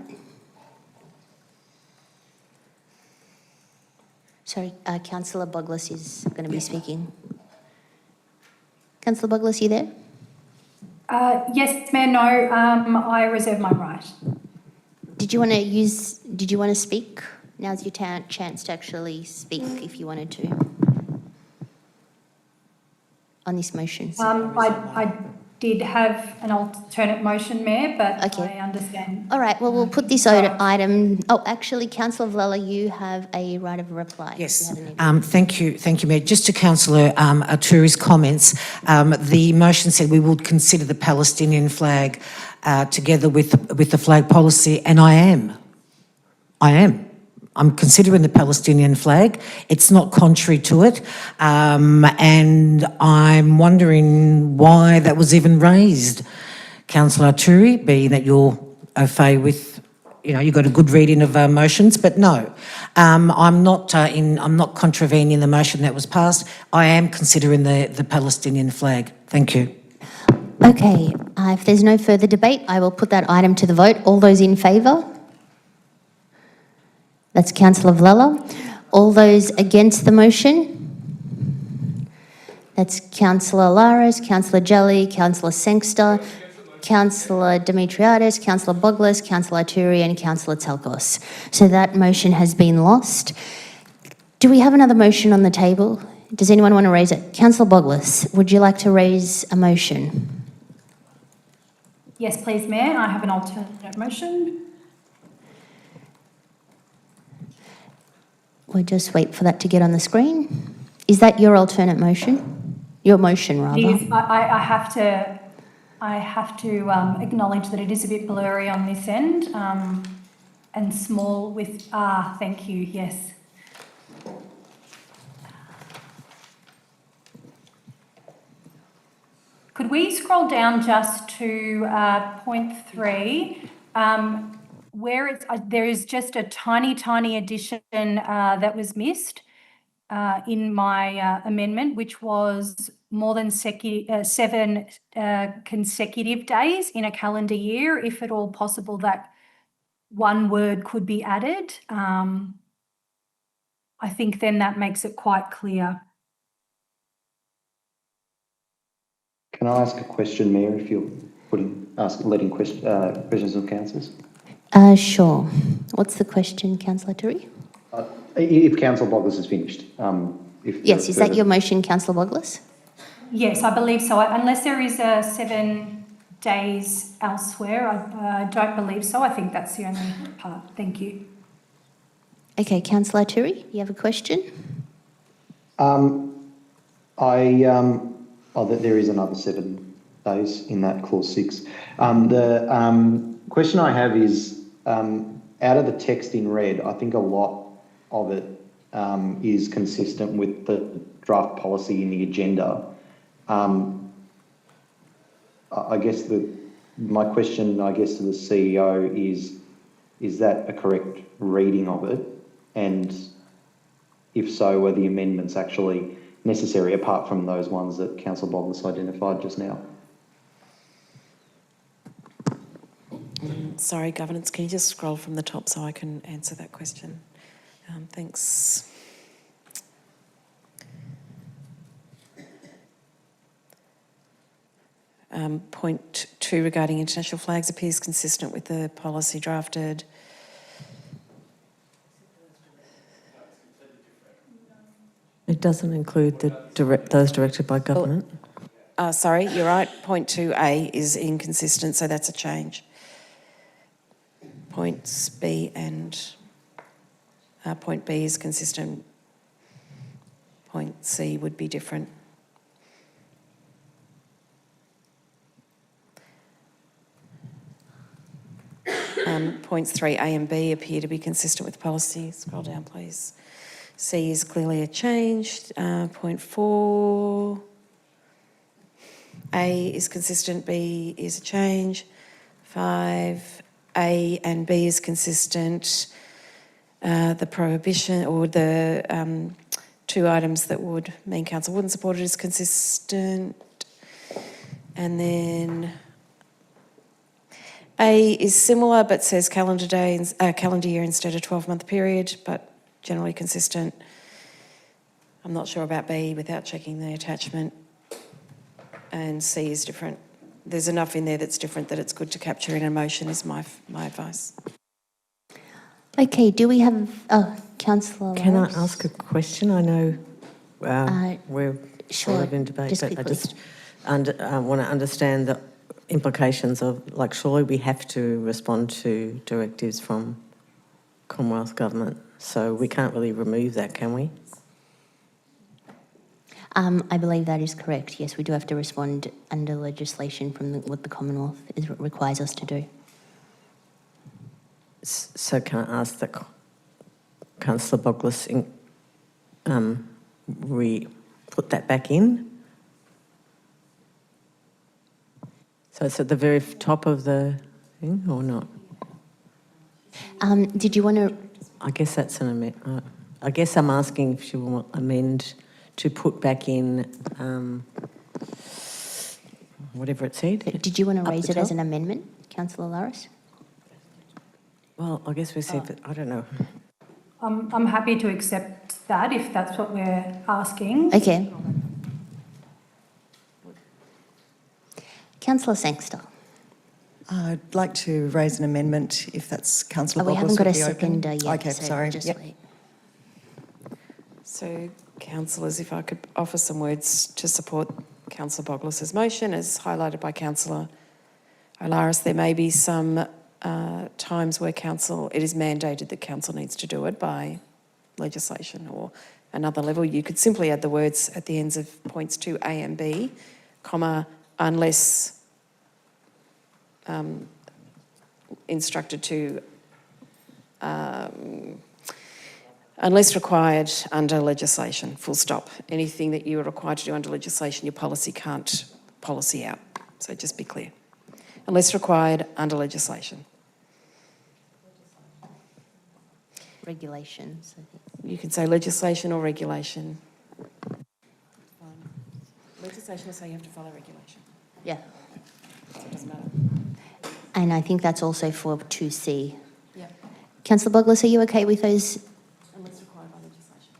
Sorry, Councillor Boglis is going to be speaking. Councillor Boglis, you there? Yes, Mayor, no, I reserve my right. Did you want to speak? Now's your chance to actually speak if you wanted to on this motion. I did have an alternate motion, Mayor, but I understand. All right, well, we'll put this item. Oh, actually, Councillor Vallala, you have a right of reply. Yes, thank you, Mayor. Just to Councillor Turi's comments, the motion said we would consider the Palestinian flag together with the flag policy, and I am. I'm considering the Palestinian flag. It's not contrary to it. And I'm wondering why that was even raised. Councillor Turi, being that you're au fait with, you've got a good reading of motions, but no, I'm not contravening the motion that was passed. I am considering the Palestinian flag. Thank you. Okay, if there's no further debate, I will put that item to the vote. All those in favour? That's Councillor Vella. All those against the motion? That's Councillor Laris, Councillor Jelly, Councillor Sangster, Councillor Demetriadis, Councillor Boglis, Councillor Turi and Councillor Tsalkos. So that motion has been lost. Do we have another motion on the table? Does anyone want to raise it? Councillor Boglis, would you like to raise a motion? Yes, please, Mayor. I have an alternate motion. We'll just wait for that to get on the screen. Is that your alternate motion? Your motion, rather. It is, I have to acknowledge that it is a bit blurry on this end and small with, thank you, yes. Could we scroll down just to point 3, where it's, there is just a tiny addition that was missed in my amendment, which was more than 7 consecutive days in a calendar year. If at all possible, that one word could be added. I think then that makes it quite clear. Can I ask a question, Mayor, if you're letting questions of councillors? Sure. What's the question, Councillor Turi? If Councillor Boglis is finished. Yes, is that your motion, Councillor Boglis? Yes, I believe so. Unless there is 7 days elsewhere, I don't believe so. I think that's the only part. Thank you. Okay, Councillor Turi, you have a question? That there is another 7 days in that clause 6. The question I have is, out of the text in red, I think a lot of it is consistent with the draft policy in the agenda. I guess my question, to the CEO is that a correct reading of it? And if so, are the amendments actually necessary apart from those ones that Councillor Boglis identified just now? Sorry, Governance, can you just scroll from the top so I can answer that question? Thanks. Point 2 regarding international flags appears consistent with the policy drafted. It doesn't include those directed by government. Sorry, you're right. Point 2A is inconsistent, so that's a change. Points B and point B is consistent. Point C would be different. Points 3A and B appear to be consistent with policy. Scroll down, please. C is clearly a change. Point 4, A is consistent, B is a change. 5, A and B is consistent. The prohibition or the 2 items that would mean council wouldn't support it is consistent. And then A is similar but says calendar year instead of 12-month period, but generally consistent. I'm not sure about B without checking the attachment. And C is different. There's enough in there that's different that it's good to capture in a motion is my advice. Okay, do we have... Councillor Can I Laris? ask a question? I know we're sure, in debate, just but quickly. I just want to understand the implications of, surely we have to respond to directives from Commonwealth Government, so we can't really remove that, can we? I believe that is correct. Yes, we do have to respond under legislation from what the Commonwealth requires us to do. So can I ask that Councillor Boglis put that back in. So it's at the very top of the thing, or not? Did you want to? I guess that's an amendment. I guess I'm asking if you want amend to put back in whatever it said. Did you want to raise the it as top? an amendment, Councillor Laris? Well, I guess we said that. I don't know. I'm happy to accept that if that's what we're asking. Okay. Councillor Sangster. I'd like to raise an amendment if that's Councillor Boglis. We haven't got a would be open. seconder yet. Okay, so sorry. Just Yep. wait. So, councillors, if I could offer some words to support Councillor Boglis's motion, as highlighted by Councillor Olaris, there may be some times where it is mandated that council needs to do it by legislation or another level. You could simply add the words at the ends of points 2A and B, comma, unless instructed to, unless required under legislation, full stop. Anything that you are required to do under legislation, your policy can't policy out. So just be clear. Unless required under legislation. Regulations. You can say legislation or regulation. Legislation will say you have to follow regulation. Yeah. So it doesn't matter. And I think that's also for 2C. Yeah. Councillor Boglis, are you okay with those? Unless required by legislation.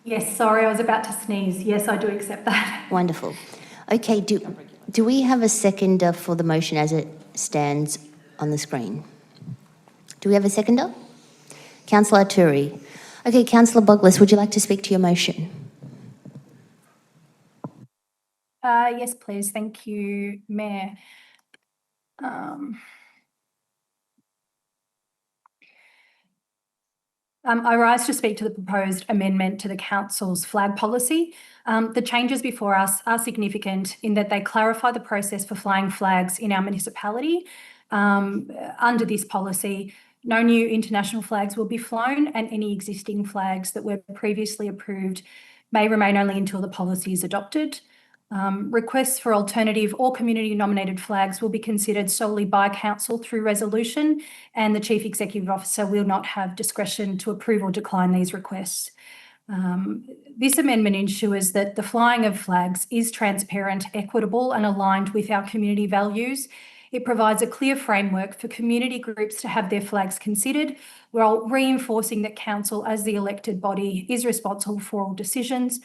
Yes, sorry, I was about to sneeze. Yes, I do accept that. Wonderful. Okay, do we have a seconder for the motion as it stands on the screen? Do we have a seconder? Councillor Turi. Okay, Councillor Boglis, would you like to speak to your motion? Yes, please. Thank you, Mayor. I rise to speak to the proposed amendment to the Council's flag policy. The changes before us are significant in that they clarify the process for flying flags in our municipality. Under this policy, no new international flags will be flown, and any existing flags that were previously approved may remain only until the policy is adopted. Requests for alternative or community nominated flags will be considered solely by council through resolution, and the Chief Executive Officer will not have discretion to approve or decline these requests. This amendment ensures that the flying of flags is transparent, equitable and aligned with our community values. It provides a clear framework for community groups to have their flags considered, while reinforcing that council as the elected body is responsible for all decisions.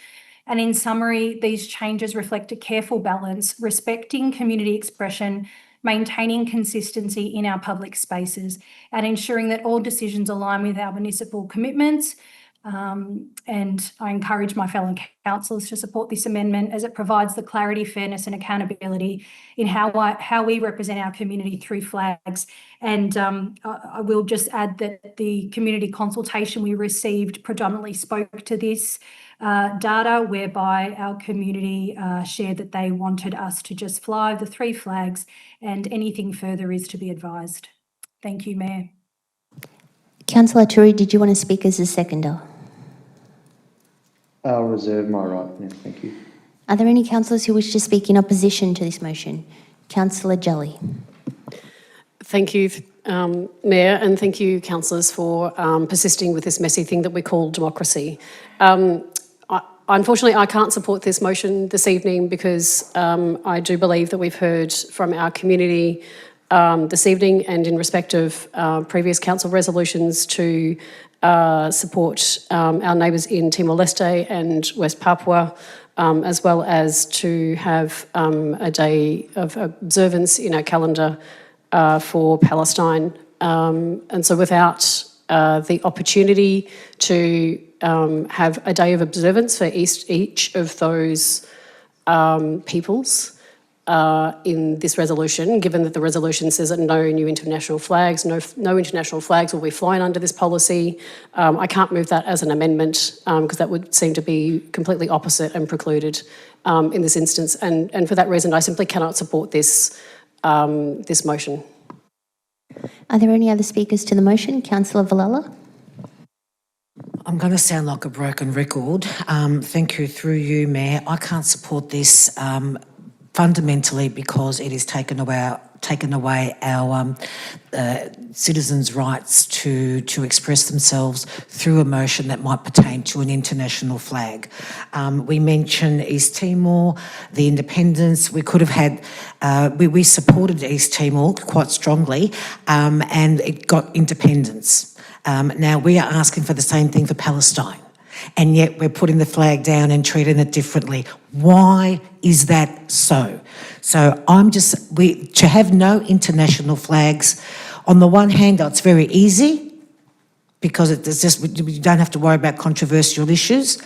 And in summary, these changes reflect a careful balance, respecting community expression, maintaining consistency in our public spaces, and ensuring that all decisions align with our municipal commitments. And I encourage my fellow councillors to support this amendment as it provides the clarity, fairness and accountability in how we represent our community through flags. And I will just add that the community consultation we received predominantly spoke to this data, whereby our community shared that they wanted us to just fly the 3 flags, and anything further is to be advised. Thank you, Mayor. Councillor Turi, did you want to speak as a seconder? I'll reserve my right. Yeah, thank you. Are there any councillors who wish to speak in opposition to this motion? Councillor Jelly. Thank you, Mayor, and thank you, councillors, for persisting with this messy thing that we call democracy. Unfortunately, I can't support this motion this evening because I do believe that we've heard from our community this evening, and in respect of previous council resolutions to support our neighbours in Timor-Leste and West Papua, as well as to have a day of observance in our calendar for Palestine. And so without the opportunity to have a day of observance for each of those peoples in this resolution, given that the resolution says that no new international flags, no international flags will be flown under this policy, I can't move that as an amendment because that would seem to be completely opposite and precluded in this instance. And for that reason, I simply cannot support this motion. Are there any other speakers to the motion? Councillor Villala. I'm going to sound like a broken record. Thank you, through you, Mayor. I can't support this fundamentally because it has taken away our citizens' rights to express themselves through a motion that might pertain to an international flag. We mentioned East Timor, the independence. We could have had, we supported East Timor quite strongly, and it got independence. Now we are asking for the same thing for Palestine, and yet we're putting the flag down and treating it differently. Why is that so? So to have no international flags, on the one hand, it's very easy because we don't have to worry about controversial issues.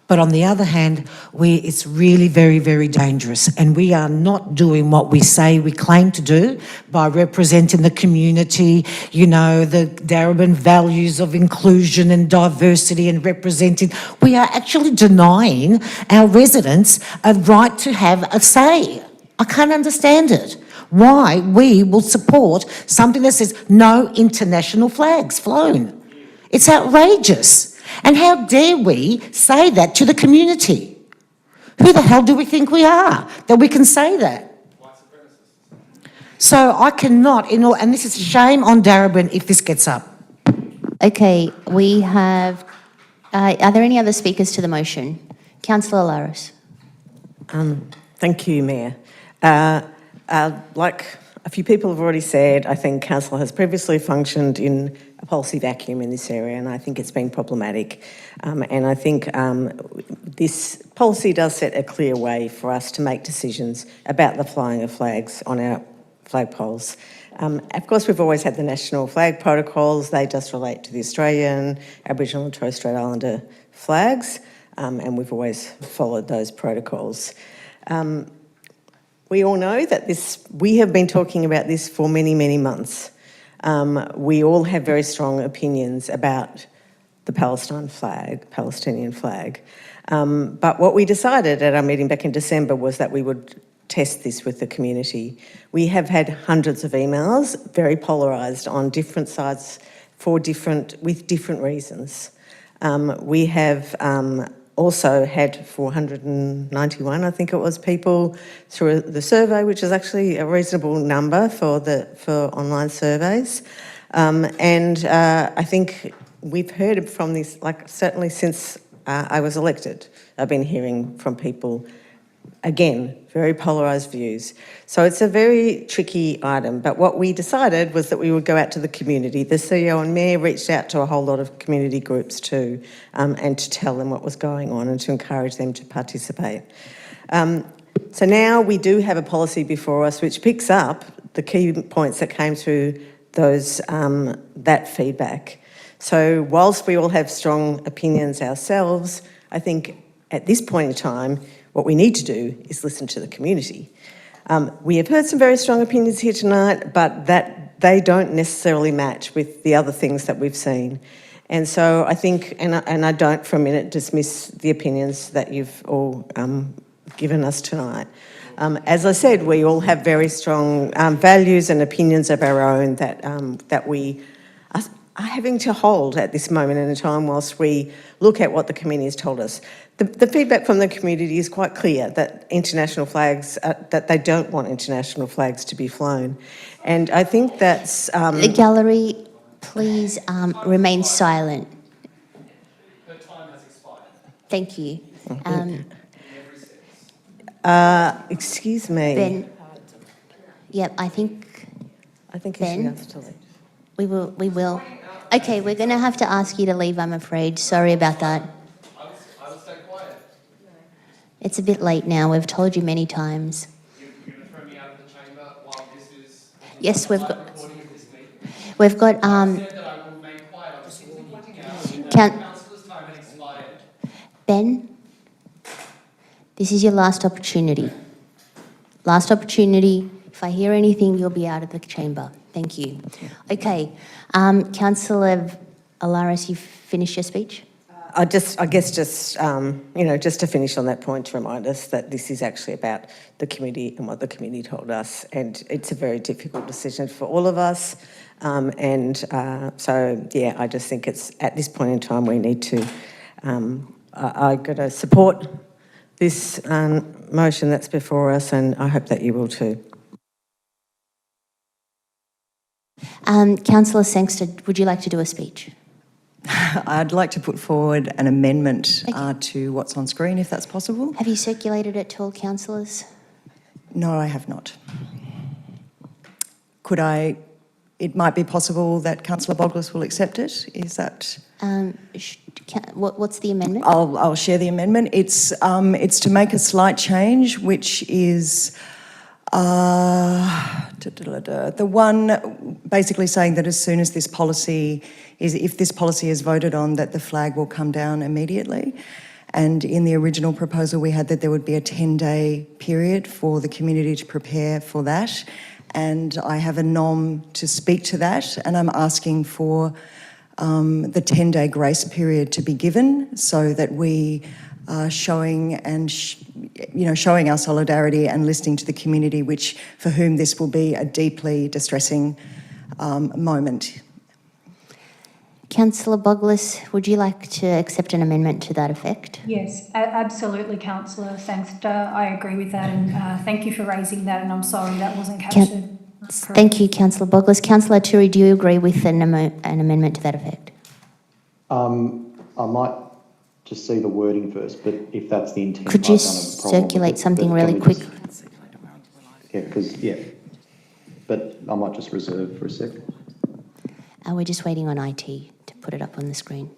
But on the other hand, it's really very, very dangerous. And we are not doing what we say we claim to do by representing the community, you know, the Darebin values of inclusion and diversity and representing. We are actually denying our residents a right to have a say. I can't understand it. Why we will support something that says no international flags flown. It's outrageous. And how dare we say that to the community? Who the hell do we think we are that we can say that? So I cannot, and this is a shame on Darebin if this gets up. Okay, we have, are there any other speakers to the motion? Councillor Laris. Thank you, Mayor. Like a few people have already said, I think Council has previously functioned in a policy vacuum in this area, and I think it's been problematic. And I think this policy does set a clear way for us to make decisions about the flying of flags on our flagpoles. Of course, we've always had the national flag protocols. They just relate to the Australian, Aboriginal and Torres Strait Islander flags, and we've always followed those protocols. We all know that we have been talking about this for many, many months. We all have very strong opinions about the Palestinian flag. But what we decided at our meeting back in December was that we would test this with the community. We have had hundreds of emails, very polarised on different sides with different reasons. We have also had 491, I think it was, people through the survey, which is actually a reasonable number for online surveys. And I think we've heard from this, like certainly since I was elected, I've been hearing from people, again, very polarised views. So it's a very tricky item, but what we decided was that we would go out to the community. The CEO and Mayor reached out to a whole lot of community groups too, and to tell them what was going on and to encourage them to participate. So now we do have a policy before us which picks up the key points that came through that feedback. So whilst we all have strong opinions ourselves, I think at this point in time, what we need to do is listen to the community. We have heard some very strong opinions here tonight, but that they don't necessarily match with the other things that we've seen. And so I think, and I don't for a minute dismiss the opinions that you've all given us tonight. As I said, we all have very strong values and opinions of our own that we are having to hold at this moment in time whilst we look at what the community has told us. The feedback from the community is quite clear that international flags, that they don't want international flags to be flown. And I think that's... the gallery, please remain silent. Her time has expired. Thank you. Excuse me. Ben. Yep, I think Ben. Has to leave. We will. Okay, we're going to have to ask you to leave, I'm afraid. Sorry about that. I will stay quiet. It's a bit late now. We've told you many times. You're going to throw me out of the chamber while this is... Yes, we've got... recording of this meeting? We've got... I said that I will remain quiet. I'm just simply pointing out that the councillor's time has expired. Ben, this is your last opportunity. Last opportunity. If I hear anything, you'll be out of the chamber. Thank you. Okay. Councillor Alaris, you finished your speech? I guess just to finish on that point, to remind us that this is actually about the committee and what the committee told us, and it's a very difficult decision for all of us. I just think it's at this point in time we need to. I'm going to support this motion that's before us, and I hope that you will too. Councillor Sangster, would you like to do a speech? I'd like to put forward an amendment to what's on screen, if that's possible. Have you circulated it to all councillors? No, I have not. Could I? It might be possible that Councillor Boglis will accept it. Is that? What's the amendment? I'll share the amendment. It's to make a slight change, which is the one basically saying that as soon as this policy is, if this policy is voted on, that the flag will come down immediately. And in the original proposal, we had that there would be a 10-day period for the community to prepare for that. And I have a nom to speak to that, and I'm asking for the 10-day grace period to be given so that we are showing showing our solidarity and listening to the community, which for whom this will be a deeply distressing moment. Councillor Boglis, would you like to accept an amendment to that effect? Yes, absolutely, Councillor Sangster. I agree with that, and thank you for raising that, and I'm sorry that wasn't captured. Thank you, Councillor Boglis. Councillor Turi, do you agree with an amendment to that effect? I might just see the wording first, but if that's the intent, could you circulate something really quick? But I might just reserve for a sec. We're just waiting on IT to put it up on the screen.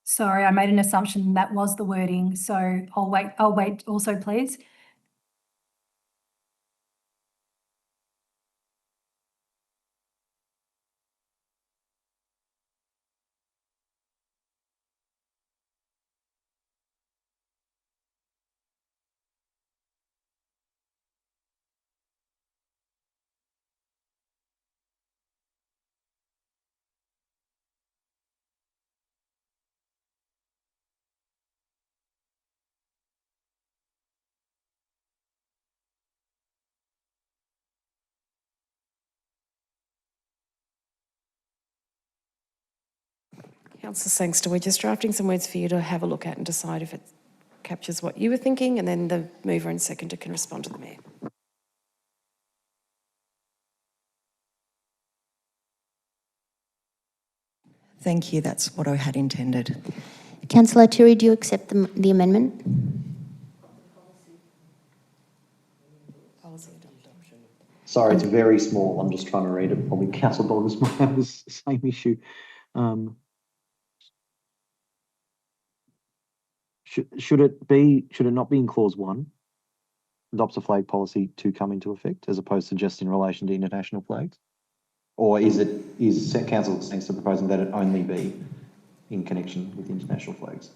Sorry, I made an assumption that was the wording, so I'll wait also, please. Councillor Sangster, we're just drafting some words for you to have a look at and decide if it captures what you were thinking, and then the mover and seconder can respond to the Mayor. Thank you, that's what I had intended. Councillor Turi, do you accept the amendment? Sorry, it's very small. I'm just trying to read it. Probably Councillor Boglis might have the same issue. Should it not be in clause 1? Adopts a flag policy to come into effect, as opposed to just in relation to international flags? Or is Council Sangster proposing that it only be in connection with international flags?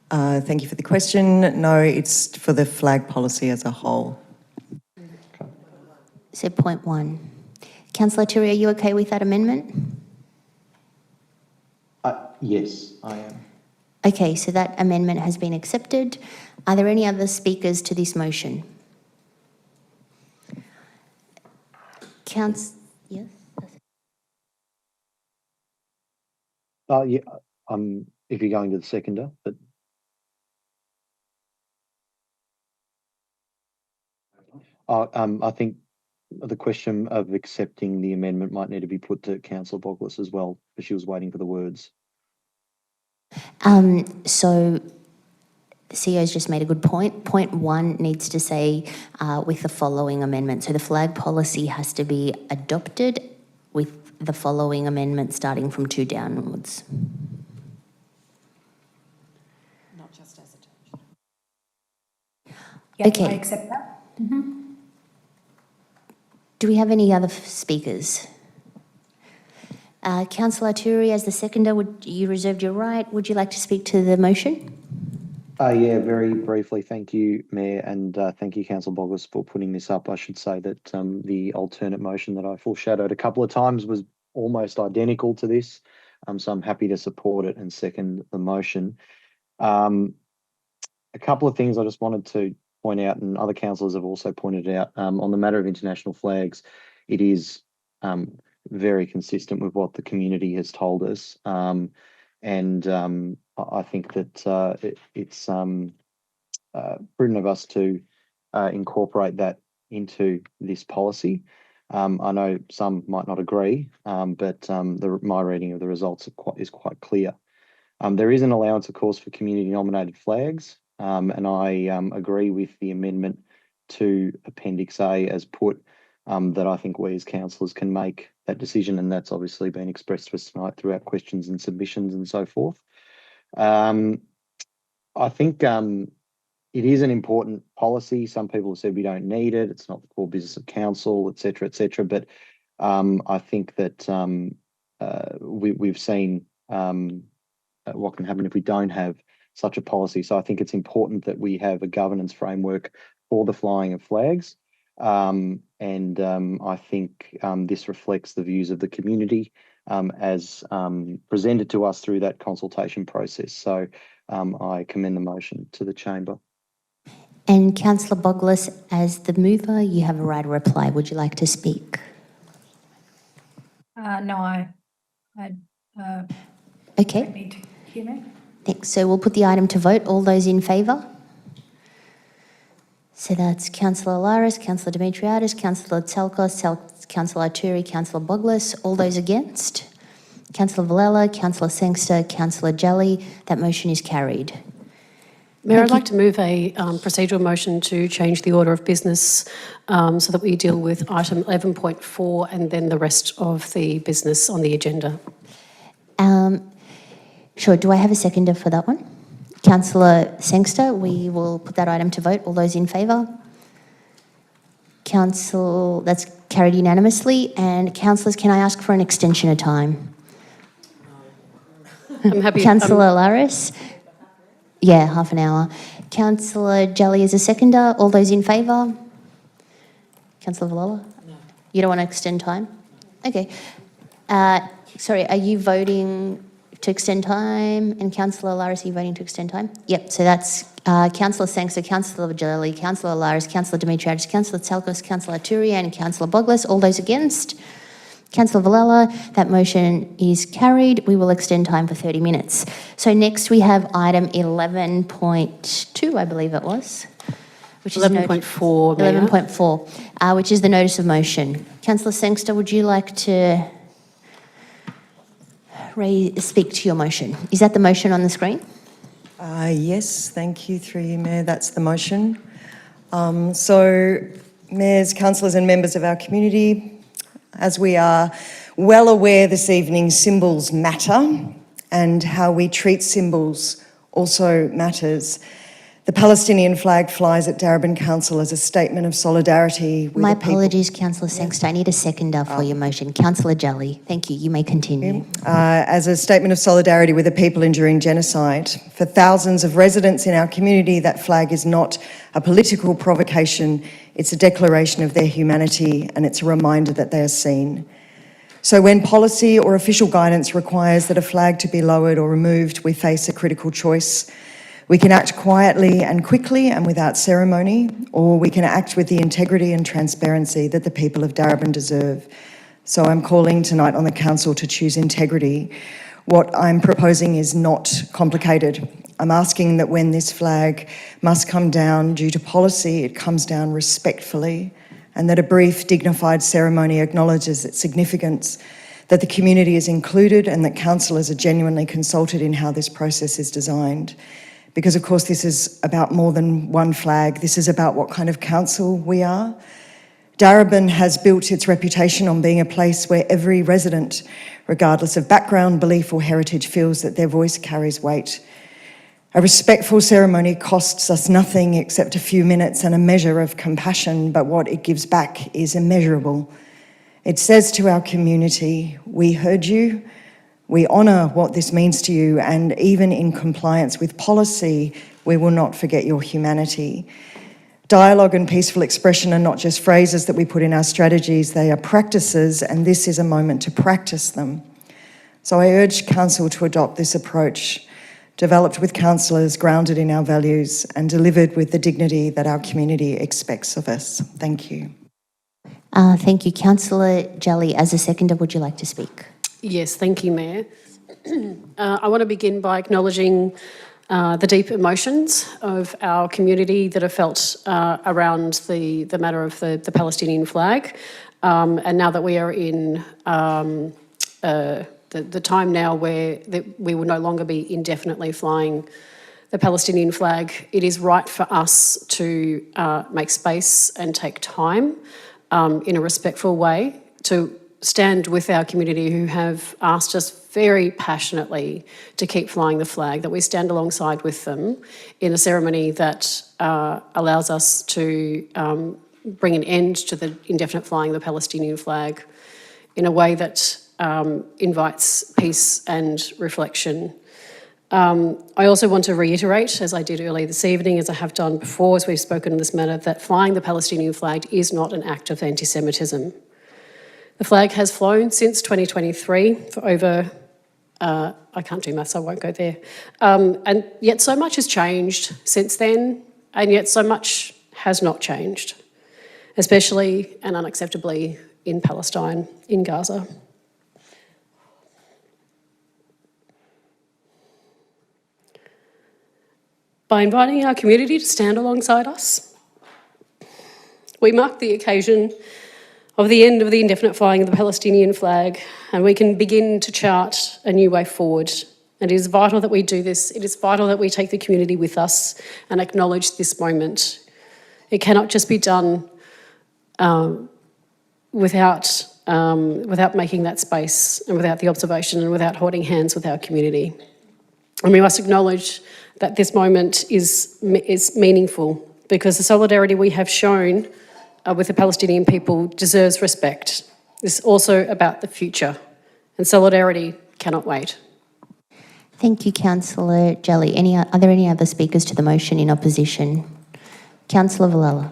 Thank you for the question. No, it's for the flag policy as a whole. Okay. So point 1. Councillor Turi, are you okay with that amendment? Yes, I am. Okay, so that amendment has been accepted. Are there any other speakers to this motion? Yes? Yeah, if you're going to the seconder, but I think the question of accepting the amendment might need to be put to Councillor Boglis as well, because she was waiting for the words. So the CEO's just made a good point. Point 1 needs to say with the following amendment. So the flag policy has to be adopted with the following amendment starting from 2 downwards. Not just as attached. Yep, okay. I accept that. Mm-hmm. Do we have any other speakers? Councillor Turi, as the seconder, you reserved your right. Would you like to speak to the motion? Yeah, very briefly. Thank you, Mayor, and thank you, Councillor Boglis, for putting this up. I should say that the alternate motion that I foreshadowed a couple of times was almost identical to this. So I'm happy to support it and second the motion. A couple of things I just wanted to point out, and other councillors have also pointed out, on the matter of international flags, it is very consistent with what the community has told us. I think that it's prudent of us to incorporate that into this policy. I know some might not agree, but my reading of the results is quite clear. There is an allowance, of course, for community-nominated flags, and I agree with the amendment to Appendix A as put, that I think we as councillors can make that decision, and that's obviously been expressed to us tonight throughout questions and submissions and so forth. I think it is an important policy. Some people have said we don't need it. It's not the core business of council, et cetera, et cetera. But I think that we've seen what can happen if we don't have such a policy. So I think it's important that we have a governance framework for the flying of flags. I think this reflects the views of the community as presented to us through that consultation process. So I commend the motion to the chamber. And Councillor Boglis, as the mover, you have a right of reply. Would you like to speak? No, I Okay. don't need to hear me. Thanks. So we'll put the item to vote. All those in favour? So that's Councillor Laris, Councillor Dimitriadis, Councillor Tselkos, Councillor Arturi, Councillor Boglis. All those against? Councillor Villela, Councillor Sangster, Councillor Jelly. That motion is carried. Mayor, I'd like to move a procedural motion to change the order of business so that we deal with item 11.4 and then the rest of the business on the agenda. Sure. Do I have a seconder for that one? Councillor Sangster, we will put that item to vote. All those in favour? Council, that's carried unanimously. And councillors, can I ask for an extension of time? I'm happy. Councillor Laris? Yeah, half an hour. Councillor Jelly is a seconder. All those in favour? Councillor Villela? No. You don't want to extend time? Okay. Sorry, are you voting to extend time? And Councillor Laris, are you voting to extend time? Yep, so that's Councillor Sangster, Councillor Jelly, Councillor Laris, Councillor Dimitriadis, Councillor Tselkos, Councillor Arturi and Councillor Boglis. All those against? Councillor Villela, that motion is carried. We will extend time for 30 minutes. So next we have item 11.2, I believe it was. Which is 11.4, 11.4, which is the notice of motion. Councillor Sangster, would you like to speak to your motion? Is that the motion on the screen? Yes, thank you, through you, Mayor. That's the motion. So, Mayors, councillors and members of our community, as we are well aware this evening, symbols matter and how we treat symbols also matters. The Palestinian flag flies at Darebin Council as a statement of solidarity with My apologies, Councillor Sangster. I need a seconder for your motion. Councillor Jelly, thank you. You may continue. As a statement of solidarity with the people enduring genocide. For thousands of residents in our community, that flag is not a political provocation. It's a declaration of their humanity and it's a reminder that they are seen. So when policy or official guidance requires that a flag to be lowered or removed, we face a critical choice. We can act quietly and quickly and without ceremony, or we can act with the integrity and transparency that the people of Darebin deserve. So I'm calling tonight on the council to choose integrity. What I'm proposing is not complicated. I'm asking that when this flag must come down due to policy, it comes down respectfully, and that a brief, dignified ceremony acknowledges its significance, that the community is included and that councillors are genuinely consulted in how this process is designed. Because, of course, this is about more than one flag. This is about what kind of council we are. Darebin has built its reputation on being a place where every resident, regardless of background, belief or heritage, feels that their voice carries weight. A respectful ceremony costs us nothing except a few minutes and a measure of compassion, but what it gives back is immeasurable. It says to our community, we heard you, we honour what this means to you, and even in compliance with policy, we will not forget your humanity. Dialogue and peaceful expression are not just phrases that we put in our strategies, they are practices, and this is a moment to practice them. So I urge Council to adopt this approach, developed with councillors, grounded in our values, and delivered with the dignity that our community expects of us. Thank you. Thank you. Councillor Jelly, as a seconder, would you like to speak? Yes, thank you, Mayor. I want to begin by acknowledging the deep emotions of our community that are felt around the matter of the Palestinian flag. And now that we are in the time now where we will no longer be indefinitely flying the Palestinian flag, it is right for us to make space and take time in a respectful way to stand with our community who have asked us very passionately to keep flying the flag, that we stand alongside with them in a ceremony that allows us to bring an end to the indefinite flying of the Palestinian flag in a way that invites peace and reflection. I also want to reiterate, as I did earlier this evening, as I have done before, as we've spoken on this matter, that flying the Palestinian flag is not an act of anti-Semitism. The flag has flown since 2023 for over, I can't do maths, I won't go there. And yet so much has changed since then, and yet so much has not changed, especially and unacceptably in Palestine, in Gaza. By inviting our community to stand alongside us, we mark the occasion of the end of the indefinite flying of the Palestinian flag, and we can begin to chart a new way forward. And it is vital that we do this. It is vital that we take the community with us and acknowledge this moment. It cannot just be done without making that space and without the observation and without holding hands with our community. And we must acknowledge that this moment is meaningful, because the solidarity we have shown with the Palestinian people deserves respect. It's also about the future, and solidarity cannot wait. Thank you, Councillor Jelly. Are there any other speakers to the motion in opposition? Councillor Villala.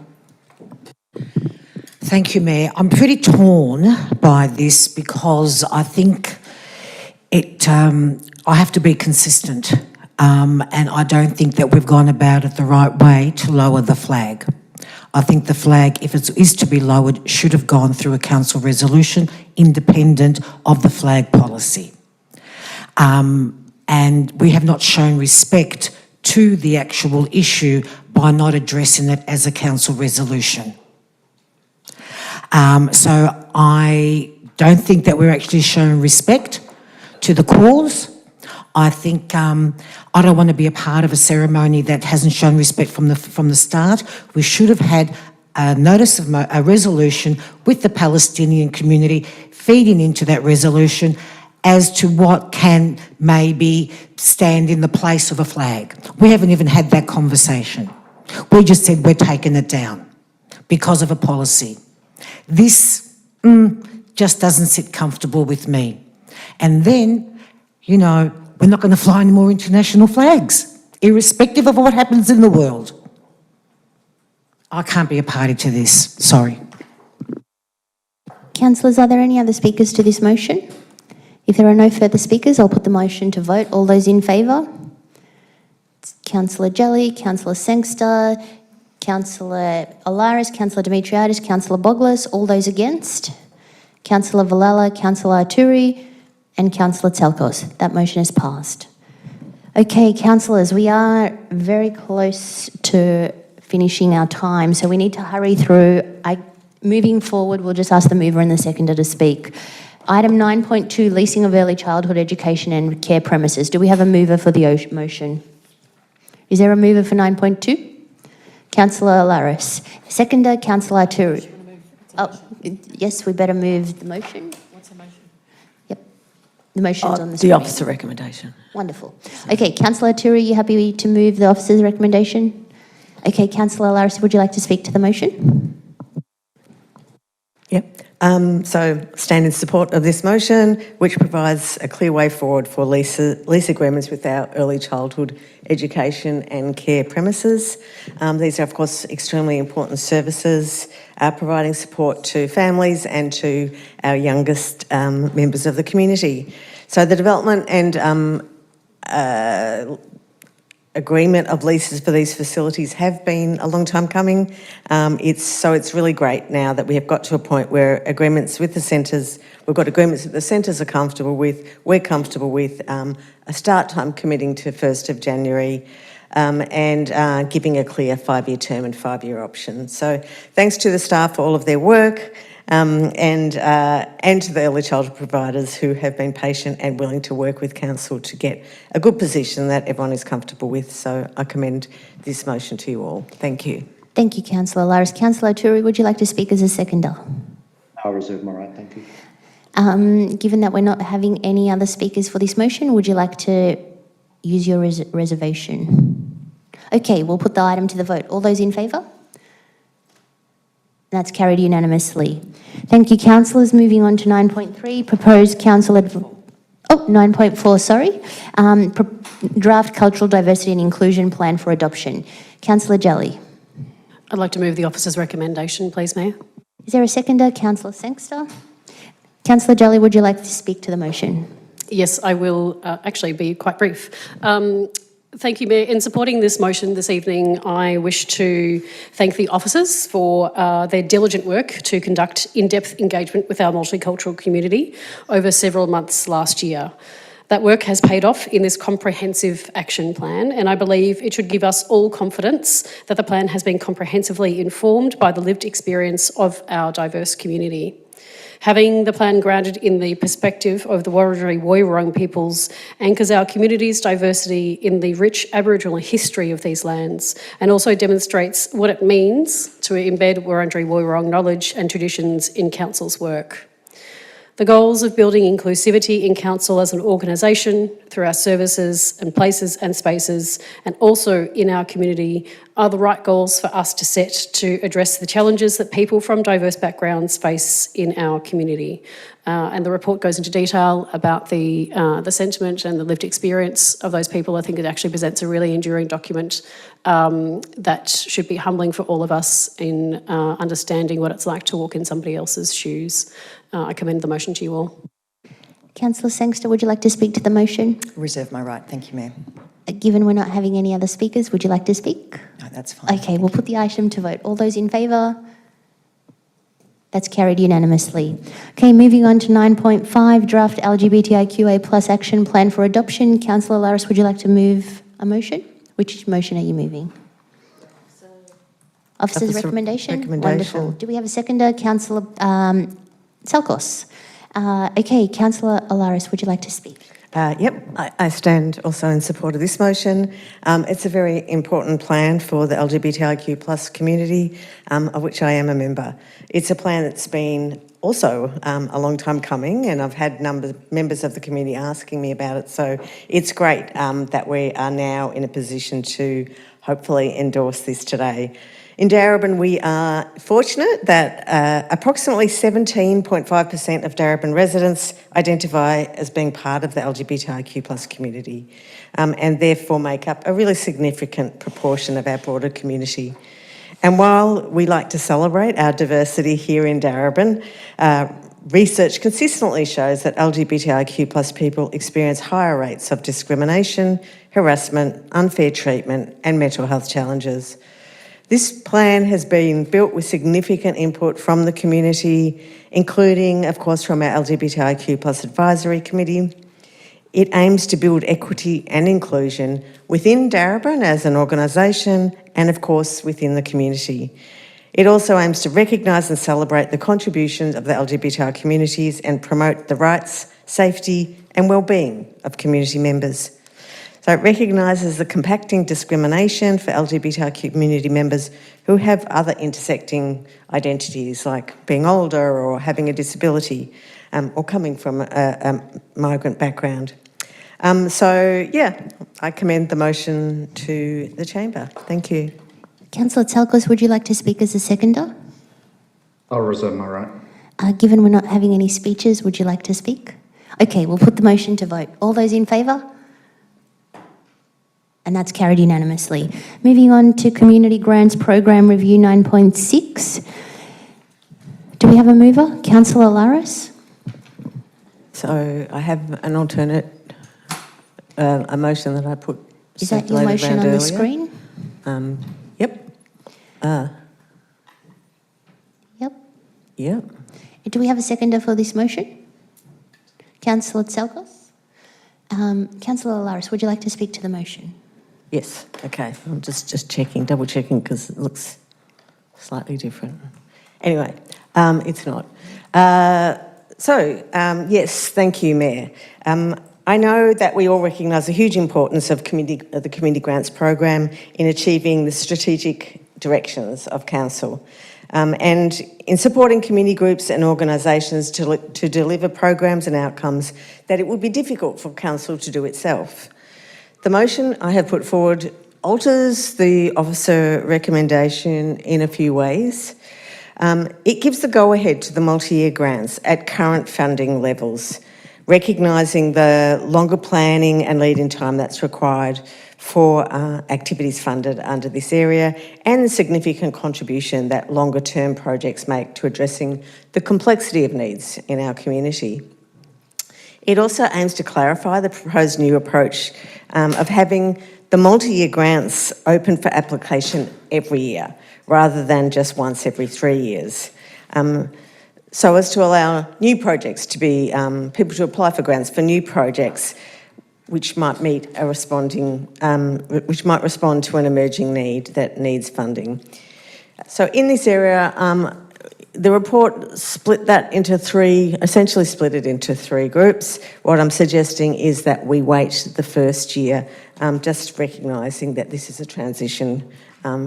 Thank you, Mayor. I'm pretty torn by this because I think I have to be consistent, and I don't think that we've gone about it the right way to lower the flag. I think the flag, if it is to be lowered, should have gone through a council resolution independent of the flag policy. And we have not shown respect to the actual issue by not addressing it as a council resolution. So I don't think that we're actually showing respect to the cause. I think I don't want to be a part of a ceremony that hasn't shown respect from the start. We should have had a notice of a resolution with the Palestinian community feeding into that resolution as to what can maybe stand in the place of a flag. We haven't even had that conversation. We just said we're taking it down because of a policy. This just doesn't sit comfortable with me. And then, you know, we're not going to fly any more international flags, irrespective of what happens in the world. I can't be a party to this, sorry. Councillors, are there any other speakers to this motion? If there are no further speakers, I'll put the motion to vote. All those in favour? Councillor Jelly, Councillor Sangster, Councillor Olaris, Councillor Dimitriadis, Councillor Boglis. All those against? Councillor Villala, Councillor Arturi, and Councillor Tselkos. That motion is passed. Okay, councillors, we are very close to finishing our time, so we need to hurry through. Moving forward, we'll just ask the mover and the seconder to speak. Item 9.2, leasing of early childhood education and care premises. Do we have a mover for the motion? Is there a mover for 9.2? Councillor Laris. Seconder, Councillor Arturi. Oh, yes, we better move the motion. What's the motion? Yep. The motion's on the screen. The officer recommendation. Wonderful. Okay, Councillor Arturi, you happy to move the officer's recommendation? Okay, Councillor Laris, would you like to speak to the motion? Yep. So stand in support of this motion, which provides a clear way forward for lease agreements with our early childhood education and care premises. These are, of course, extremely important services, providing support to families and to our youngest members of the community. So the development and agreement of leases for these facilities have been a long time coming. It's really great now that we have got to a point where agreements with the centres, we've got agreements that the centres are comfortable with, we're comfortable with, a start time committing to 1st of January and giving a clear 5-year term and 5-year option. So thanks to the staff for all of their work. And to the early childhood providers who have been patient and willing to work with council to get a good position that everyone is comfortable with. So I commend this motion to you all. Thank you. Thank you, Councillor Laris. Councillor Turi, would you like to speak as a seconder? I'll reserve my right, thank you. Given that we're not having any other speakers for this motion, would you like to use your reservation? Okay, we'll put the item to the vote. All those in favour? That's carried unanimously. Thank you, councillors. Moving on to 9.3, proposed council 9.4, sorry. Draft Cultural Diversity and Inclusion Plan for Adoption. Councillor Jelly. I'd like to move the officer's recommendation, please, Mayor. Is there a seconder? Councillor Sangster. Councillor Jelly, would you like to speak to the motion? Yes, I will actually be quite brief. Thank you, Mayor. In supporting this motion this evening, I wish to thank the officers for their diligent work to conduct in-depth engagement with our multicultural community over several months last year. That work has paid off in this comprehensive action plan, and I believe it should give us all confidence that the plan has been comprehensively informed by the lived experience of our diverse community. Having the plan grounded in the perspective of the Wurundjeri Woiwurrung peoples anchors our community's diversity in the rich Aboriginal history of these lands and also demonstrates what it means to embed Wurundjeri Woiwurrung knowledge and traditions in Council's work. The goals of building inclusivity in Council as an organisation through our services and places and spaces and also in our community are the right goals for us to set to address the challenges that people from diverse backgrounds face in our community. And the report goes into detail about the sentiment and the lived experience of those people. I think it actually presents a really enduring document that should be humbling for all of us in understanding what it's like to walk in somebody else's shoes. I commend the motion to you all. Councillor Sangster, would you like to speak to the motion? Reserve my right. Thank you, Mayor. Given we're not having any other speakers, would you like to speak? No, that's fine. Okay, we'll put the item to vote. All those in favour? That's carried unanimously. Okay, moving on to 9.5, draft LGBTIQA plus action plan for adoption. Councillor Laris, would you like to move a motion? Which motion are you moving? Officer's recommendation? Wonderful. Do we have a seconder? Councillor Salkos. Okay, Councillor Laris, would you like to speak? Yep, I stand also in support of this motion. It's a very important plan for the LGBTIQ plus community, of which I am a member. It's a plan that's been also a long time coming, and I've had members of the community asking me about it, so it's great that we are now in a position to hopefully endorse this today. In Darebin, we are fortunate that approximately 17.5% of Darebin residents identify as being part of the LGBTIQ plus community and therefore make up a really significant proportion of our broader community. And while we like to celebrate our diversity here in Darebin, research consistently shows that LGBTIQ plus people experience higher rates of discrimination, harassment, unfair treatment and mental health challenges. This plan has been built with significant input from the community, including, of course, from our LGBTIQ plus advisory committee. It aims to build equity and inclusion within Darebin as an organisation and, of course, within the community. It also aims to recognise and celebrate the contributions of the LGBTI communities and promote the rights, safety and well-being of community members. So it recognises the compacting discrimination for LGBTI community members who have other intersecting identities like being older or having a disability or coming from a migrant background. I commend the motion to the chamber. Thank you. Councillor Tsalkos, would you like to speak as a seconder? I'll reserve my right. Given we're not having any speeches, would you like to speak? Okay, we'll put the motion to vote. All those in favour? And that's carried unanimously. Moving on to Community Grants Program Review 9.6. Do we have a mover? Councillor Laris? So I have an alternate, a motion that I put. Is that your motion on the screen? Yep. Yep. Yep. Do we have a seconder for this motion? Councillor Tsalkos? Councillor Laris, would you like to speak to the motion? Yes, okay. I'm just checking, double checking, because it looks slightly different. Anyway, it's not. Yes, thank you, Mayor. I know that we all recognise the huge importance of the Community Grants Program in achieving the strategic directions of Council, and in supporting community groups and organisations to deliver programs and outcomes that it would be difficult for Council to do itself. The motion I have put forward alters the officer recommendation in a few ways. It gives the go-ahead to the multi-year grants at current funding levels, recognising the longer planning and lead-in time that's required for activities funded under this area and the significant contribution that longer-term projects make to addressing the complexity of needs in our community. It also aims to clarify the proposed new approach of having the multi-year grants open for application every year, rather than just once every 3 years, so as to allow new projects to be, people to apply for grants for new projects which might meet a which might respond to an emerging need that needs funding. So in this area, the report split that into essentially split it into three groups. What I'm suggesting is that we wait the first year, just recognising that this is a transition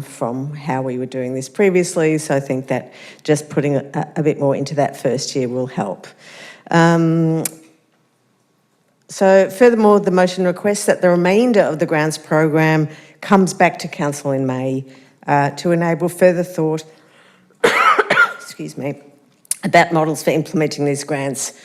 from how we were doing this previously. So I think that just putting a bit more into that first year will help. So furthermore, the motion requests that the remainder of the grants program comes back to Council in May to enable further thought excuse me, about models for implementing these grants,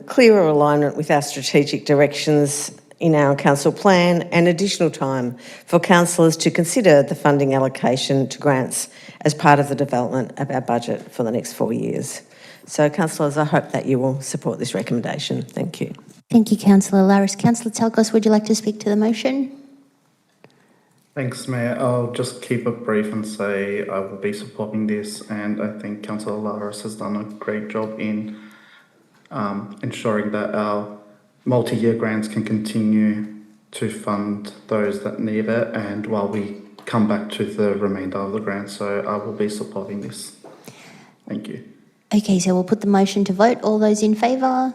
clearer alignment with our strategic directions in our council plan, and additional time for councillors to consider the funding allocation to grants as part of the development of our budget for the next 4 years. So, councillors, I hope that you will support this recommendation. Thank you. Thank you, Councillor Laris. Councillor Tsalkos, would you like to speak to the motion? Thanks, Mayor. I'll just keep it brief and say I will be supporting this, and I think Councillor Laris has done a great job in ensuring that our multi-year grants can continue to fund those that need it, and while we come back to the remainder of the grants. So I will be supporting this. Thank you. Okay, so we'll put the motion to vote. All those in favour?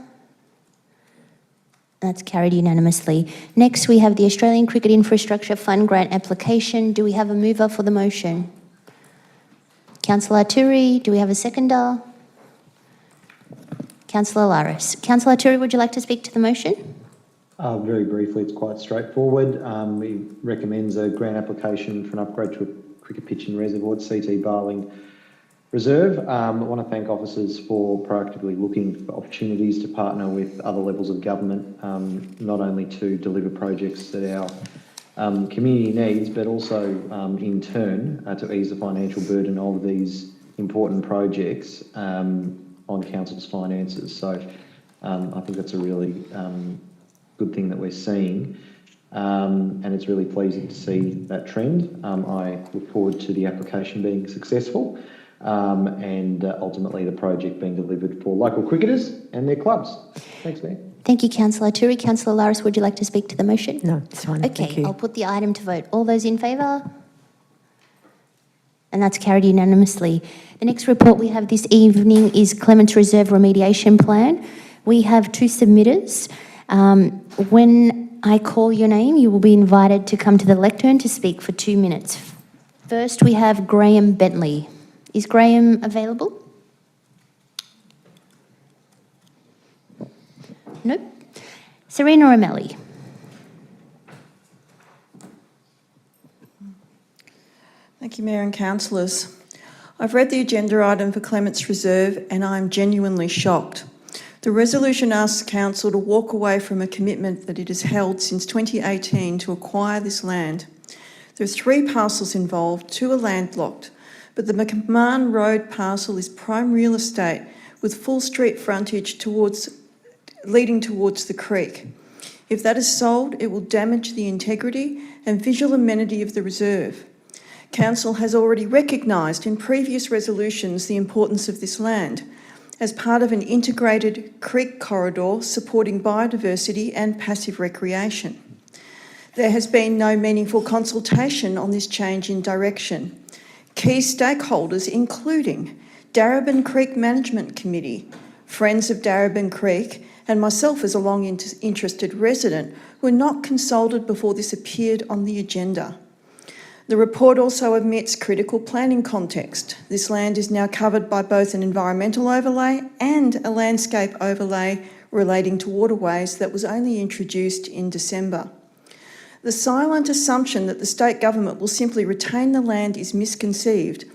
That's carried unanimously. Next, we have the Australian Cricket Infrastructure Fund grant application. Do we have a mover for the motion? Councillor Turi, do we have a seconder? Councillor Laris. Councillor Turi, would you like to speak to the motion? Very briefly, it's quite straightforward. It recommends a grant application for an upgrade to a cricket pitch and reservoir at CT Barling Reserve. I want to thank officers for proactively looking for opportunities to partner with other levels of government, not only to deliver projects that our community needs, but also in turn to ease the financial burden of these important projects on council's finances. So I think that's a really good thing that we're seeing, and it's really pleasing to see that trend. I look forward to the application being successful, and ultimately the project being delivered for local cricketers and their clubs. Thanks, Mayor. Thank you, Councillor Turi. Councillor Laris, would you like to speak to the motion? No, it's fine. Okay, Thank you. I'll put the item to vote. All those in favour? And that's carried unanimously. The next report we have this evening is Clements Reserve Remediation Plan. We have two submitters. When I call your name, you will be invited to come to the lectern to speak for 2 minutes. First, we have Graham Bentley. Is Graham available? Nope. Serena Romelli. Thank you, Mayor and councillors. I've read the agenda item for Clements Reserve and I'm genuinely shocked. The resolution asks Council to walk away from a commitment that it has held since 2018 to acquire this land. There are 3 parcels involved, 2 are landlocked, but the McMahon Road parcel is prime real estate with full street frontage leading towards the creek. If that is sold, it will damage the integrity and visual amenity of the reserve. Council has already recognised in previous resolutions the importance of this land as part of an integrated creek corridor supporting biodiversity and passive recreation. There has been no meaningful consultation on this change in direction. Key stakeholders, including Darebin Creek Management Committee, Friends of Darebin Creek, and myself as a long interested resident, were not consulted before this appeared on the agenda. The report also omits critical planning context. This land is now covered by both an environmental overlay and a landscape overlay relating to waterways that was only introduced in December. The silent assumption that the state government will simply retain the land is misconceived.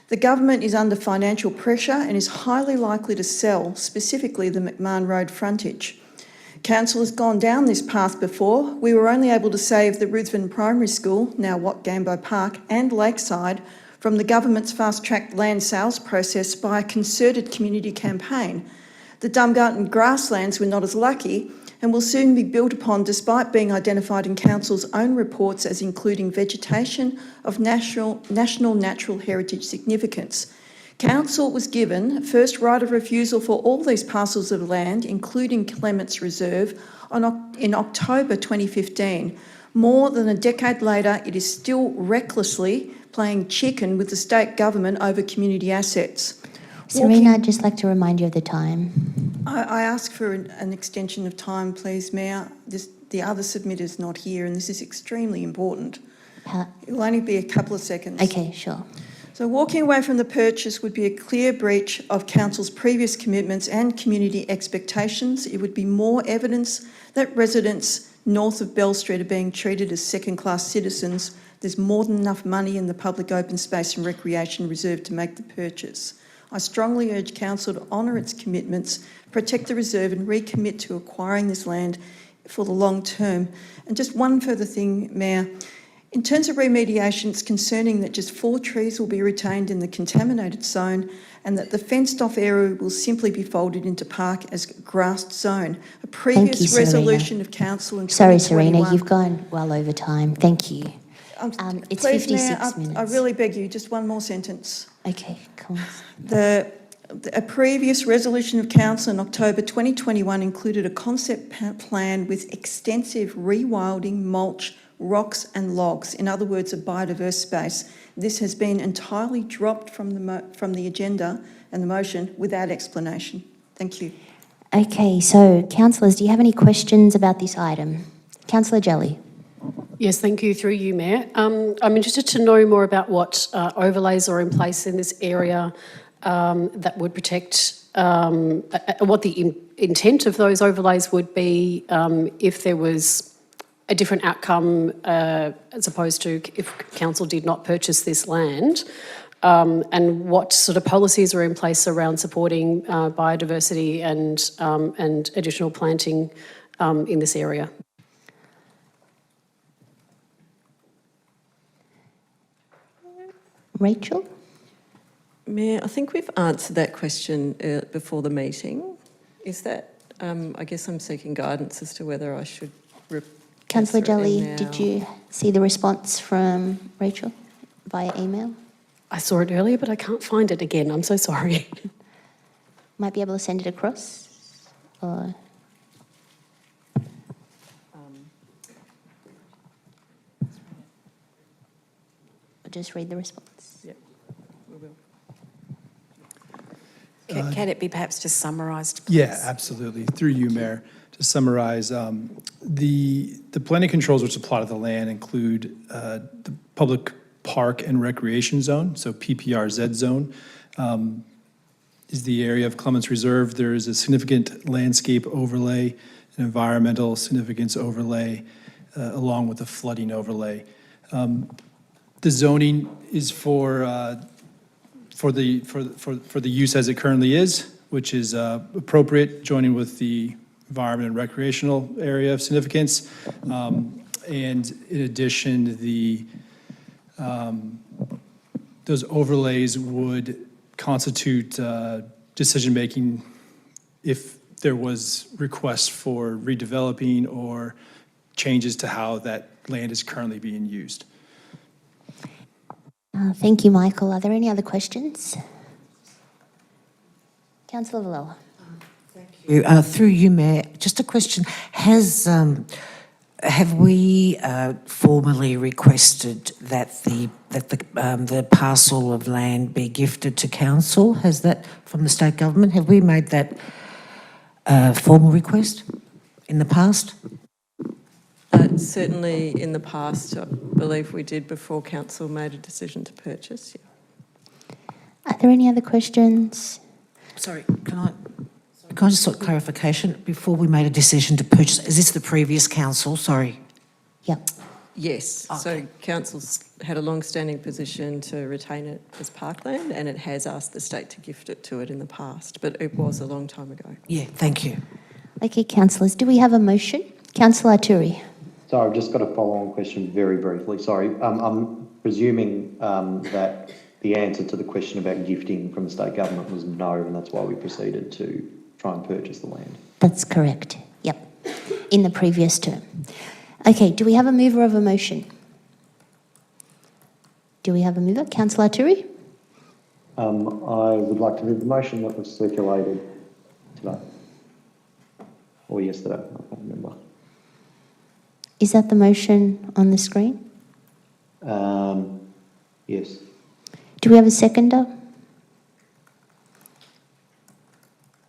The government is under financial pressure and is highly likely to sell, specifically the McMahon Road frontage. Council has gone down this path before. We were only able to save the Ruthven Primary School, now Gambo Park, and Lakeside from the government's fast-tracked land sales process by a concerted community campaign. The Dumgarton grasslands were not as lucky and will soon be built upon despite being identified in Council's own reports as including vegetation of national natural heritage significance. Council was given first right of refusal for all these parcels of land, including Clements Reserve, in October 2015. More than a decade later, it is still recklessly playing chicken with the state government over community assets. Serena, I'd just like to remind you of the time. I ask for an extension of time, please, Mayor. The other submitter's not here, and this is extremely important. It will only be a couple of seconds. Okay, sure. So walking away from the purchase would be a clear breach of Council's previous commitments and community expectations. It would be more evidence that residents north of Bell Street are being treated as second-class citizens. There's more than enough money in the public open space and recreation reserve to make the purchase. I strongly urge Council to honour its commitments, protect the reserve and recommit to acquiring this land for the long term. And just one further thing, Mayor. In terms of remediation, it's concerning that just 4 trees will be retained in the contaminated zone and that the fenced-off area will simply be folded into park as grassed zone. A previous resolution of Council in 2021... Sorry, Serena, you've gone well over time. Thank you. It's please, 56 Mayor, minutes. I really beg you, just one more sentence. Okay, cool. A previous resolution of Council in October 2021 included a concept plan with extensive rewilding, mulch, rocks and logs, in other words, a biodiverse space. This has been entirely dropped from the agenda and the motion without explanation. Thank you. Okay, so councillors, do you have any questions about this item? Councillor Jelly. Yes, thank you. Through you, Mayor. I'm interested to know more about what overlays are in place in this area that would protect, what the intent of those overlays would be if there was a different outcome as opposed to if Council did not purchase this land, and what sort of policies are in place around supporting biodiversity and additional planting in this area. Rachel? Mayor, I think we've answered that question before the meeting. Is that, I guess I'm seeking guidance as to whether I should... Councillor Jelly, did you see the response from Rachel via email? I saw it earlier, but I can't find it again. I'm so sorry. Might be able to send it across, or... just read the response. Yep, we will. Can it be perhaps just summarised, please? Yeah, absolutely. Through you, Mayor. To summarise, the planning controls which apply to the land include the public park and recreation zone, so PPRZ zone, is the area of Clements Reserve. There is a significant landscape overlay, an environmental significance overlay, along with a flooding overlay. The zoning is for for the use as it currently is, which is appropriate, joining with the environment and recreational area of significance. And in addition, those overlays would constitute decision-making if there was requests for redeveloping or changes to how that land is currently being used. Thank you, Michael. Are there any other questions? Councillor Villela. Through you, Mayor, just a question. Have we formally requested that the parcel of land be gifted to council? Has that from the state government? Have we made that formal request in the past? Certainly in the past, I believe we did before council made a decision to purchase. Yeah. Are there any other questions? Sorry, can I just sort of clarification before we made a decision to purchase? Is this the previous council? Sorry. Yep. Yes. Okay. So council's had a long-standing position to retain it as parkland, and it has asked the state to gift it to it in the past, but it was a long time ago. Yeah. Thank you. Okay, councillors, do we have a motion? Councillor Turi. Sorry, I've just got a follow-on question very briefly. Sorry. I'm presuming that the answer to the question about gifting from the state government was no, and that's why we proceeded to try and purchase the land. That's correct. Yep. In the previous term. Okay, do we have a mover of a motion? Do we have a mover? Councillor Turi? I would like to move the motion that was circulated today. Or yesterday, I can't remember. Is that the motion on the screen? Yes. Do we have a seconder?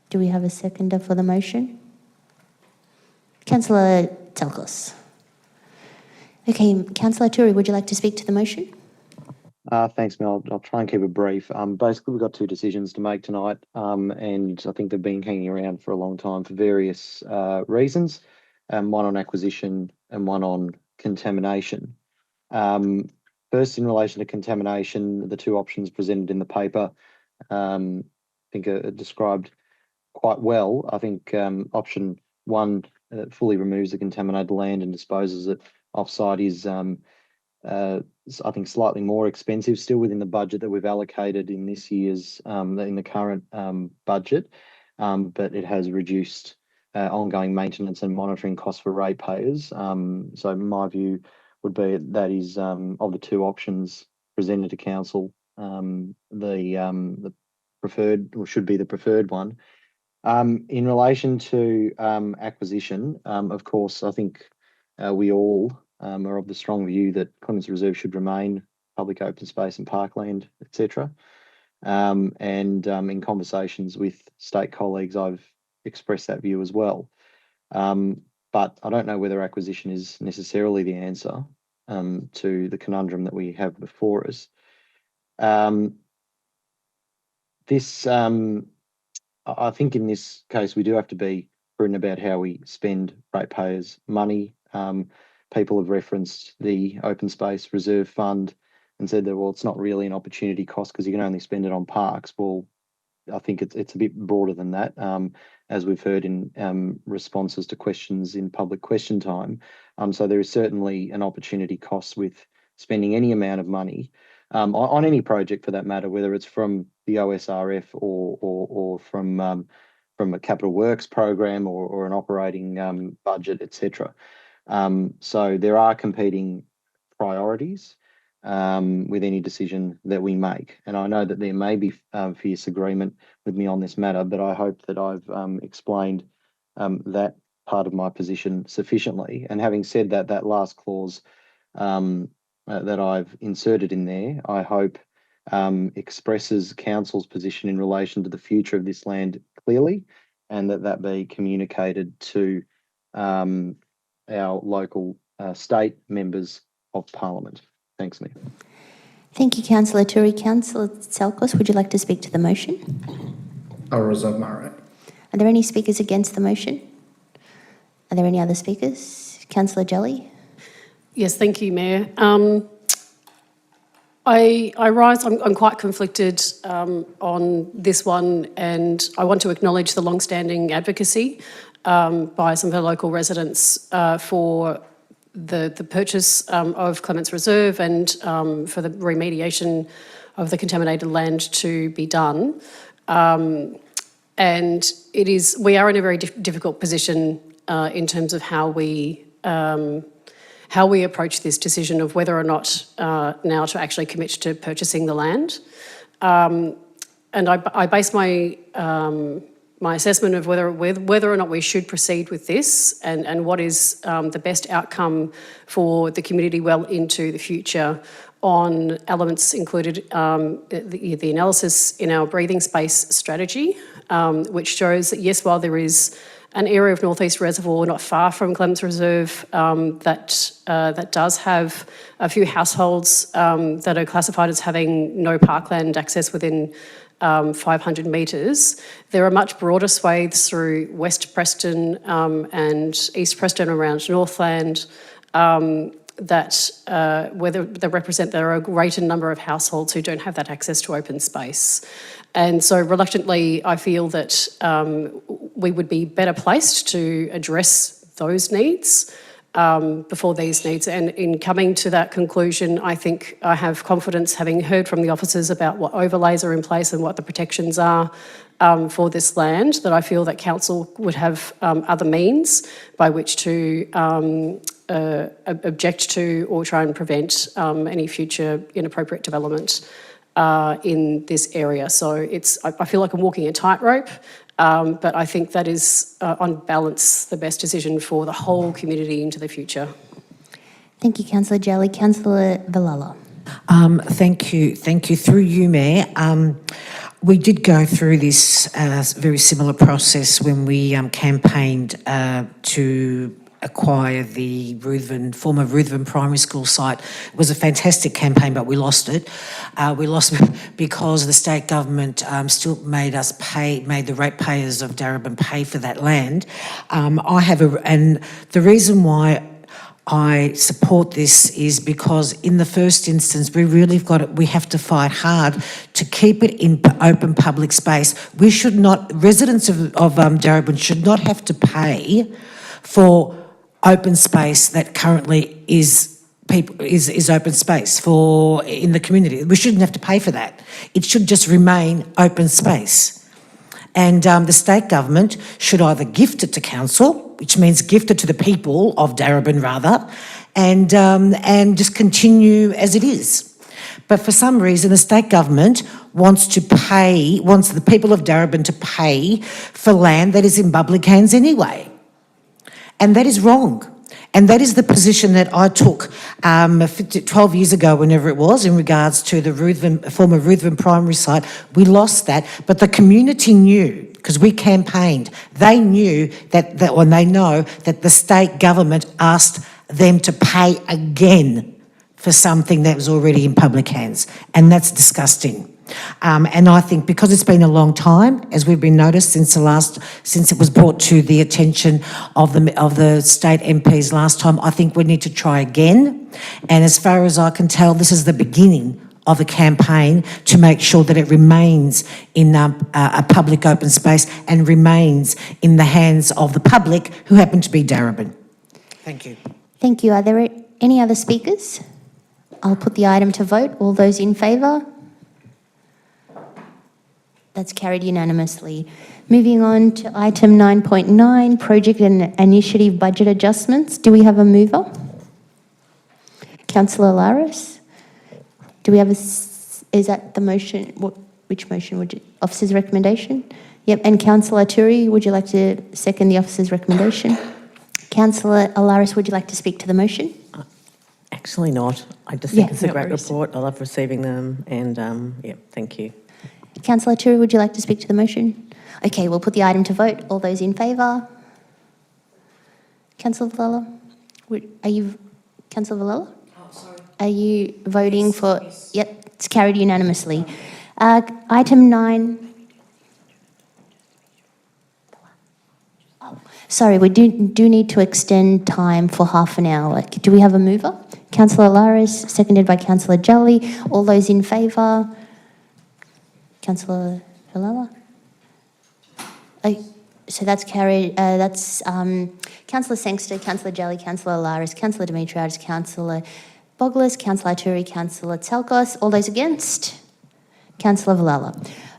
Do we have a seconder for the motion? Councillor Tsalkos. Okay, Councillor Turi, would you like to speak to the motion? Thanks, Mel. I'll try and keep it brief. Basically, we've got two decisions to make tonight, and I think they've been hanging around for a long time for various reasons, one on acquisition and one on contamination. First, in relation to contamination, the two options presented in the paper, I think are described quite well. I think option one fully removes the contaminated land and disposes it offsite is, I think, slightly more expensive still within the budget that we've allocated in this year's, in the current budget, but it has reduced ongoing maintenance and monitoring costs for ratepayers. So my view would be that is, of the two options presented to council, the preferred, or should be the preferred one. In relation to acquisition, of course, I think we all are of the strong view that Clements Reserve should remain public open space and parkland, etc. And in conversations with state colleagues, I've expressed that view as well. But I don't know whether acquisition is necessarily the answer to the conundrum that we have before us. I think in this case, we do have to be prudent about how we spend ratepayers' money. People have referenced the Open Space Reserve Fund and said that, well, it's not really an opportunity cost because you can only spend it on parks. Well, I think it's a bit broader than that, as we've heard in responses to questions in public question time. So there is certainly an opportunity cost with spending any amount of money on any project, for that matter, whether it's from the OSRF or from a capital works program or an operating budget, etc. So there are competing priorities with any decision that we make. And I know that there may be fierce agreement with me on this matter, but I hope that I've explained that part of my position sufficiently. And having said that, that last clause that I've inserted in there, I hope expresses council's position in relation to the future of this land clearly, and that be communicated to our local state members of Parliament. Thanks, Mayor. Thank you, Councillor Turi. Councillor Tsalkos, would you like to speak to the motion? I'll reserve my right. Are there any speakers against the motion? Are there any other speakers? Councillor Jelly? Yes, thank you, Mayor. I rise, I'm quite conflicted on this one, and I want to acknowledge the long-standing advocacy by some of the local residents for the purchase of Clements Reserve and for the remediation of the contaminated land to be done. And we are in a very difficult position in terms of how we approach this decision of whether or not now to actually commit to purchasing the land. And I base my my assessment of whether or not we should proceed with this and what is the best outcome for the community well into the future on elements included the analysis in our breathing space strategy, which shows that yes, while there is an area of Northeast Reservoir not far from Clements Reserve that does have a few households that are classified as having no parkland access within 500 metres. There are much broader swathes through West Preston and East Preston around Northland that there are a greater number of households who don't have that access to open space. And so reluctantly, I feel that we would be better placed to address those needs before these needs. And in coming to that conclusion, I think I have confidence, having heard from the officers about what overlays are in place and what the protections are for this land, that I feel that council would have other means by which to object to or try and prevent any future inappropriate development in this area. So I feel like I'm walking a tightrope, but I think that is, on balance, the best decision for the whole community into the future. Thank you, Councillor Jolly. Councillor Valala. Thank you. Through you, Mayor. We did go through this very similar process when we campaigned to acquire the former Ruthven Primary School site. It was a fantastic campaign, but we lost it. We lost because the state government still made the ratepayers of Darebin pay for that land. And the reason why I support this is because in the first instance, we have to fight hard to keep it in open public space. Residents of Darebin should not have to pay for open space that currently is open space in the community. We shouldn't have to pay for that. It should just remain open space. And the state government should either gift it to council, which means gift it to the people of Darebin rather, and just continue as it is. But for some reason, the state government wants the people of Darebin to pay for land that is in public hands anyway. And that is wrong. And that is the position that I took 12 years ago, whenever it was, in regards to the former Ruthven Primary site. We lost that, but the community knew, because we campaigned, they knew they know that the state government asked them to pay again for something that was already in public hands. And that's disgusting. And I think because it's been a long time, as we've been noticed since it was brought to the attention of the state MPs last time, I think we need to try again. And as far as I can tell, this is the beginning of a campaign to make sure that it remains in a public open space and remains in the hands of the public who happen to be Darebin. Thank you. Thank you. Are there any other speakers? I'll put the item to vote. All those in favour? That's carried unanimously. Moving on to item 9.9, project and initiative budget adjustments. Do we have a mover? Councillor Laris? Do we have is that the motion? Which motion would you? Officer's recommendation? Yep. And Councillor Turi, would you like to second the officer's recommendation? Councillor Alaris, would you like to speak to the motion? Actually not. I just think it's a great report. I love receiving them and thank you. Councillor Turi, would you like to speak to the motion? Okay, we'll put the item to vote. All those in favour? Councillor Valala? Councillor Valala? Oh, sorry. Are you voting for? Yes. Yep, it's carried unanimously. Item 9. Sorry, we do need to extend time for half an hour. Do we have a mover? Councillor Laris, seconded by Councillor Jolly. All those in favour? Councillor Villela? Oh, so that's carried. That's Councillor Sangster, Councillor Jolly, Councillor Laris, Councillor Dimitriadis, Councillor Boglis, Councillor Turi, Councillor Tselkos. All those against? Councillor Villela.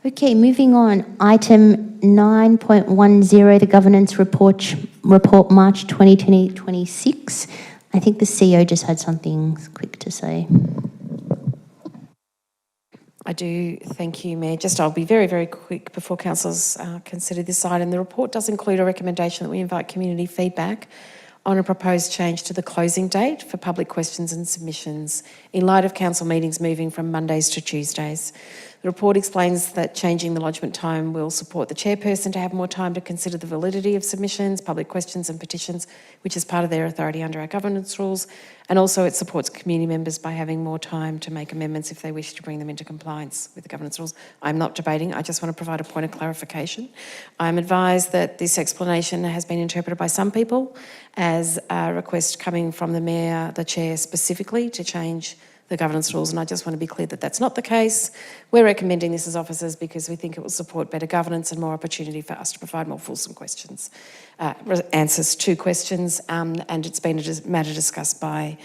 Okay, moving on. Item 9.10, the Governance Report March 2026. I think the CEO just had something quick to say. I do, thank you, Mayor. I'll be very, very quick before councillors consider this item. The report does include a recommendation that we invite community feedback on a proposed change to the closing date for public questions and submissions in light of council meetings moving from Mondays to Tuesdays. The report explains that changing the lodgement time will support the chairperson to have more time to consider the validity of submissions, public questions and petitions, which is part of their authority under our governance rules, and also it supports community members by having more time to make amendments if they wish to bring them into compliance with the governance rules. I'm not debating, I just want to provide a point of clarification. I'm advised that this explanation has been interpreted by some people as a request coming from the Mayor, the Chair specifically, to change the governance rules, and I just want to be clear that that's not the case. We're recommending this as officers because we think it will support better governance and more opportunity for us to provide more fulsome questions, answers to questions, and it's been a matter discussed by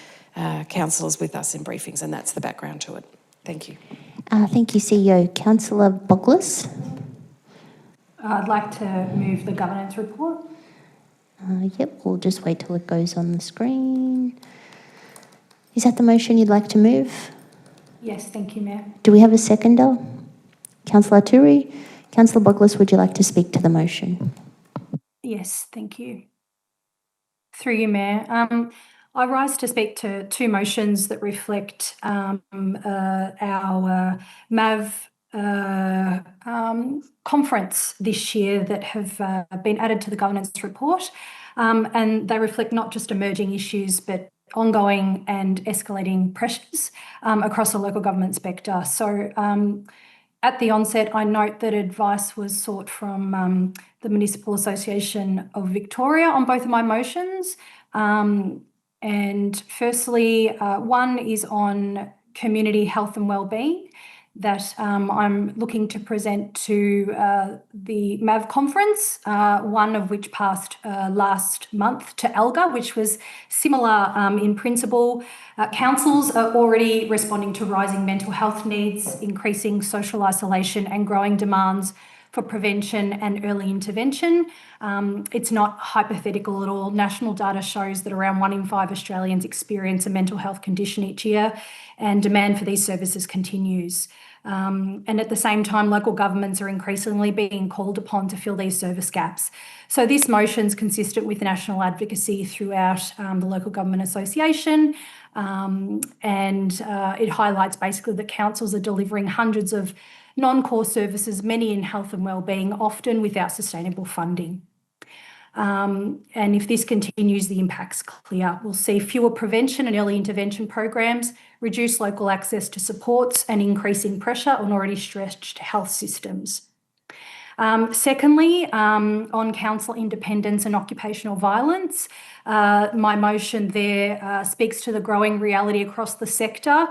councillors with us in briefings, and that's the background to it. Thank you. Thank you, CEO. Councillor Boglis. I'd like to move the governance report. Yep, we'll just wait till it goes on the screen. Is that the motion you'd like to move? Yes, thank you, Mayor. Do we have a seconder? Councillor Turi. Councillor Boglis, would you like to speak to the motion? Yes, thank you. Through you, Mayor. I rise to speak to two motions that reflect our MAV conference this year that have been added to the governance report, and they reflect not just emerging issues but ongoing and escalating pressures across the local government sector. So at the onset, I note that advice was sought from the Municipal Association of Victoria on both of my motions. And firstly, one is on community health and wellbeing that I'm looking to present to the MAV conference, one of which passed last month to ELGA, which was similar in principle. Councils are already responding to rising mental health needs, increasing social isolation and growing demands for prevention and early intervention. It's not hypothetical at all. National data shows that around 1 in 5 Australians experience a mental health condition each year, and demand for these services continues. And at the same time, local governments are increasingly being called upon to fill these service gaps. So this motion is consistent with national advocacy throughout the Local Government Association, and it highlights basically that councils are delivering hundreds of non-core services, many in health and wellbeing, often without sustainable funding. And if this continues, the impact's clear. We'll see fewer prevention and early intervention programs, reduced local access to supports, and increasing pressure on already stretched health systems. Secondly, on council independence and occupational violence, my motion there speaks to the growing reality across the sector.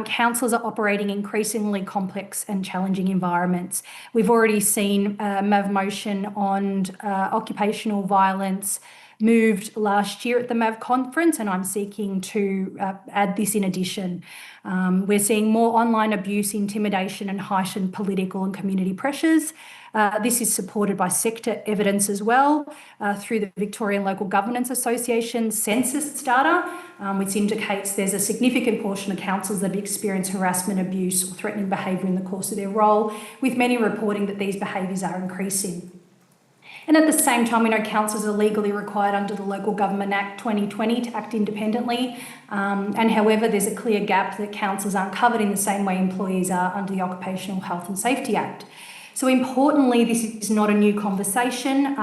Councils are operating increasingly complex and challenging environments. We've already seen a MAV motion on occupational violence moved last year at the MAV conference, and I'm seeking to add this in addition. We're seeing more online abuse, intimidation, and heightened political and community pressures. This is supported by sector evidence as well through the Victorian Local Governance Association census data, which indicates there's a significant portion of councils that have experienced harassment, abuse, or threatening behaviour in the course of their role, with many reporting that these behaviours are increasing. And at the same time, we know councils are legally required under the Local Government Act 2020 to act independently. And however, there's a clear gap that councils aren't covered in the same way employees are under the Occupational Health and Safety Act. So importantly, this is not a new conversation.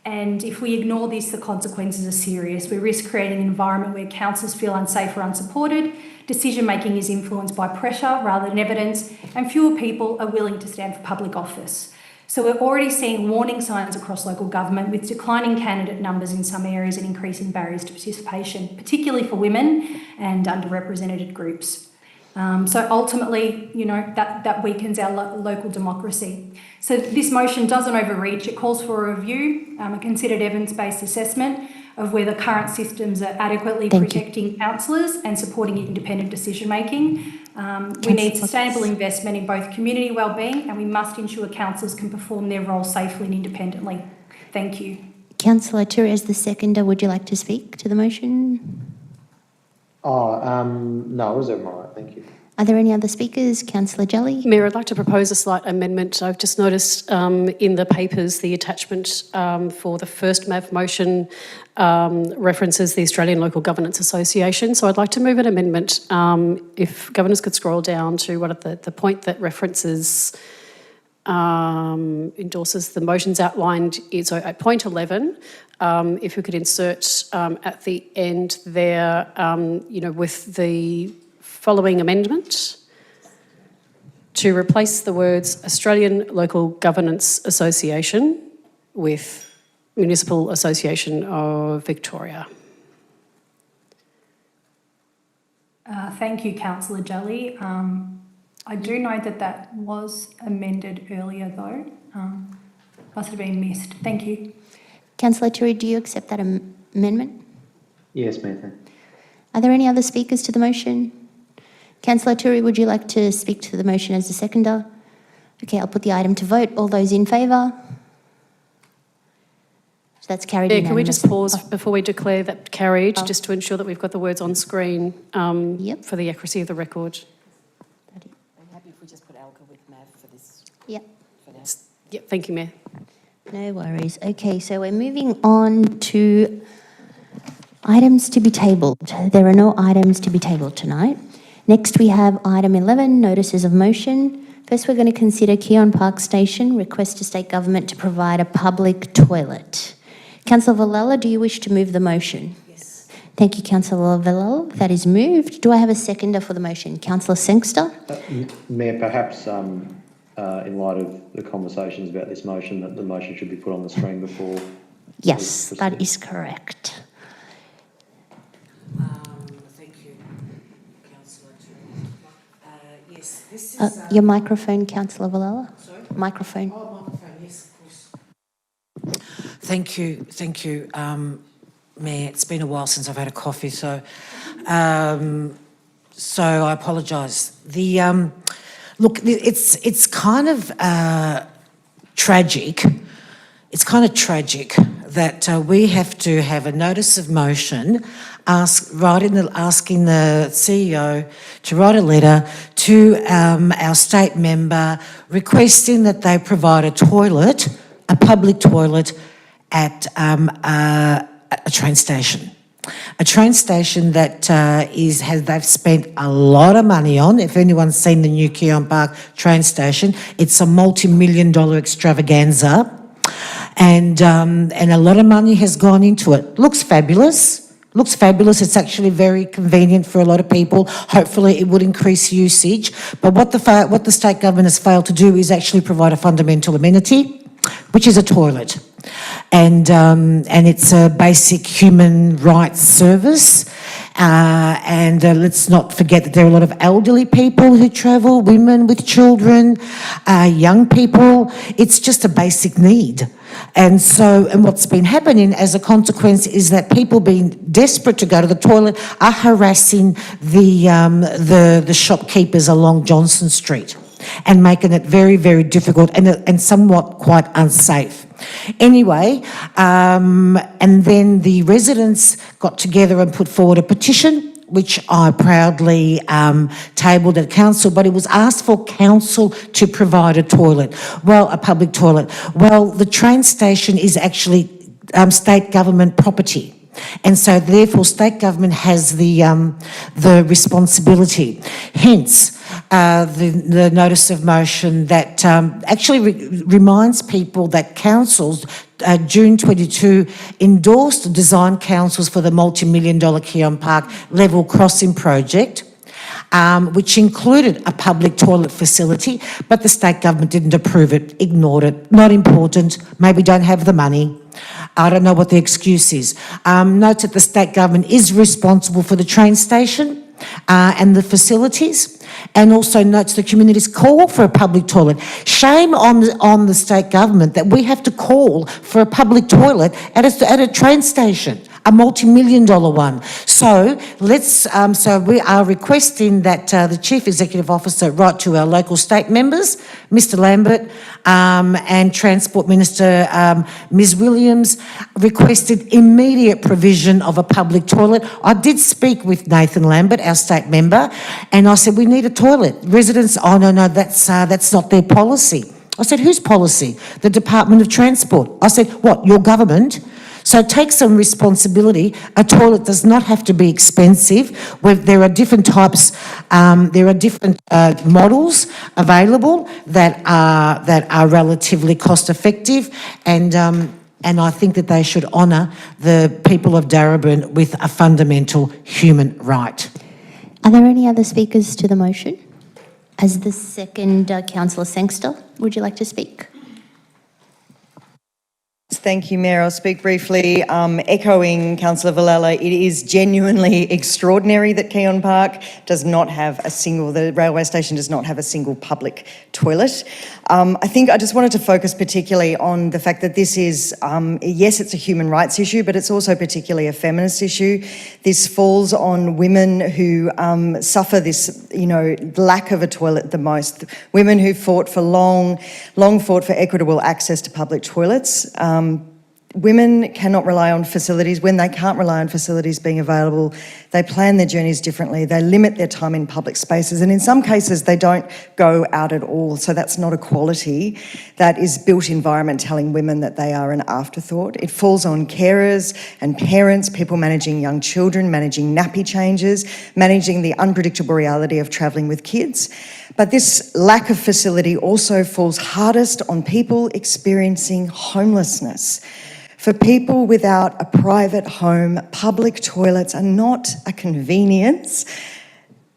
And if we ignore this, the consequences are serious. We risk creating an environment where councils feel unsafe or unsupported, decision-making is influenced by pressure rather than evidence, and fewer people are willing to stand for public office. So we're already seeing warning signs across local government with declining candidate numbers in some areas and increasing barriers to participation, particularly for women and underrepresented groups. So ultimately, you know, that weakens our local democracy. So this motion doesn't overreach. It calls for a review, a considered evidence-based assessment of whether current systems are adequately protecting councillors and supporting independent decision-making. We need sustainable investment in both community wellbeing, and we must ensure councillors can perform their role safely and independently. Thank you. Councillor Turi, as the seconder, would you like to speak to the motion? No, it was all right, thank you. Are there any other speakers? Councillor Jelly? Mayor, I'd like to propose a slight amendment. I've just noticed in the papers the attachment for the first MAV motion references the Australian Local Governance Association. So I'd like to move an amendment. If governors could scroll down to the point that references, endorses the motions outlined. So at point 11, if we could insert at the end there, you know, with the following amendment to replace the words Australian Local Governance Association with Municipal Association of Victoria. Thank you, Councillor Jelly. I do know that was amended earlier though. Must have been missed. Thank you. Councillor Turi, do you accept that amendment? Yes, Mayor. Are there any other speakers to the motion? Councillor Turi, would you like to speak to the motion as the seconder? Okay, I'll put the item to vote. All those in favour? So that's carried unanimously. Can we just pause before we declare that carried, just to ensure that we've got the words on screen for the accuracy of the record? I'm happy if we just put Alka with Mav for this. Yep. For now. Yep, thank you, Mayor. No worries. Okay, so we're moving on to items to be tabled. There are no items to be tabled tonight. Next, we have item 11, notices of motion. First, we're going to consider Keon Park Station, request to state government to provide a public toilet. Councillor Villella, do you wish to move the motion? Yes. Thank you, Councillor Villella. That is moved. Do I have a seconder for the motion? Councillor Sangster? Mayor, perhaps in light of the conversations about this motion, that the motion should be put on the screen before. Yes, that is correct. Thank you, Councillor. Yes, this is... Your microphone, Councillor Villella. Sorry? Microphone. Oh, microphone, yes, of course. Thank you, Mayor. It's been a while since I've had a coffee, so I apologise. Look, it's kind of tragic. It's kind of tragic that we have to have a notice of motion asking the CEO to write a letter to our state member requesting that they provide a toilet, a public toilet at a train station. A train station that they've spent a lot of money on. If anyone's seen the new Keon Park train station, it's a multi-million-dollar extravaganza, and a lot of money has gone into it. Looks fabulous. It's actually very convenient for a lot of people. Hopefully, it would increase usage. But what the state government has failed to do is actually provide a fundamental amenity, which is a toilet. And it's a basic human rights service. Let's not forget that there are a lot of elderly people who travel, women with children, young people. It's just a basic need. And what's been happening as a consequence is that people being desperate to go to the toilet are harassing the shopkeepers along Johnson Street and making it very, very difficult and somewhat quite unsafe. Anyway, and then the residents got together and put forward a petition, which I proudly tabled at council, but it was asked for council to provide a public toilet. Well, the train station is actually state government property. And so therefore state government has the responsibility. Hence, the notice of motion that actually reminds people that councils, June 22, endorsed design councils for the multi-million-dollar Keon Park level crossing project. which included a public toilet facility, but the state government didn't approve it, ignored it. Not important, maybe don't have the money. I don't know what the excuse is. Notes that the state government is responsible for the train station and the facilities, and also notes the community's call for a public toilet. Shame on the state government that we have to call for a public toilet at a train station, a multi-million-dollar one. So so we are requesting that the Chief Executive Officer write to our local state members, Mr Lambert, and Transport Minister Ms Williams, requested immediate provision of a public toilet. I did speak with Nathan Lambert, our state member, and I said, we need a toilet. Residents, oh no, that's not their policy. I said, whose policy? The Department of Transport. I said, what, your government? So take some responsibility. A toilet does not have to be expensive. There are different types, there are different models available that are relatively cost effective, and I think that they should honour the people of Darebin with a fundamental human right. Are there any other speakers to the motion? As the second, Councillor Sangster, would you like to speak? Thank you, Mayor. I'll speak briefly. Echoing Councillor Villella, it is genuinely extraordinary that Keon Park the railway station does not have a single public toilet. I think I just wanted to focus particularly on the fact that this is, yes, it's a human rights issue, but it's also particularly a feminist issue. This falls on women who suffer this, lack of a toilet the most. Women who fought for long fought for equitable access to public toilets. Women cannot rely on facilities. When they can't rely on facilities being available, they plan their journeys differently. They limit their time in public spaces, and in some cases they don't go out at all. So that's not equality. That is built environment telling women that they are an afterthought. It falls on carers and parents, people managing young children, managing nappy changes, managing the unpredictable reality of travelling with kids. But this lack of facility also falls hardest on people experiencing homelessness. For people without a private home, public toilets are not a convenience,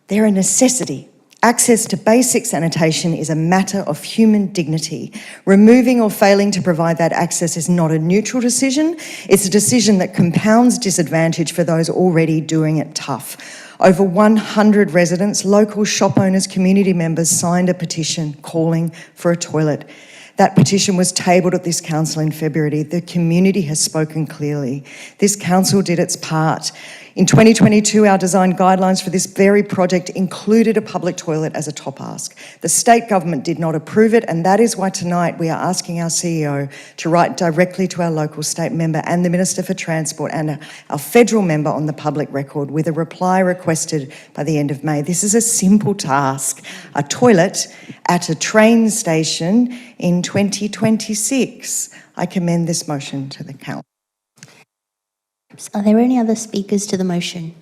they're a necessity. Access to basic sanitation is a matter of human dignity. Removing or failing to provide that access is not a neutral decision, it's a decision that compounds disadvantage for those already doing it tough. Over 100 residents, local shop owners, community members signed a petition calling for a toilet. That petition was tabled at this council in February. The community has spoken clearly. This council did its part. In 2022, our design guidelines for this very project included a public toilet as a top ask. The state government did not approve it, and that is why tonight we are asking our CEO to write directly to our local state member and the Minister for Transport and our federal member on the public record with a reply requested by the end of May. This is a simple task, a toilet at a train station in 2026. I commend this motion to the council. Are there any other speakers to the motion?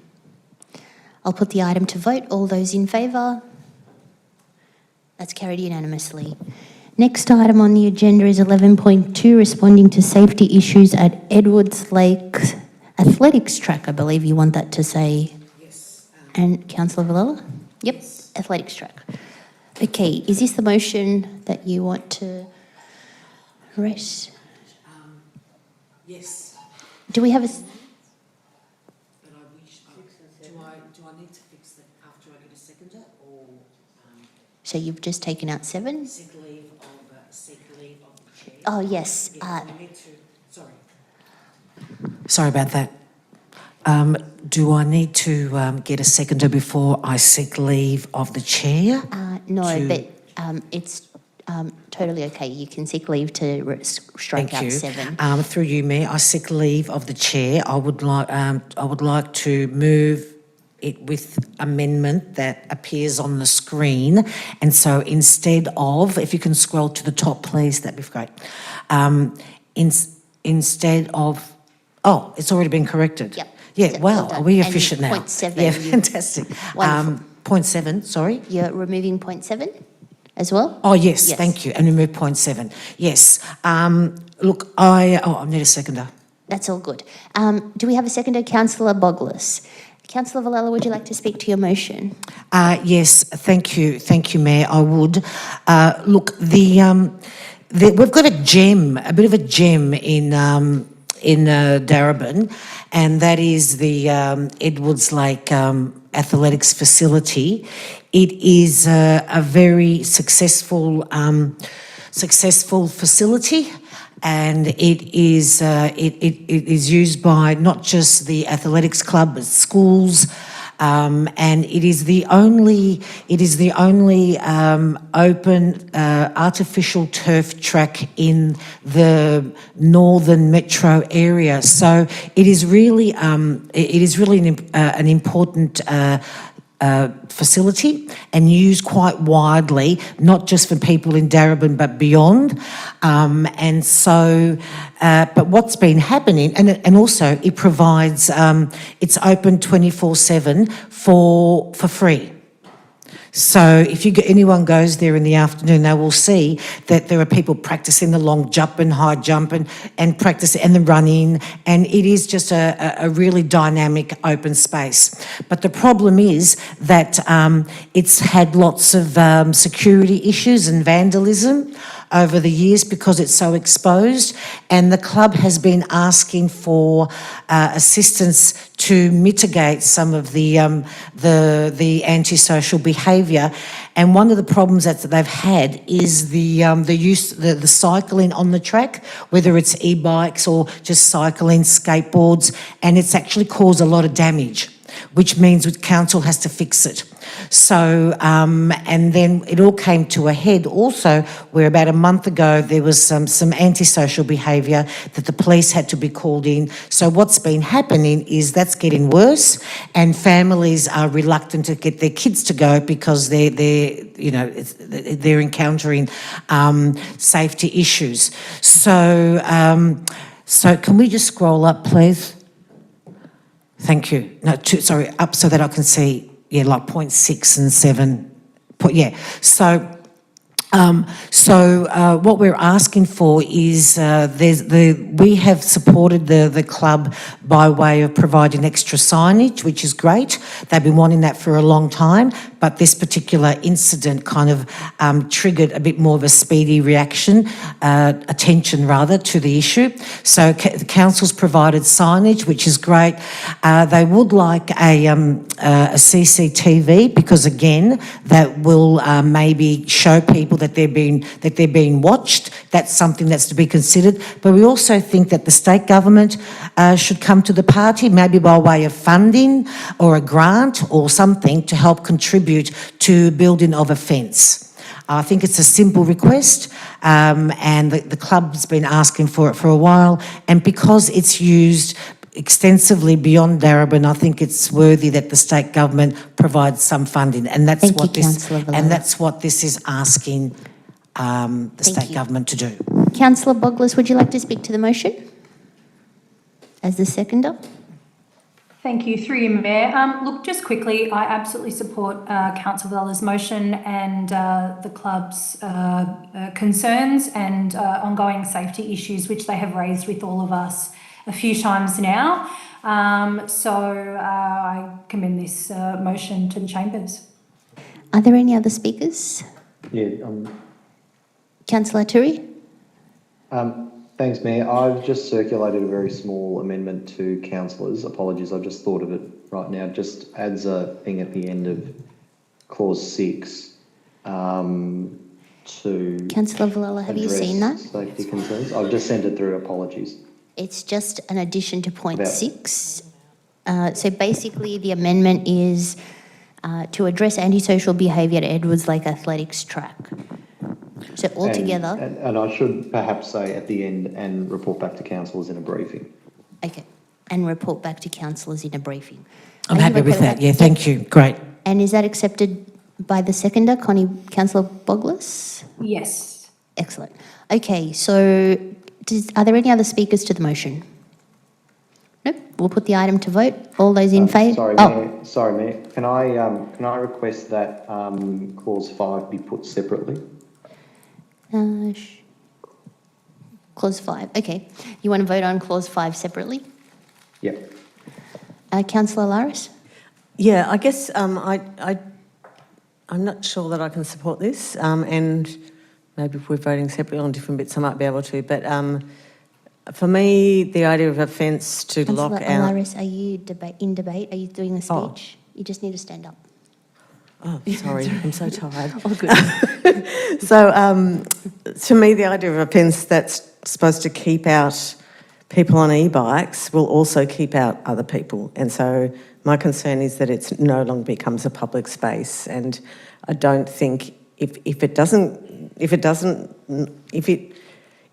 I'll put the item to vote. All those in favour? That's carried unanimously. Next item on the agenda is 11.2, responding to safety issues at Edwards Lake Athletics Track. I believe you want that to say. Yes. And Councillor Villella? Yep, yes. Athletics Track. Okay, is this the motion that you want to raise? Yes. Do we have a... Do I need to fix that after I get a seconder, or? So you've just taken out 7? Seek leave of the chair. Oh, yes. I need to, sorry. Sorry about that. Do I need to get a seconder before I seek leave of the chair? No, but it's totally okay. You can seek leave to strike out 7. Through you, Mayor, I seek leave of the chair. I would like to move it with amendment that appears on the screen, and so instead of, if you can scroll to the top, please, that'd be great. Instead of, oh, it's already been corrected. Yep. Yeah, wow, are we efficient now? Point 7. Yeah, fantastic. Point 7, sorry? You're removing point 7 as well? Oh, yes, thank you, and remove point 7. Yes. Look, I need a seconder. That's all good. Do we have a seconder? Councillor Boglis. Councillor Valella, would you like to speak to your motion? Yes, thank you, Mayor. I would. Look, we've got a bit of a gem in Darebin, and that is the Edwards Lake Athletics facility. It is a very successful facility. And it is used by not just the athletics club, but schools, and it is the only open artificial turf track in the northern metro area. So it is really an important facility and used quite widely, not just for people in Darebin but beyond. But what's been happening, and also it provides, it's open 24/7 for free. So if anyone goes there in the afternoon, they will see that there are people practicing the long jump and high jump and practice and the running, and it is just a really dynamic open space. But the problem is that it's had lots of security issues and vandalism over the years because it's so exposed, and the club has been asking for assistance to mitigate some of the antisocial behaviour. And one of the problems that they've had is the cycling on the track, whether it's e-bikes or just cycling, skateboards, and it's actually caused a lot of damage, which means the council has to fix it. So, and then it all came to a head also where about a month ago there was some antisocial behaviour that the police had to be called in. So what's been happening is that's getting worse, and families are reluctant to get their kids to go because they're encountering safety issues. So, so can we just scroll up, please? Thank you. No, up so that I can see, like 0.6 and 7. So what we're asking for is we have supported the club by way of providing extra signage, which is great. They've been wanting that for a long time, but this particular incident kind of triggered a bit more of a speedy reaction, attention rather, to the issue. So the council's provided signage, which is great. They would like a CCTV because, again, that will maybe show people that they're being watched. That's something that's to be considered. But we also think that the state government should come to the party, maybe by way of funding or a grant or something to help contribute to building of a fence. I think it's a simple request, and the club's been asking for it for a while, and because it's used extensively beyond Darebin, I think it's worthy that the state government provides some funding, and that's what this is asking the state government to do. Councillor Boglis, would you like to speak to the motion as the seconder? Thank you. Through you, Mayor. Look, just quickly, I absolutely support Councillor Vallella's motion and the club's concerns and ongoing safety issues, which they have raised with all of us a few times now. So I commend this motion to the chambers. Are there any other speakers? Yeah. Councillor Turi? Thanks, Mayor. I've just circulated a very small amendment to councillors. Apologies, I've just thought of it right now. Just adds a thing at the end of clause 6 to Councillor Valella, have you seen that? Safety concerns. I've just sent it through. Apologies. It's just an addition to point 6. So basically the amendment is to address antisocial behaviour at Edwards Lake Athletics track. So altogether... And I should perhaps say at the end, and report back to councillors in a briefing. Okay, and report back to councillors in a briefing. I'm happy with that. Yeah, thank you. Great. And is that accepted by the seconder, Councillor Boglis? Yes. Excellent. Okay, so are there any other speakers to the motion? Nope. We'll put the item to vote. All those in favour? Sorry, Mayor. Can I request that clause 5 be put separately? Clause 5. Okay. You want to vote on clause 5 separately? Yep. Councillor Laris? Yeah, I guess I'm not sure that I can support this, and maybe if we're voting separately on different bits, I might be able to. But for me, the idea of a fence to lock Councillor out. Alaris, are you in debate? Are you doing a speech? You just need to stand up. Oh, sorry, I'm so tired. All good. So, to me, the idea of a fence that's supposed to keep out people on e-bikes will also keep out other people. And so my concern is that it no longer becomes a public space. And I don't think if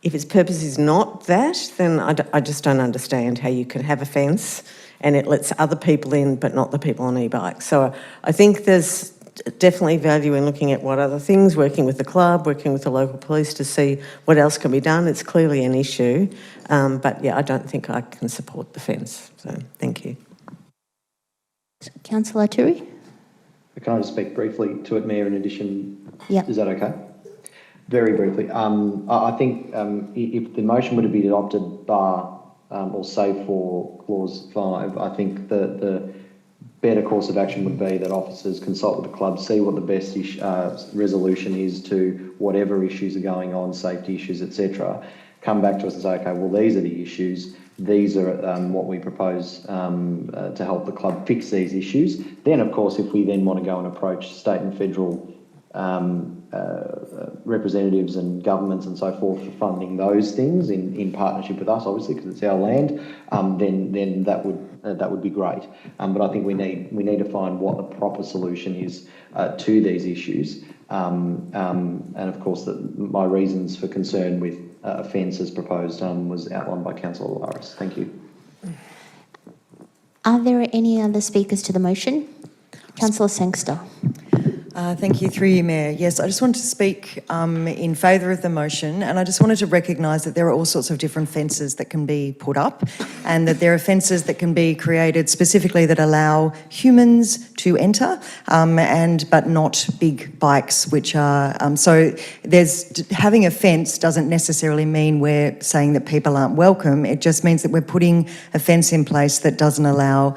its purpose is not that, then I just don't understand how you can have a fence and it lets other people in but not the people on e-bikes. So I think there's definitely value in looking at what other things, working with the club, working with the local police to see what else can be done. It's clearly an issue, but yeah, I don't think I can support the fence. So thank you. Councillor Turi? Can I just speak briefly to it, Mayor, in addition? Yeah. Is that okay? Very briefly. I think if the motion were to be adopted bar or save for clause 5, I think the better course of action would be that officers consult with the club, see what the best resolution is to whatever issues are going on, safety issues, etc. Come back to us and say, okay, well, these are the issues. These are what we propose to help the club fix these issues. Then, of course, if we then want to go and approach state and federal representatives and governments and so forth for funding those things in partnership with us, obviously, because it's our land, then that would be great. But I think we need to find what the proper solution is to these issues. And of course, my reasons for concern with a fence as proposed was outlined by Councillor Alaris. Thank you. Are there any other speakers to the motion? Councillor Sangster. Thank you, through you, Mayor. Yes, I just wanted to speak in favour of the motion, and I just wanted to recognise that there are all sorts of different fences that can be put up, and that there are fences that can be created specifically that allow humans to enter, but not big bikes, which are so. Having a fence doesn't necessarily mean we're saying that people aren't welcome. It just means that we're putting a fence in place that doesn't allow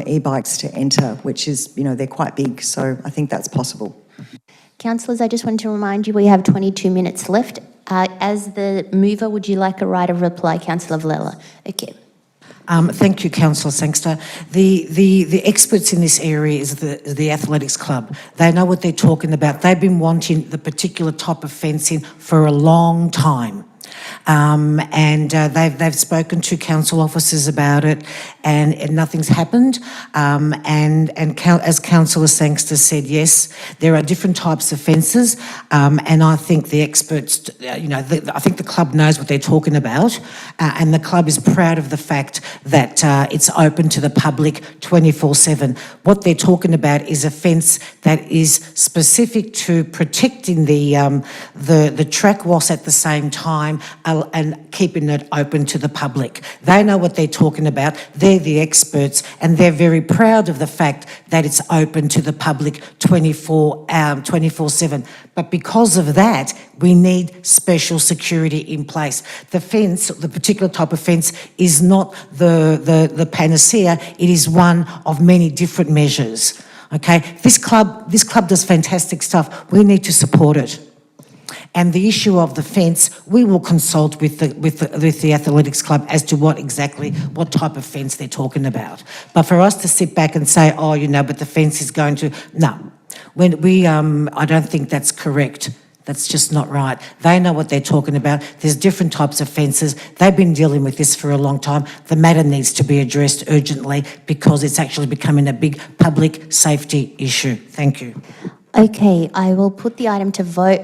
e-bikes to enter, which is, they're quite big, so I think that's possible. Councillors, I just want to remind you we have 22 minutes left. As the mover, would you like a right of reply, Councillor Villella? Okay. Thank you, Councillor Sangster. The experts in this area is the athletics club. They know what they're talking about. They've been wanting the particular type of fencing for a long time. And they've spoken to council officers about it, and nothing's happened. As Councillor Sangster said, yes, there are different types of fences, and I think the experts, I think the club knows what they're talking about, and the club is proud of the fact that it's open to the public 24/7. What they're talking about is a fence that is specific to protecting the track whilst at the same time and keeping it open to the public. They know what they're talking about. They're the experts, and they're very proud of the fact that it's open to the public 24/7. But because of that, we need special security in place. The fence, the particular type of fence, is not the panacea. It is one of many different measures. Okay, this club does fantastic stuff. We need to support it. And the issue of the fence, we will consult with the athletics club as to what type of fence they're talking about. But for us to sit back and say, but the fence is going to, no. I don't think that's correct. That's just not right. They know what they're talking about. There's different types of fences. They've been dealing with this for a long time. The matter needs to be addressed urgently because it's actually becoming a big public safety issue. Thank you. Okay, I will put the item to vote.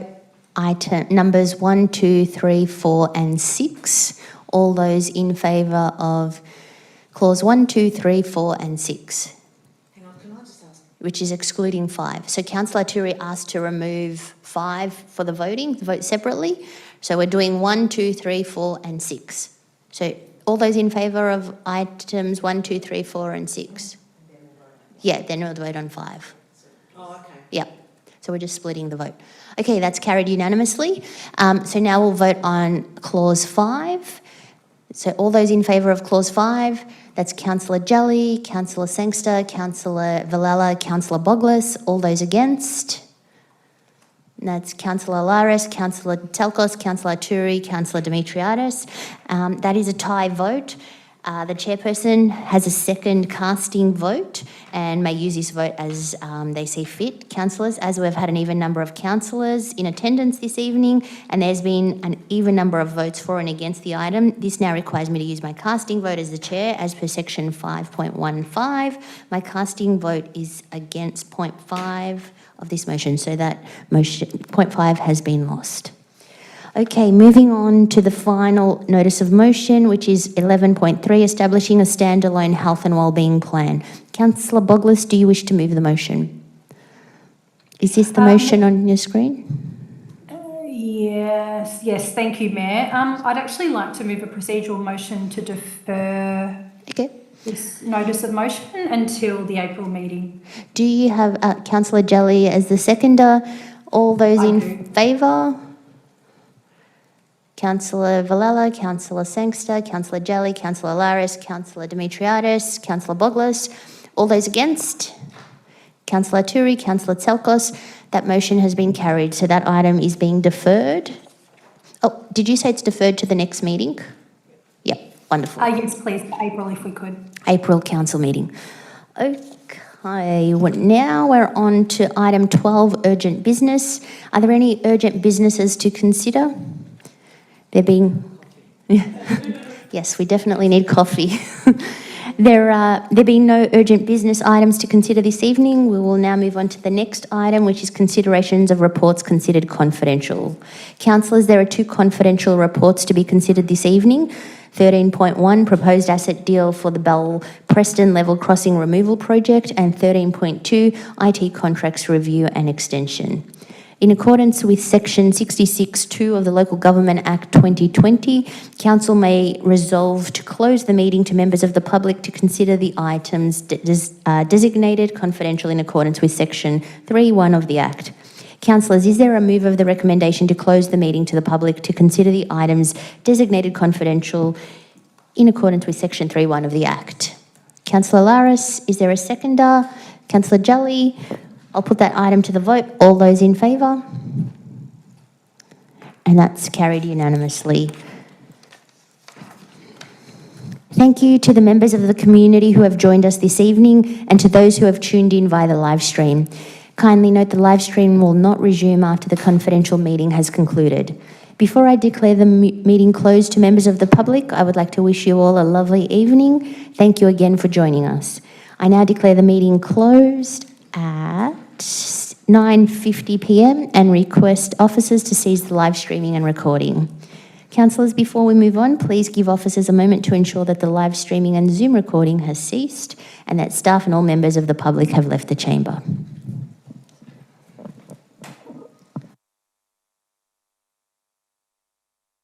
Item numbers 1, 2, 3, 4 and 6. All those in favour of clause 1, 2, 3, 4 and 6. Hang on, can I just ask? Which is excluding 5. So Councillor Turi asked to remove 5 for the voting, to vote separately. So we're doing 1, 2, 3, 4 and 6. So all those in favour of items 1, 2, 3, 4 and 6? Yeah, then we'll vote on 5. Oh, okay. Yep. So we're just splitting the vote. Okay, that's carried unanimously. So now we'll vote on clause 5. So all those in favour of clause 5, That's Councillor Jelly, Councillor Sangster, Councillor Villela, Councillor Boglis. All those against? And that's Councillor Alaris, Councillor Telkos, Councillor Turi, Councillor Demetriadis. That is a tie vote. The chairperson has a second casting vote and may use this vote as they see fit. Councillors, as we've had an even number of councillors in attendance this evening and there's been an even number of votes for and against the item, this now requires me to use my casting vote as the chair as per section 5.15. My casting vote is against point 5 of this motion, so that motion, point 5 has been lost. Okay, moving on to the final notice of motion, which is 11.3, establishing a standalone health and wellbeing plan. Councillor Boglis, do you wish to move the motion? Is this the motion on your screen? Yes, thank you, Mayor. I'd actually like to move a procedural motion to defer this notice of motion until the April meeting. Do you have Councillor Jelly as the seconder? All those in favour? Councillor Villela, Councillor Sangster, Councillor Jelly, Councillor Alaris, Councillor Demetriadis, Councillor Boglis. All those against? Councillor Turi, Councillor Tselkos. That motion has been carried, so that item is being deferred. Oh, did you say it's deferred to the next meeting? Yep, wonderful. Yes, please, April, if we could. April council meeting. Okay, now we're on to item 12, urgent business. Are there any urgent businesses to consider? There being... Yes, we definitely need coffee. There being no urgent business items to consider this evening, we will now move on to the next item, which is considerations of reports considered confidential. Councillors, there are 2 confidential reports to be considered this evening. 13.1, proposed asset deal for the Bell Preston level crossing removal project, and 13.2, IT contracts review and extension. In accordance with Section 66(2) of the Local Government Act 2020, Council may resolve to close the meeting to members of the public to consider the items designated confidential in accordance with Section 3(1) of the Act. Councillors, is there a move of the recommendation to close the meeting to the public to consider the items designated confidential in accordance with Section 3(1) of the Act? Councillor Laris, is there a seconder? Councillor Jelly, I'll put that item to the vote. All those in favour? And that's carried unanimously. Thank you to the members of the community who have joined us this evening and to those who have tuned in via the live stream. Kindly note the live stream will not resume after the confidential meeting has concluded. Before I declare the meeting closed to members of the public, I would like to wish you all a lovely evening. Thank you again for joining us. I now declare the meeting closed at 9:50 p.m. and request officers to cease the live streaming and recording. Councillors, before we move on, please give officers a moment to ensure that the live streaming and Zoom recording has ceased and that staff and all members of the public have left the chamber.